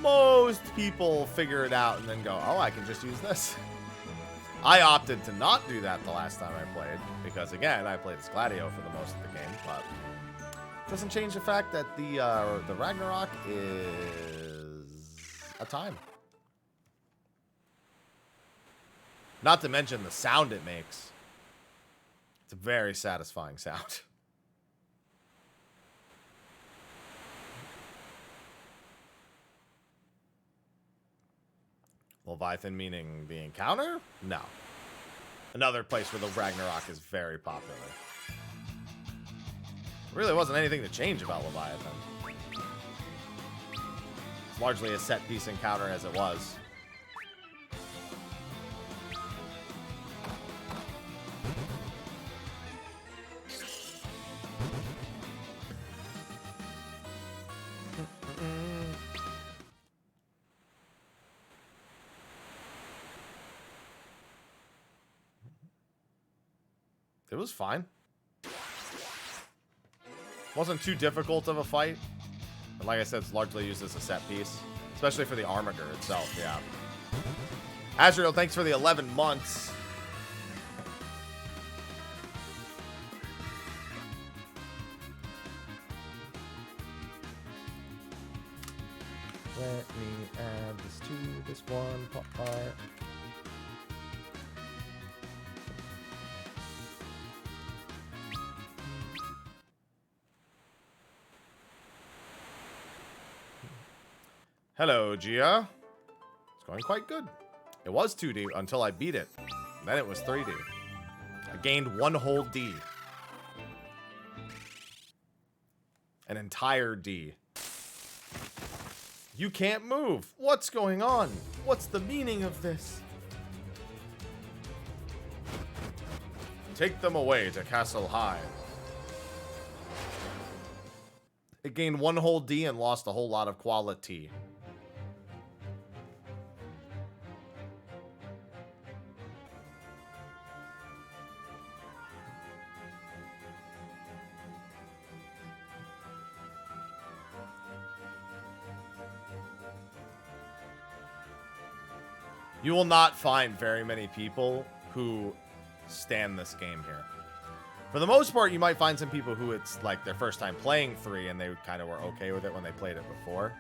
Most people figure it out and then go, oh, I can just use this. I opted to not do that the last time I played. Because, again, I played as Gladio for the most of the game. But it doesn't change the fact that the Ragnarok is a time. Not to mention the sound it makes. It's a very satisfying sound. Leviathan meaning the encounter? No. Another place where the Ragnarok is very popular. There really wasn't anything to change about Leviathan. It's largely a set-piece encounter as it was. It was fine. Wasn't too difficult of a fight. But like I said, it's largely used as a set piece. Especially for the Armiger itself, yeah. Azrael, thanks for the 11 months. Let me add this to this one part. Hello, Gia. It's going quite good. It was 2D until I beat it. Then it was 3D. I gained one whole D. An entire D. You can't move. What's going on? What's the meaning of this? Take them away to Castle High. It gained 1 whole D and lost a whole lot of quality. You will not find very many people who stand this game here. For the most part, you might find some people who it's like their first time playing 3 and they kind of were okay with it when they played it before.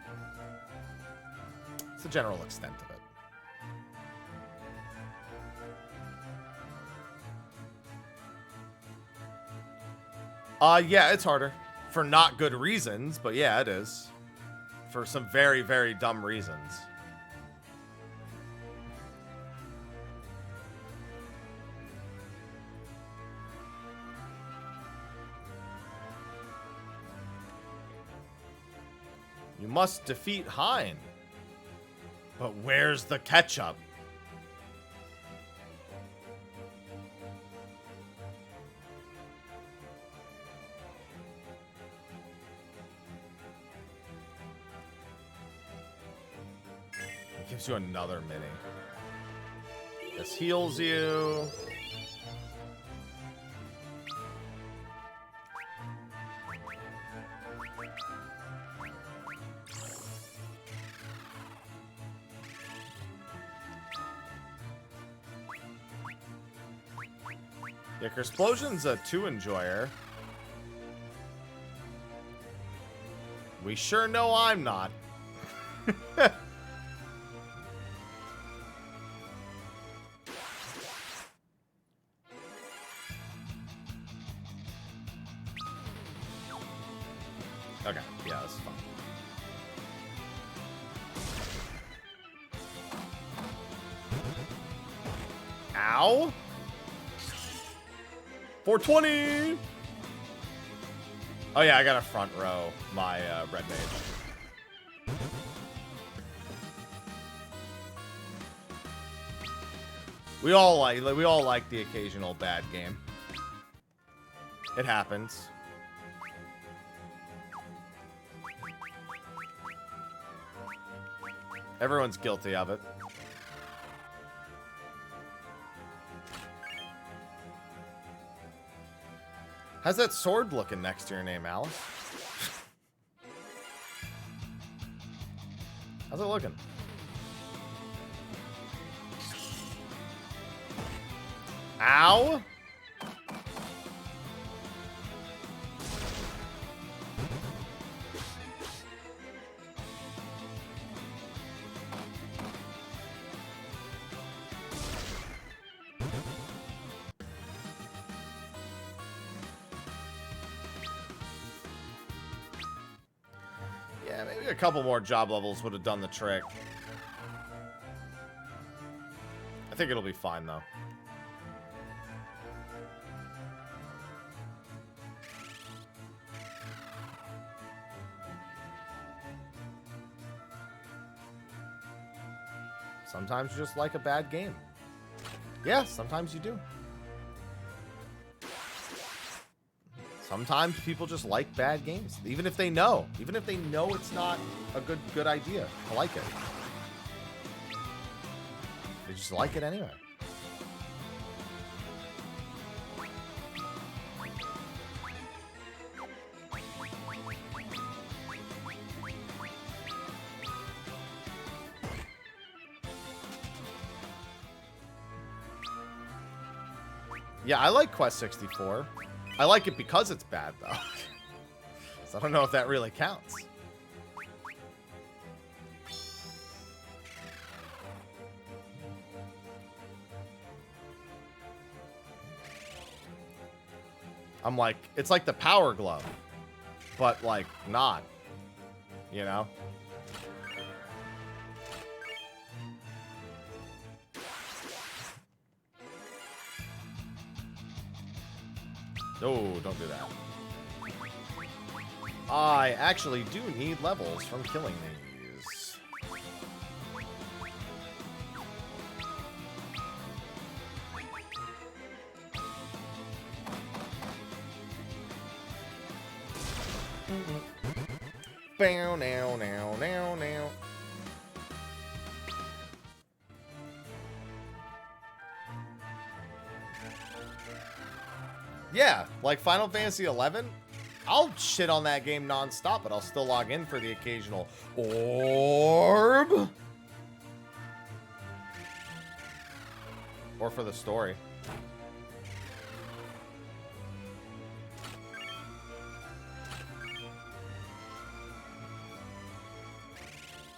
It's the general extent of it. Yeah, it's harder. For not good reasons, but yeah, it is. For some very, very dumb reasons. You must defeat Hein. But where's the ketchup? It gives you another mini. This heals you. Yeah, Explosion's a 2 enjoyer. We sure know I'm not. Okay, yeah, that's fine. Ow! 420! Oh yeah, I got a front row my red mage. We all like the occasional bad game. It happens. Everyone's guilty of it. How's that sword looking next to your name, Alice? How's it looking? Ow! Yeah, maybe a couple more job levels would have done the trick. I think it'll be fine, though. Sometimes you just like a bad game. Yeah, sometimes you do. Sometimes people just like bad games, even if they know it's not a good idea to like it. They just like it anyway. Yeah, I like Quest 64. I like it because it's bad, though. So I don't know if that really counts. I'm like, it's like the Power Glove, but like not, you know? No, don't do that. I actually do need levels from killing these. Bow, now, now, now, now. Yeah, like Final Fantasy 11. I'll shit on that game nonstop, but I'll still log in for the occasional orb. Or for the story.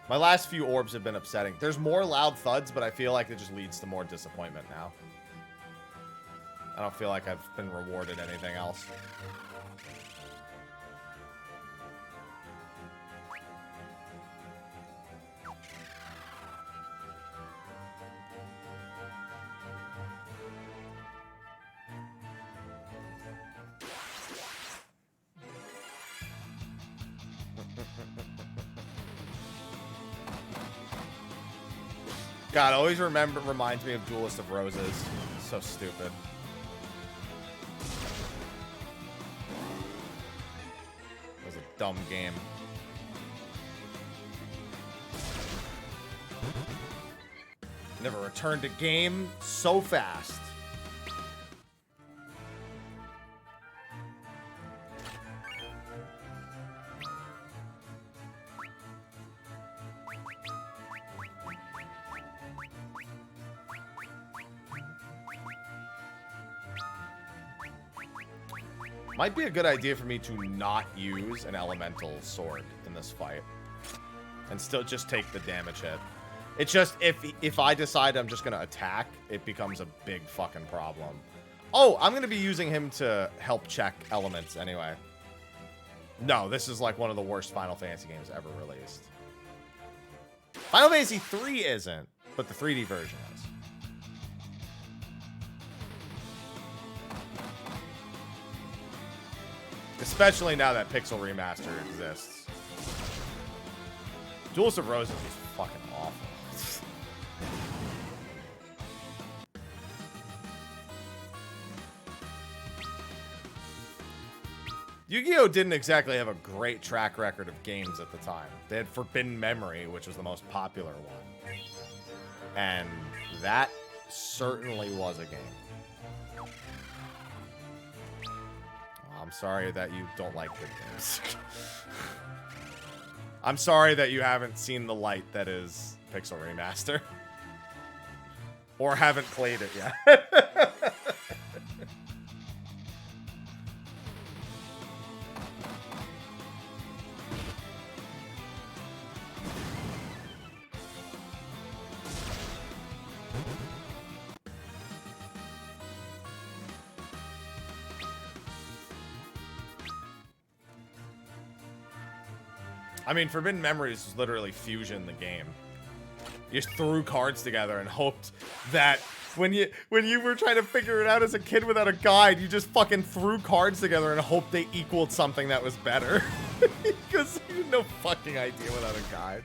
My last few orbs have been upsetting. There's more loud thuds, but I feel like it just leads to more disappointment now. I don't feel like I've been rewarded anything else. God, always reminds me of Duelist of Roses. So stupid. It was a dumb game. Never returned a game so fast. Might be a good idea for me to not use an elemental sword in this fight. And still just take the damage hit. It's just, if I decide I'm just going to attack, it becomes a big fucking problem. Oh, I'm going to be using him to help check elements anyway. No, this is like one of the worst Final Fantasy games ever released. Final Fantasy 3 isn't, but the 3D version is. Especially now that Pixel Remaster exists. Duelist of Roses is fucking awful. Yu-Gi-Oh! Didn't exactly have a great track record of games at the time. They had Forbidden Memory, which was the most popular one. And that certainly was a game. I'm sorry that you don't like good games. I'm sorry that you haven't seen the light that is Pixel Remaster. Or haven't played it yet. I mean, Forbidden Memories is literally Fusion, the game. You just threw cards together and hoped that when you were trying to figure it out as a kid without a guide, you just fucking threw cards together and hoped they equaled something that was better. Because you had no fucking idea without a guide.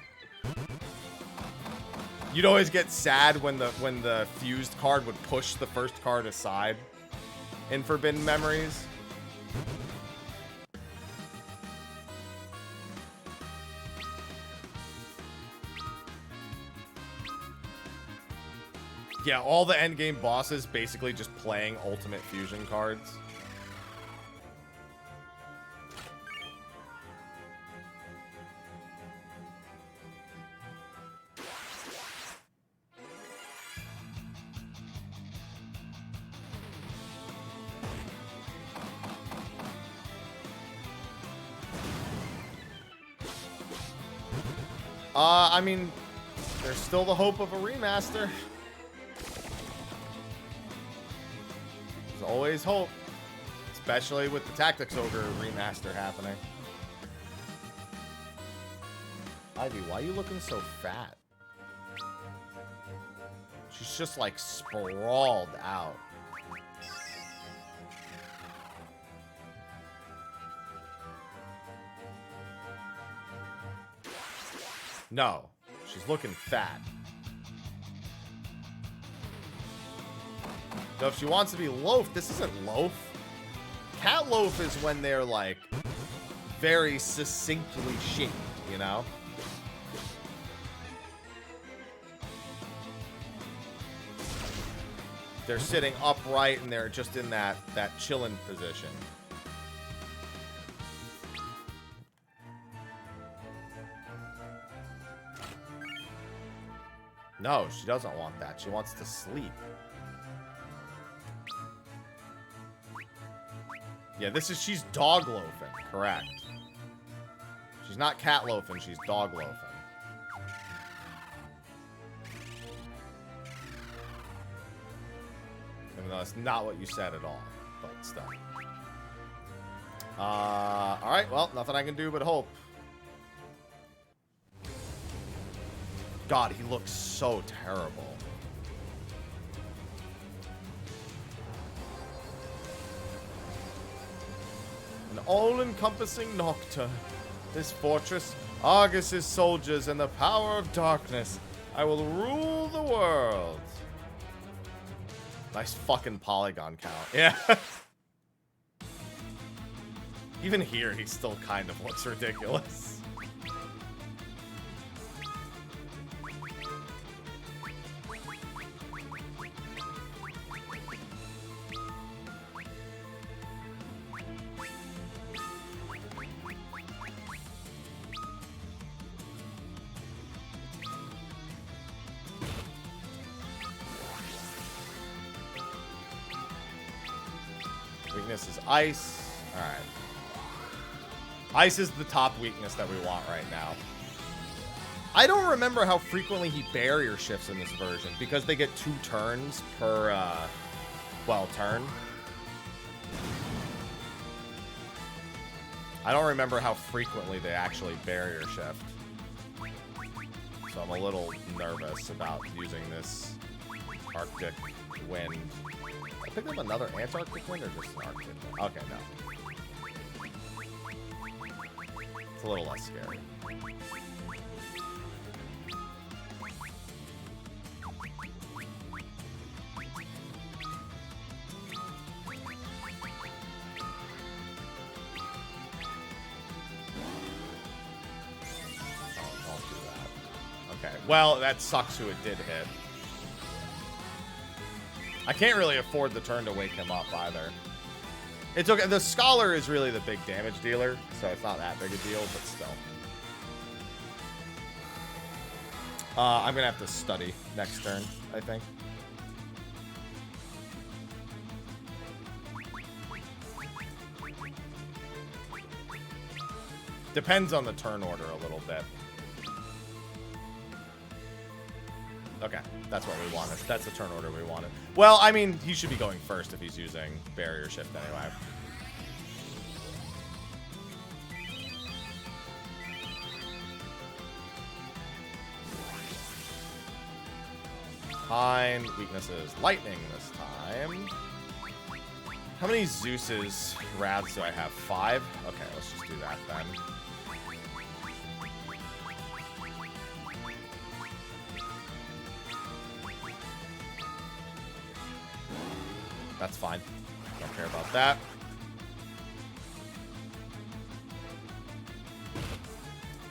You'd always get sad when the fused card would push the first card aside in Forbidden Memories. Yeah, all the endgame bosses basically just playing Ultimate Fusion cards. I mean, there's still the hope of a remaster. There's always hope. Especially with the Tactics Ogre remaster happening. Ivy, why are you looking so fat? She's just like sprawled out. No. She's looking fat. So if she wants to be loaf, this isn't loaf. Cat loaf is when they're, like, very succinctly shaped, you know? They're sitting upright and they're just in that chilling position. No, she doesn't want that. She wants to sleep. Yeah, she's dog loafing, correct. She's not cat loafing, she's dog loafing. Even though that's not what you said at all, but still. Alright, well, nothing I can do but hope. God, he looks so terrible. An all-encompassing nocturne. This fortress, Argus's soldiers, and the power of darkness. I will rule the world. Nice fucking polygon count. Yeah. Even here, he still kind of looks ridiculous. Weakness is ice. Alright. Ice is the top weakness that we want right now. I don't remember how frequently he barrier shifts in this version, because they get 2 turns per, turn. I don't remember how frequently they actually barrier shift. So I'm a little nervous about using this Arctic wind. I picked up another Antarctic wind or just an Arctic wind? Okay, no. It's a little less scary. Oh, don't do that. Okay, well, that sucks who it did hit. I can't really afford the turn to wake him up either. It's okay. The Scholar is really the big damage dealer, so it's not that big a deal, but still. I'm going to have to study next turn, I think. Depends on the turn order a little bit. Okay, that's what we wanted. That's the turn order we wanted. Well, I mean, he should be going first if he's using barrier shift anyway. Fine. Weakness is lightning this time. How many Zeus's Rads do I have? 5? Okay, let's just do that then. That's fine. Don't care about that.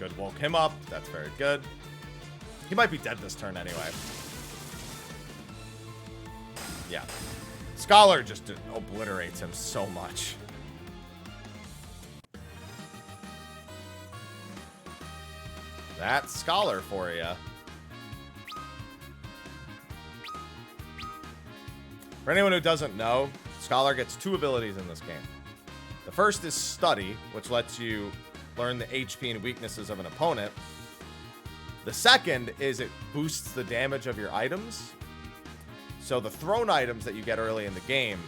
Good, woke him up. That's very good. He might be dead this turn anyway. Yeah. Scholar just obliterates him so much. That's Scholar for you. For anyone who doesn't know, Scholar gets 2 abilities in this game. The first is Study, which lets you learn the HP and weaknesses of an opponent. The second is it boosts the damage of your items. So the thrown items that you get early in the game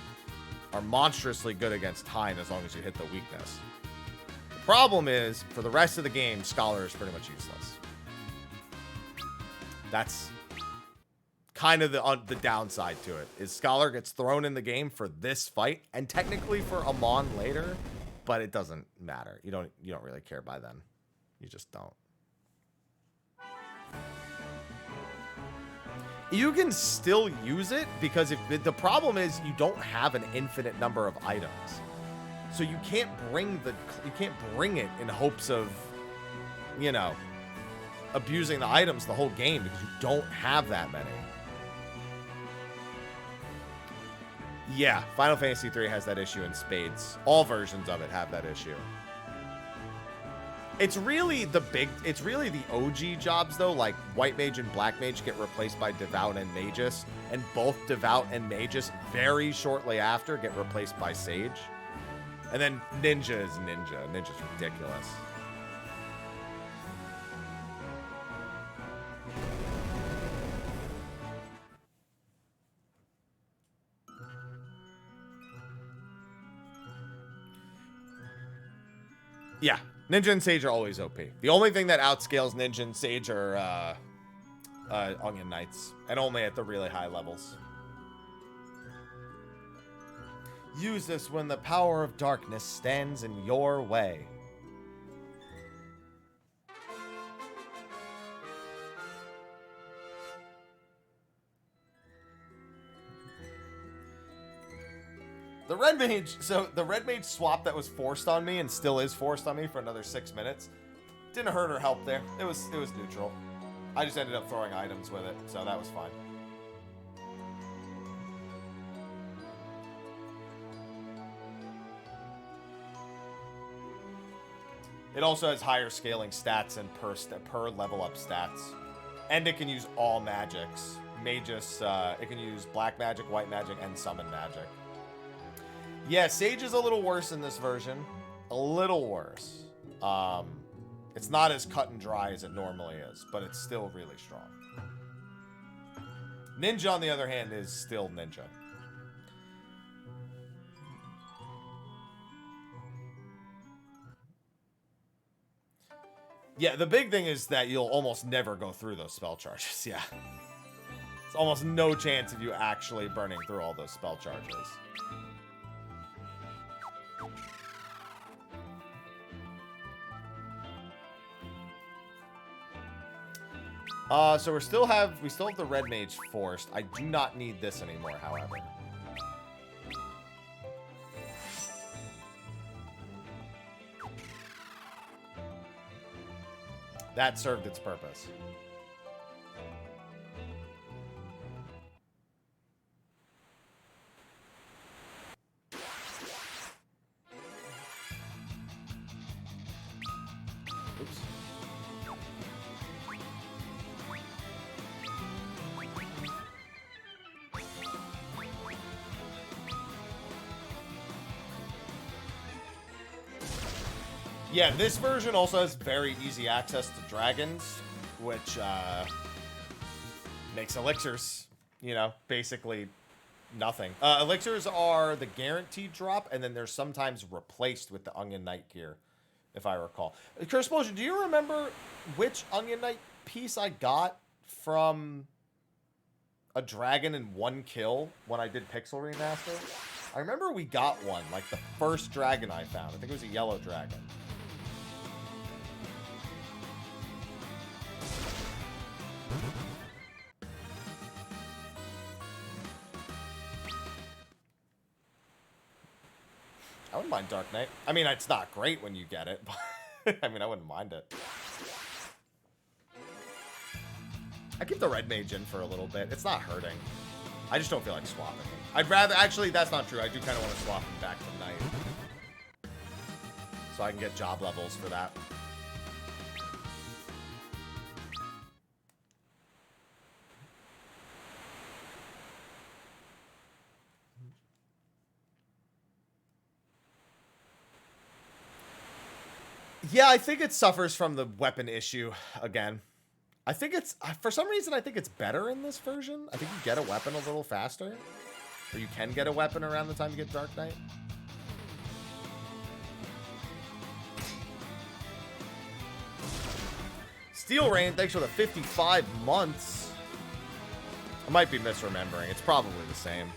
are monstrously good against Tyne as long as you hit the weakness. The problem is, for the rest of the game, Scholar is pretty much useless. That's kind of the downside to it, is Scholar gets thrown in the game for this fight, and technically for Amon later, but it doesn't matter. You don't really care by then. You just don't. You can still use it because if the problem is you don't have an infinite number of items. So you can't bring it in hopes of, you know, abusing the items the whole game because you don't have that many. Yeah, Final Fantasy 3 has that issue in spades. All versions of it have that issue. It's really the OG jobs though, like White Mage and Black Mage get replaced by Devout and Magus, and both Devout and Magus very shortly after get replaced by Sage. And then Ninja is Ninja. Ninja's ridiculous. Yeah, Ninja and Sage are always OP. The only thing that outscales Ninja and Sage are Onion Knights, and only at the really high levels. Use this when the power of darkness stands in your way. The Red Mage, so the Red Mage swap that was forced on me and still is forced on me for another 6 minutes. Didn't hurt or help there. It was neutral. I just ended up throwing items with it, so that was fine. It also has higher scaling stats and per level up stats. And it can use all magics. Magus, it can use black magic, white magic, and summon magic. Yeah, Sage is a little worse in this version. A little worse. It's not as cut and dry as it normally is, but it's still really strong. Ninja, on the other hand, is still Ninja. Yeah, the big thing is that you'll almost never go through those spell charges. Yeah. It's almost no chance of you actually burning through all those spell charges. So we still have the Red Mage forced. I do not need this anymore, however. That served its purpose. Oops. Yeah, this version also has very easy access to dragons, which makes elixirs, you know, basically nothing. Elixirs are the guaranteed drop, and then they're sometimes replaced with the Onion Knight gear, if I recall. Cursplosion, do you remember which Onion Knight piece I got from a dragon in one kill when I did Pixel Remaster? I remember we got one, like the first dragon I found. I think it was a yellow dragon. I wouldn't mind Dark Knight. I mean, it's not great when you get it, but I mean, I wouldn't mind it. I keep the Red Mage in for a little bit. It's not hurting. I just don't feel like swapping him. I'd rather... Actually, that's not true. I do kind of want to swap him back to Knight. So I can get job levels for that. Yeah, I think it suffers from the weapon issue again. I think it's, for some reason, I think it's better in this version. I think you get a weapon a little faster. Or you can get a weapon around the time you get Dark Knight. Steel Rain, thanks for the 55 months. I might be misremembering. It's probably the same.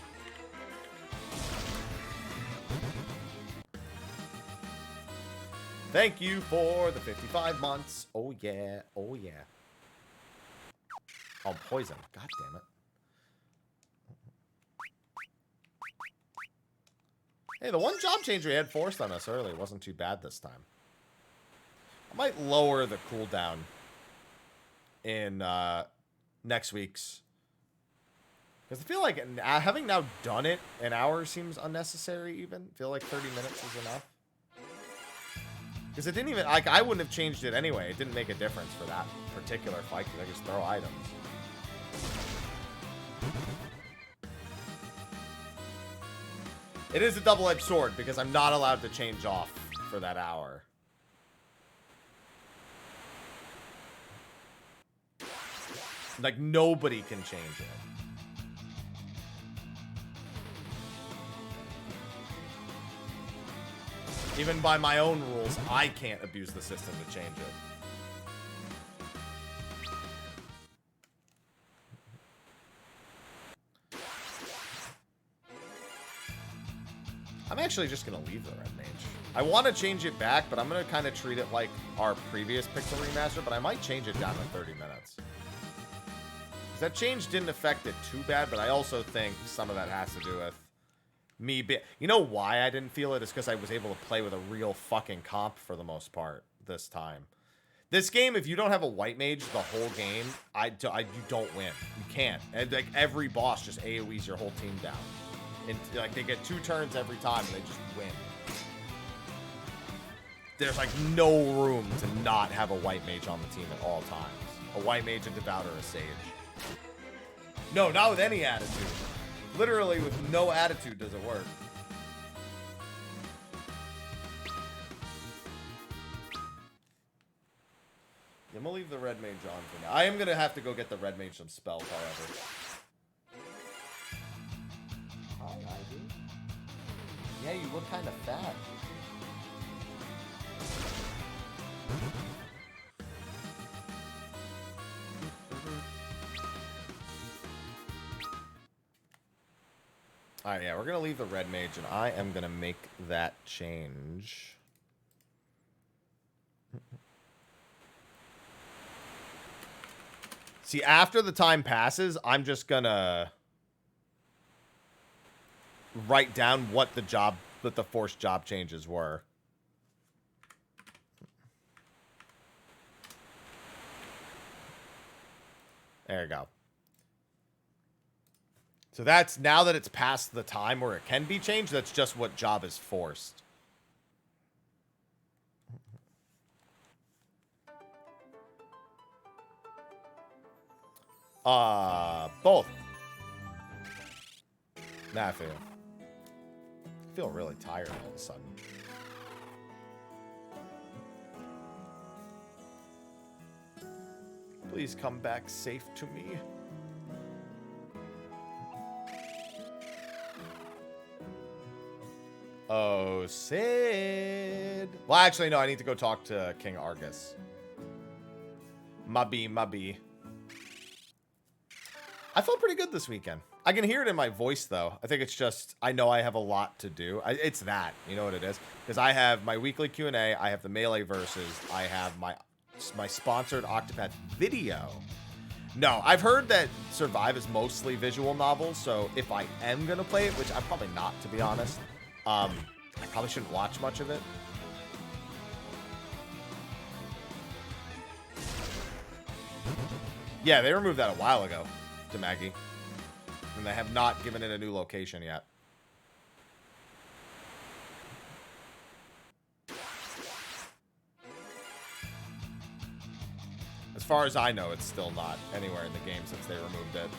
Thank you for the 55 months. Oh, yeah. Oh, yeah. Oh, poison. God damn it. Hey, the one job change we had forced on us earlier wasn't too bad this time. I might lower the cooldown in next week's. Because I feel like having now done it, an hour seems unnecessary even. I feel like 30 minutes is enough. Because it didn't even, like, I wouldn't have changed it anyway. It didn't make a difference for that particular fight because I just throw items. It is a double-edged sword because I'm not allowed to change off for that hour. Like, nobody can change it. Even by my own rules, I can't abuse the system to change it. I'm actually just going to leave the Red Mage. I want to change it back, but I'm going to kind of treat it like our previous Pixel Remaster, but I might change it down to 30 minutes. That change didn't affect it too bad, but I also think some of that has to do with me you know why I didn't feel it is because I was able to play with a real fucking comp for the most part this time. This game, if you don't have a white mage the whole game, you don't win. You can't. And like every boss just AoEs your whole team down. And like they get 2 turns every time and they just win. There's like no room to not have a white mage on the team at all times. A white mage, a devout, or a sage. No, not with any attitude. Literally, with no attitude does it work. I'm gonna leave the red mage on for now. I am gonna have to go get the red mage some spells, however. Hi, Ivy. Yeah, you look kind of fat. Alright, yeah, we're going to leave the red mage, and I am going to make that change. See, after the time passes, I'm just going to write down what the forced job changes were. There you go. So that's, now that it's past the time where it can be changed, that's just what job is forced. Both. Nah, I feel really tired all of a sudden. Please come back safe to me. Oh, Sid. Well, actually, no, I need to go talk to King Argus. Mubby. I felt pretty good this weekend. I can hear it in my voice, though. I think it's just, I know I have a lot to do. It's that, you know what it is? Because I have my weekly Q&A, I have the Melee Versus, I have my sponsored Octopath video. No, I've heard that Survive is mostly visual novels, so if I am going to play it, which I'm probably not, to be honest, I probably shouldn't watch much of it. Yeah, they removed that a while ago to Maggie. And they have not given it a new location yet. As far as I know, it's still not anywhere in the game since they removed it.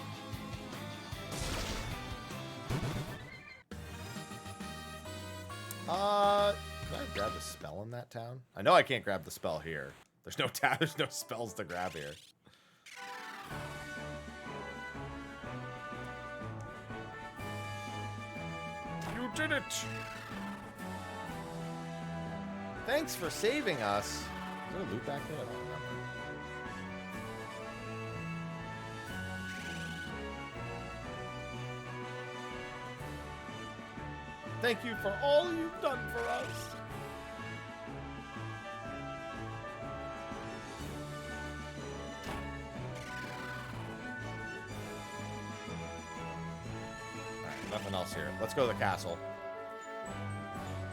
Can I grab a spell in that town? I know I can't grab the spell here. There's no there's no spells to grab here. You did it! Thanks for saving us. Is there a loot back there? I don't remember. Thank you for all you've done for us. Alright, nothing else here. Let's go to the castle.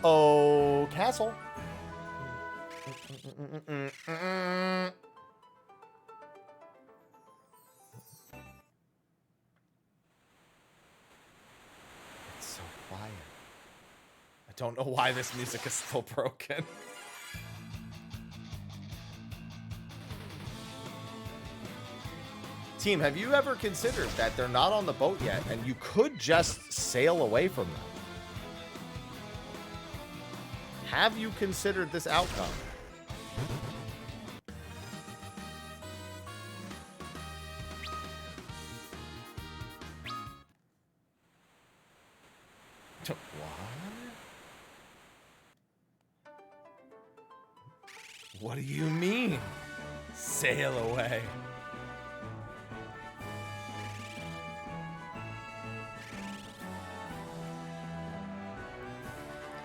Uh-oh, castle. It's so quiet. I don't know why this music is still broken. Team, have you ever considered that they're not on the boat yet and you could just sail away from them? Have you considered this outcome? What do you mean? Sail away.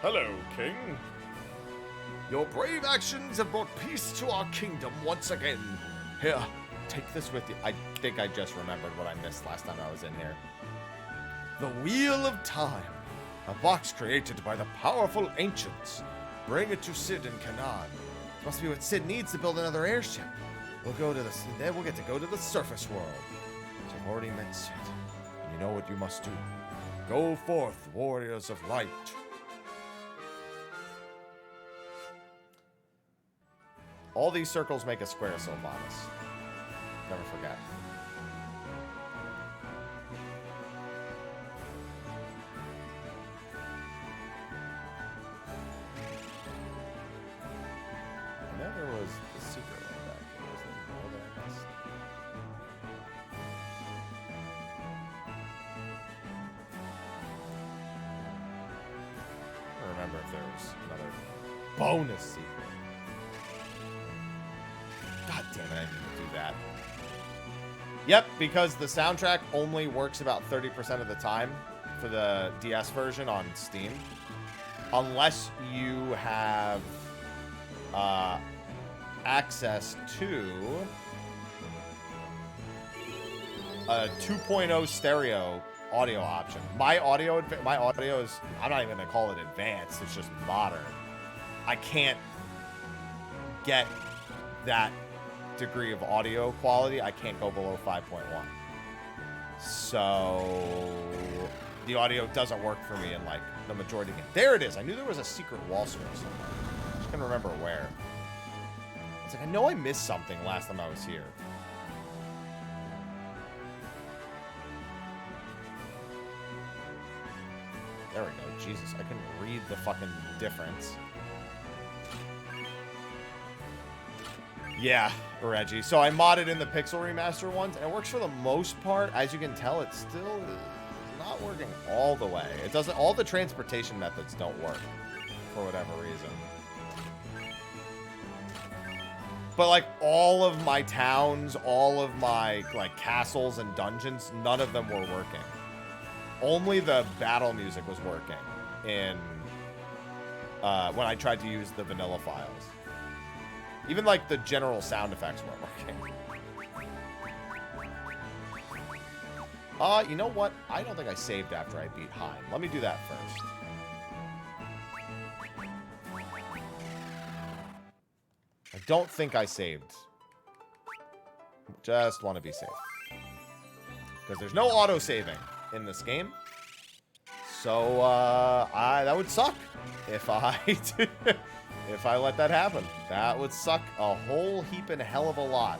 Hello, King. Your brave actions have brought peace to our kingdom once again. Here, take this with you. I think I just remembered what I missed last time I was in here. The Wheel of Time. A box created by the powerful ancients. Bring it to Sid in Canaan. Must be what Sid needs to build another airship. We'll get to go to the surface world. So I've already met Sid. And you know what you must do. Go forth, warriors of light. All these circles make a square, Sylvanas. Never forget. I know there was the secret one back here. Was there more that I missed? I don't remember if there was another bonus secret. God damn it, I need to do that. Yep, because the soundtrack only works about 30% of the time for the DS version on Steam. Unless you have access to a 2.0 stereo audio option. My audio is, I'm not even going to call it advanced, it's just modern. I can't get that degree of audio quality. I can't go below 5.1. So the audio doesn't work for me in like the majority of it. There it is. I knew there was a secret wall switch somewhere. I just couldn't remember where. It's like, I know I missed something last time I was here. There we go. Jesus, I couldn't read the fucking difference. Yeah, Reggie. So I modded in the Pixel Remaster ones, and it works for the most part. As you can tell, it's still not working all the way. It doesn't. All the transportation methods don't work for whatever reason. But like all of my towns, all of my like castles and dungeons, none of them were working. Only the battle music was working in when I tried to use the vanilla files. Even, like, the general sound effects weren't working. You know what? I don't think I saved after I beat Hein. Let me do that first. I don't think I saved. Just want to be safe. Because there's no auto-saving in this game. So, that would suck if I did. If I let that happen. That would suck a whole heap and hell of a lot.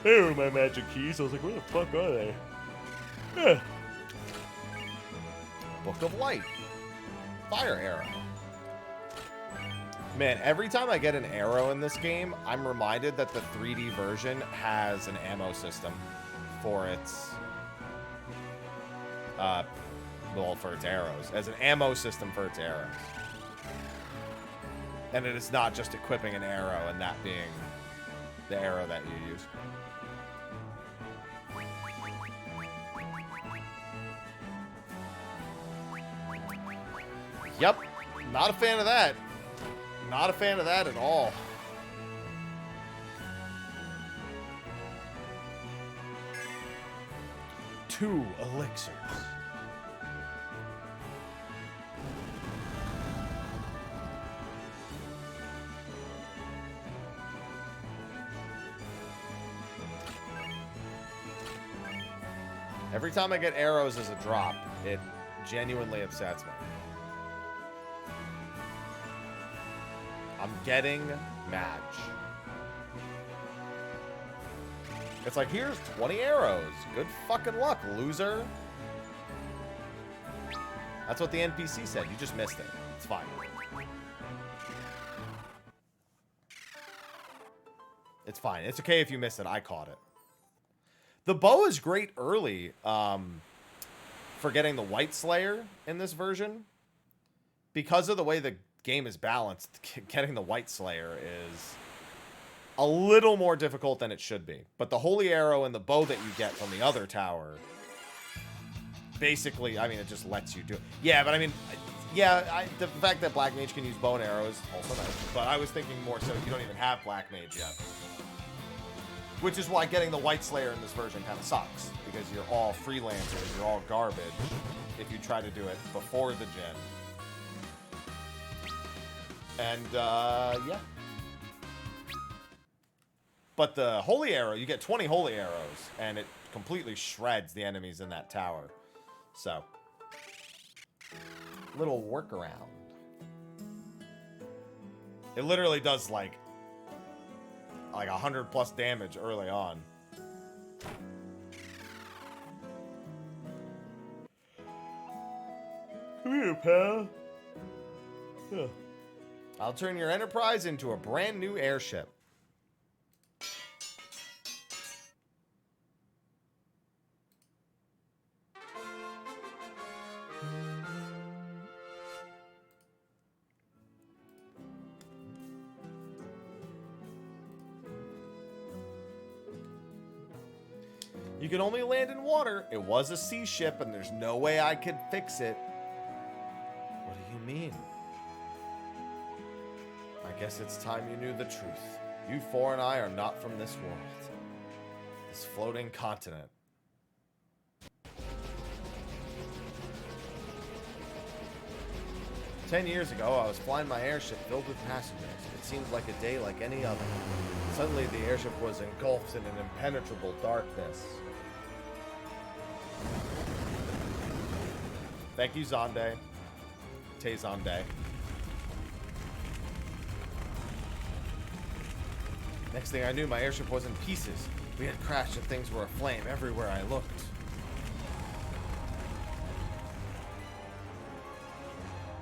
There are my magic keys. I was like, where the fuck are they? Yeah. Book of Light. Fire arrow. Man, every time I get an arrow in this game, I'm reminded that the 3D version has an ammo system for its for its arrows. As an ammo system for its arrows. And it is not just equipping an arrow and that being the arrow that you use. Yep. Not a fan of that. Not a fan of that at all. Two elixirs. Every time I get arrows as a drop, it genuinely upsets me. I'm getting match. It's like, here's 20 arrows. Good fucking luck, loser. That's what the NPC said. You just missed it. It's fine. It's fine. It's okay if you missed it. I caught it. The bow is great early for getting the White Slayer in this version. Because of the way the game is balanced, getting the White Slayer is a little more difficult than it should be. But the Holy Arrow and the bow that you get from the other tower, basically, I mean, it just lets you do it. Yeah, but I mean, yeah, the fact that Black Mage can use bow and arrow is also nice. But I was thinking more so you don't even have Black Mage yet. Which is why getting the White Slayer in this version kind of sucks. Because you're all freelancers, you're all garbage if you try to do it before the gen. And, yeah. But the Holy Arrow, you get 20 Holy Arrows, and it completely shreds the enemies in that tower. So, little workaround. It literally does, like 100 plus damage early on. Come here, pal. Huh. I'll turn your Enterprise into a brand new airship. You can only land in water. It was a sea ship, and there's no way I could fix it. What do you mean? I guess it's time you knew the truth. You four and I are not from this world. This floating continent. "10 years ago, I was flying my airship filled with passengers. It seemed like a day like any other. Suddenly, the airship was engulfed in an impenetrable darkness." Thank you, Zonde. Tay Zonde. Next thing I knew, my airship was in pieces. We had crashed and things were aflame everywhere I looked.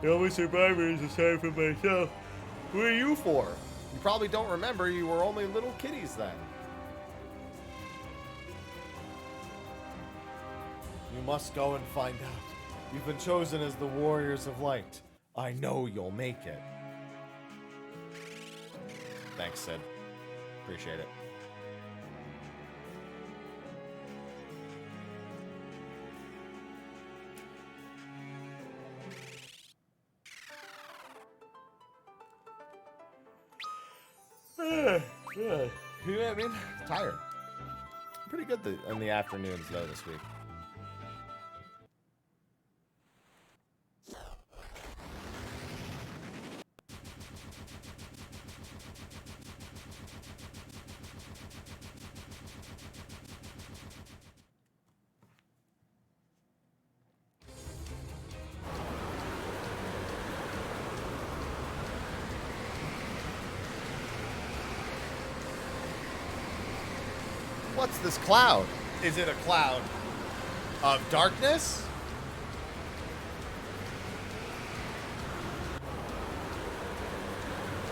The only survivor is aside from myself. Who are you for? You probably don't remember. You were only little kitties then. You must go and find out. You've been chosen as the Warriors of Light. I know you'll make it. Thanks, Sid. Appreciate it. You know what I mean? Tired. Pretty good in the afternoons, though, this week. What's this cloud? Is it a cloud of darkness?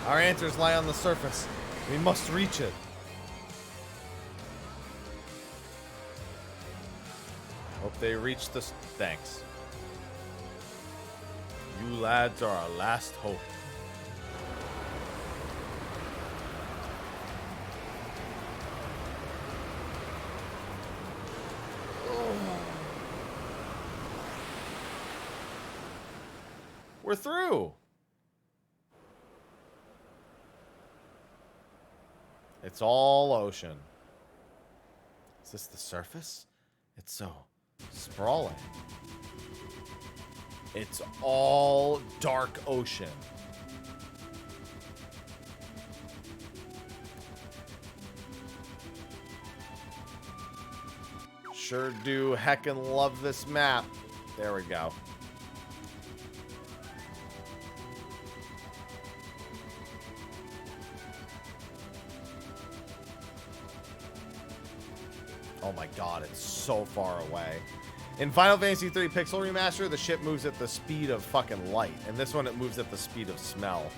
Our answers lie on the surface. We must reach it. Hope they reach the... Thanks. You lads are our last hope. we're through. It's all ocean. Is this the surface? It's so sprawling. It's all dark ocean. Sure do heckin' love this map. There we go. Oh my god, it's so far away. In Final Fantasy III Pixel Remaster, the ship moves at the speed of fucking light. In this one, it moves at the speed of smell.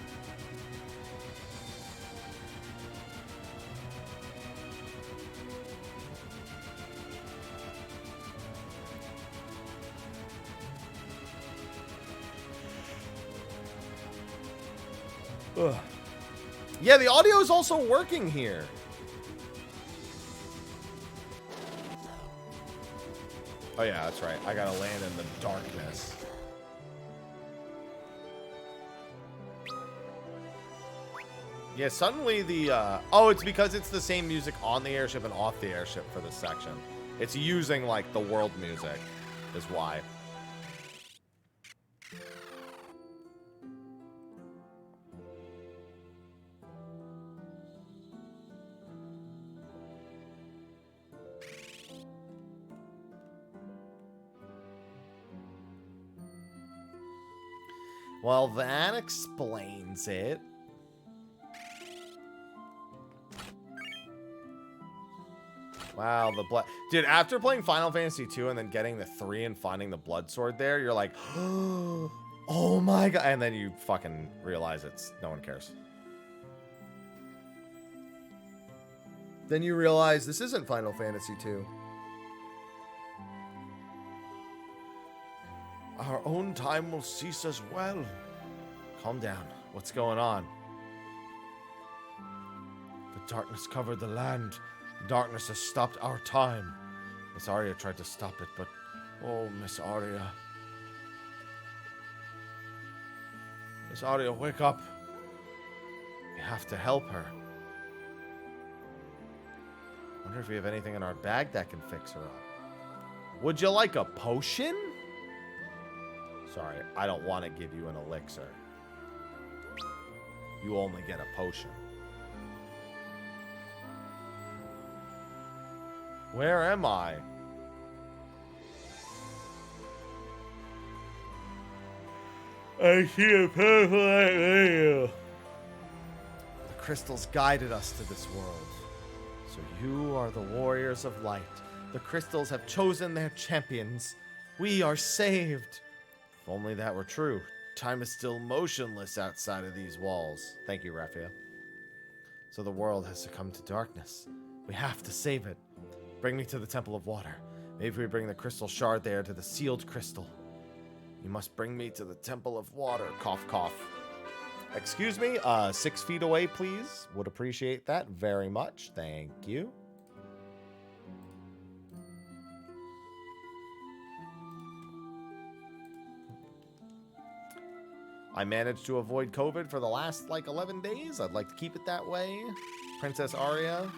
Ugh. Yeah, the audio is also working here. Oh yeah, that's right. I gotta land in the darkness. Yeah, suddenly the, oh, it's because it's the same music on the airship and off the airship for this section. It's using, like, the world music, is why. Well, that explains it. Wow, the blood. Dude, after playing Final Fantasy 2 and then getting the 3 and finding the blood sword there, you're like, oh my god. And then you fucking realize it's no one cares. Then you realize this isn't Final Fantasy 2. Our own time will cease as well. Calm down. What's going on? The darkness covered the land. The darkness has stopped our time. Miss Arya tried to stop it, but... Oh, Miss Arya. Miss Arya, wake up. We have to help her. Wonder if we have anything in our bag that can fix her up. Would you like a potion? Sorry, I don't want to give you an elixir. You only get a potion. Where am I? I see a purple light. The crystals guided us to this world. So you are the warriors of light. The crystals have chosen their champions. We are saved. If only that were true. Time is still motionless outside of these walls. Thank you, Raphia. So the world has succumbed to darkness. We have to save it. Bring me to the Temple of Water. Maybe we bring the crystal shard there to the sealed crystal. You must bring me to the Temple of Water. Cough, cough. Excuse me, 6 feet away, please. Would appreciate that very much. Thank you. I managed to avoid COVID for the last, like, 11 days. I'd like to keep it that way. Princess Arya.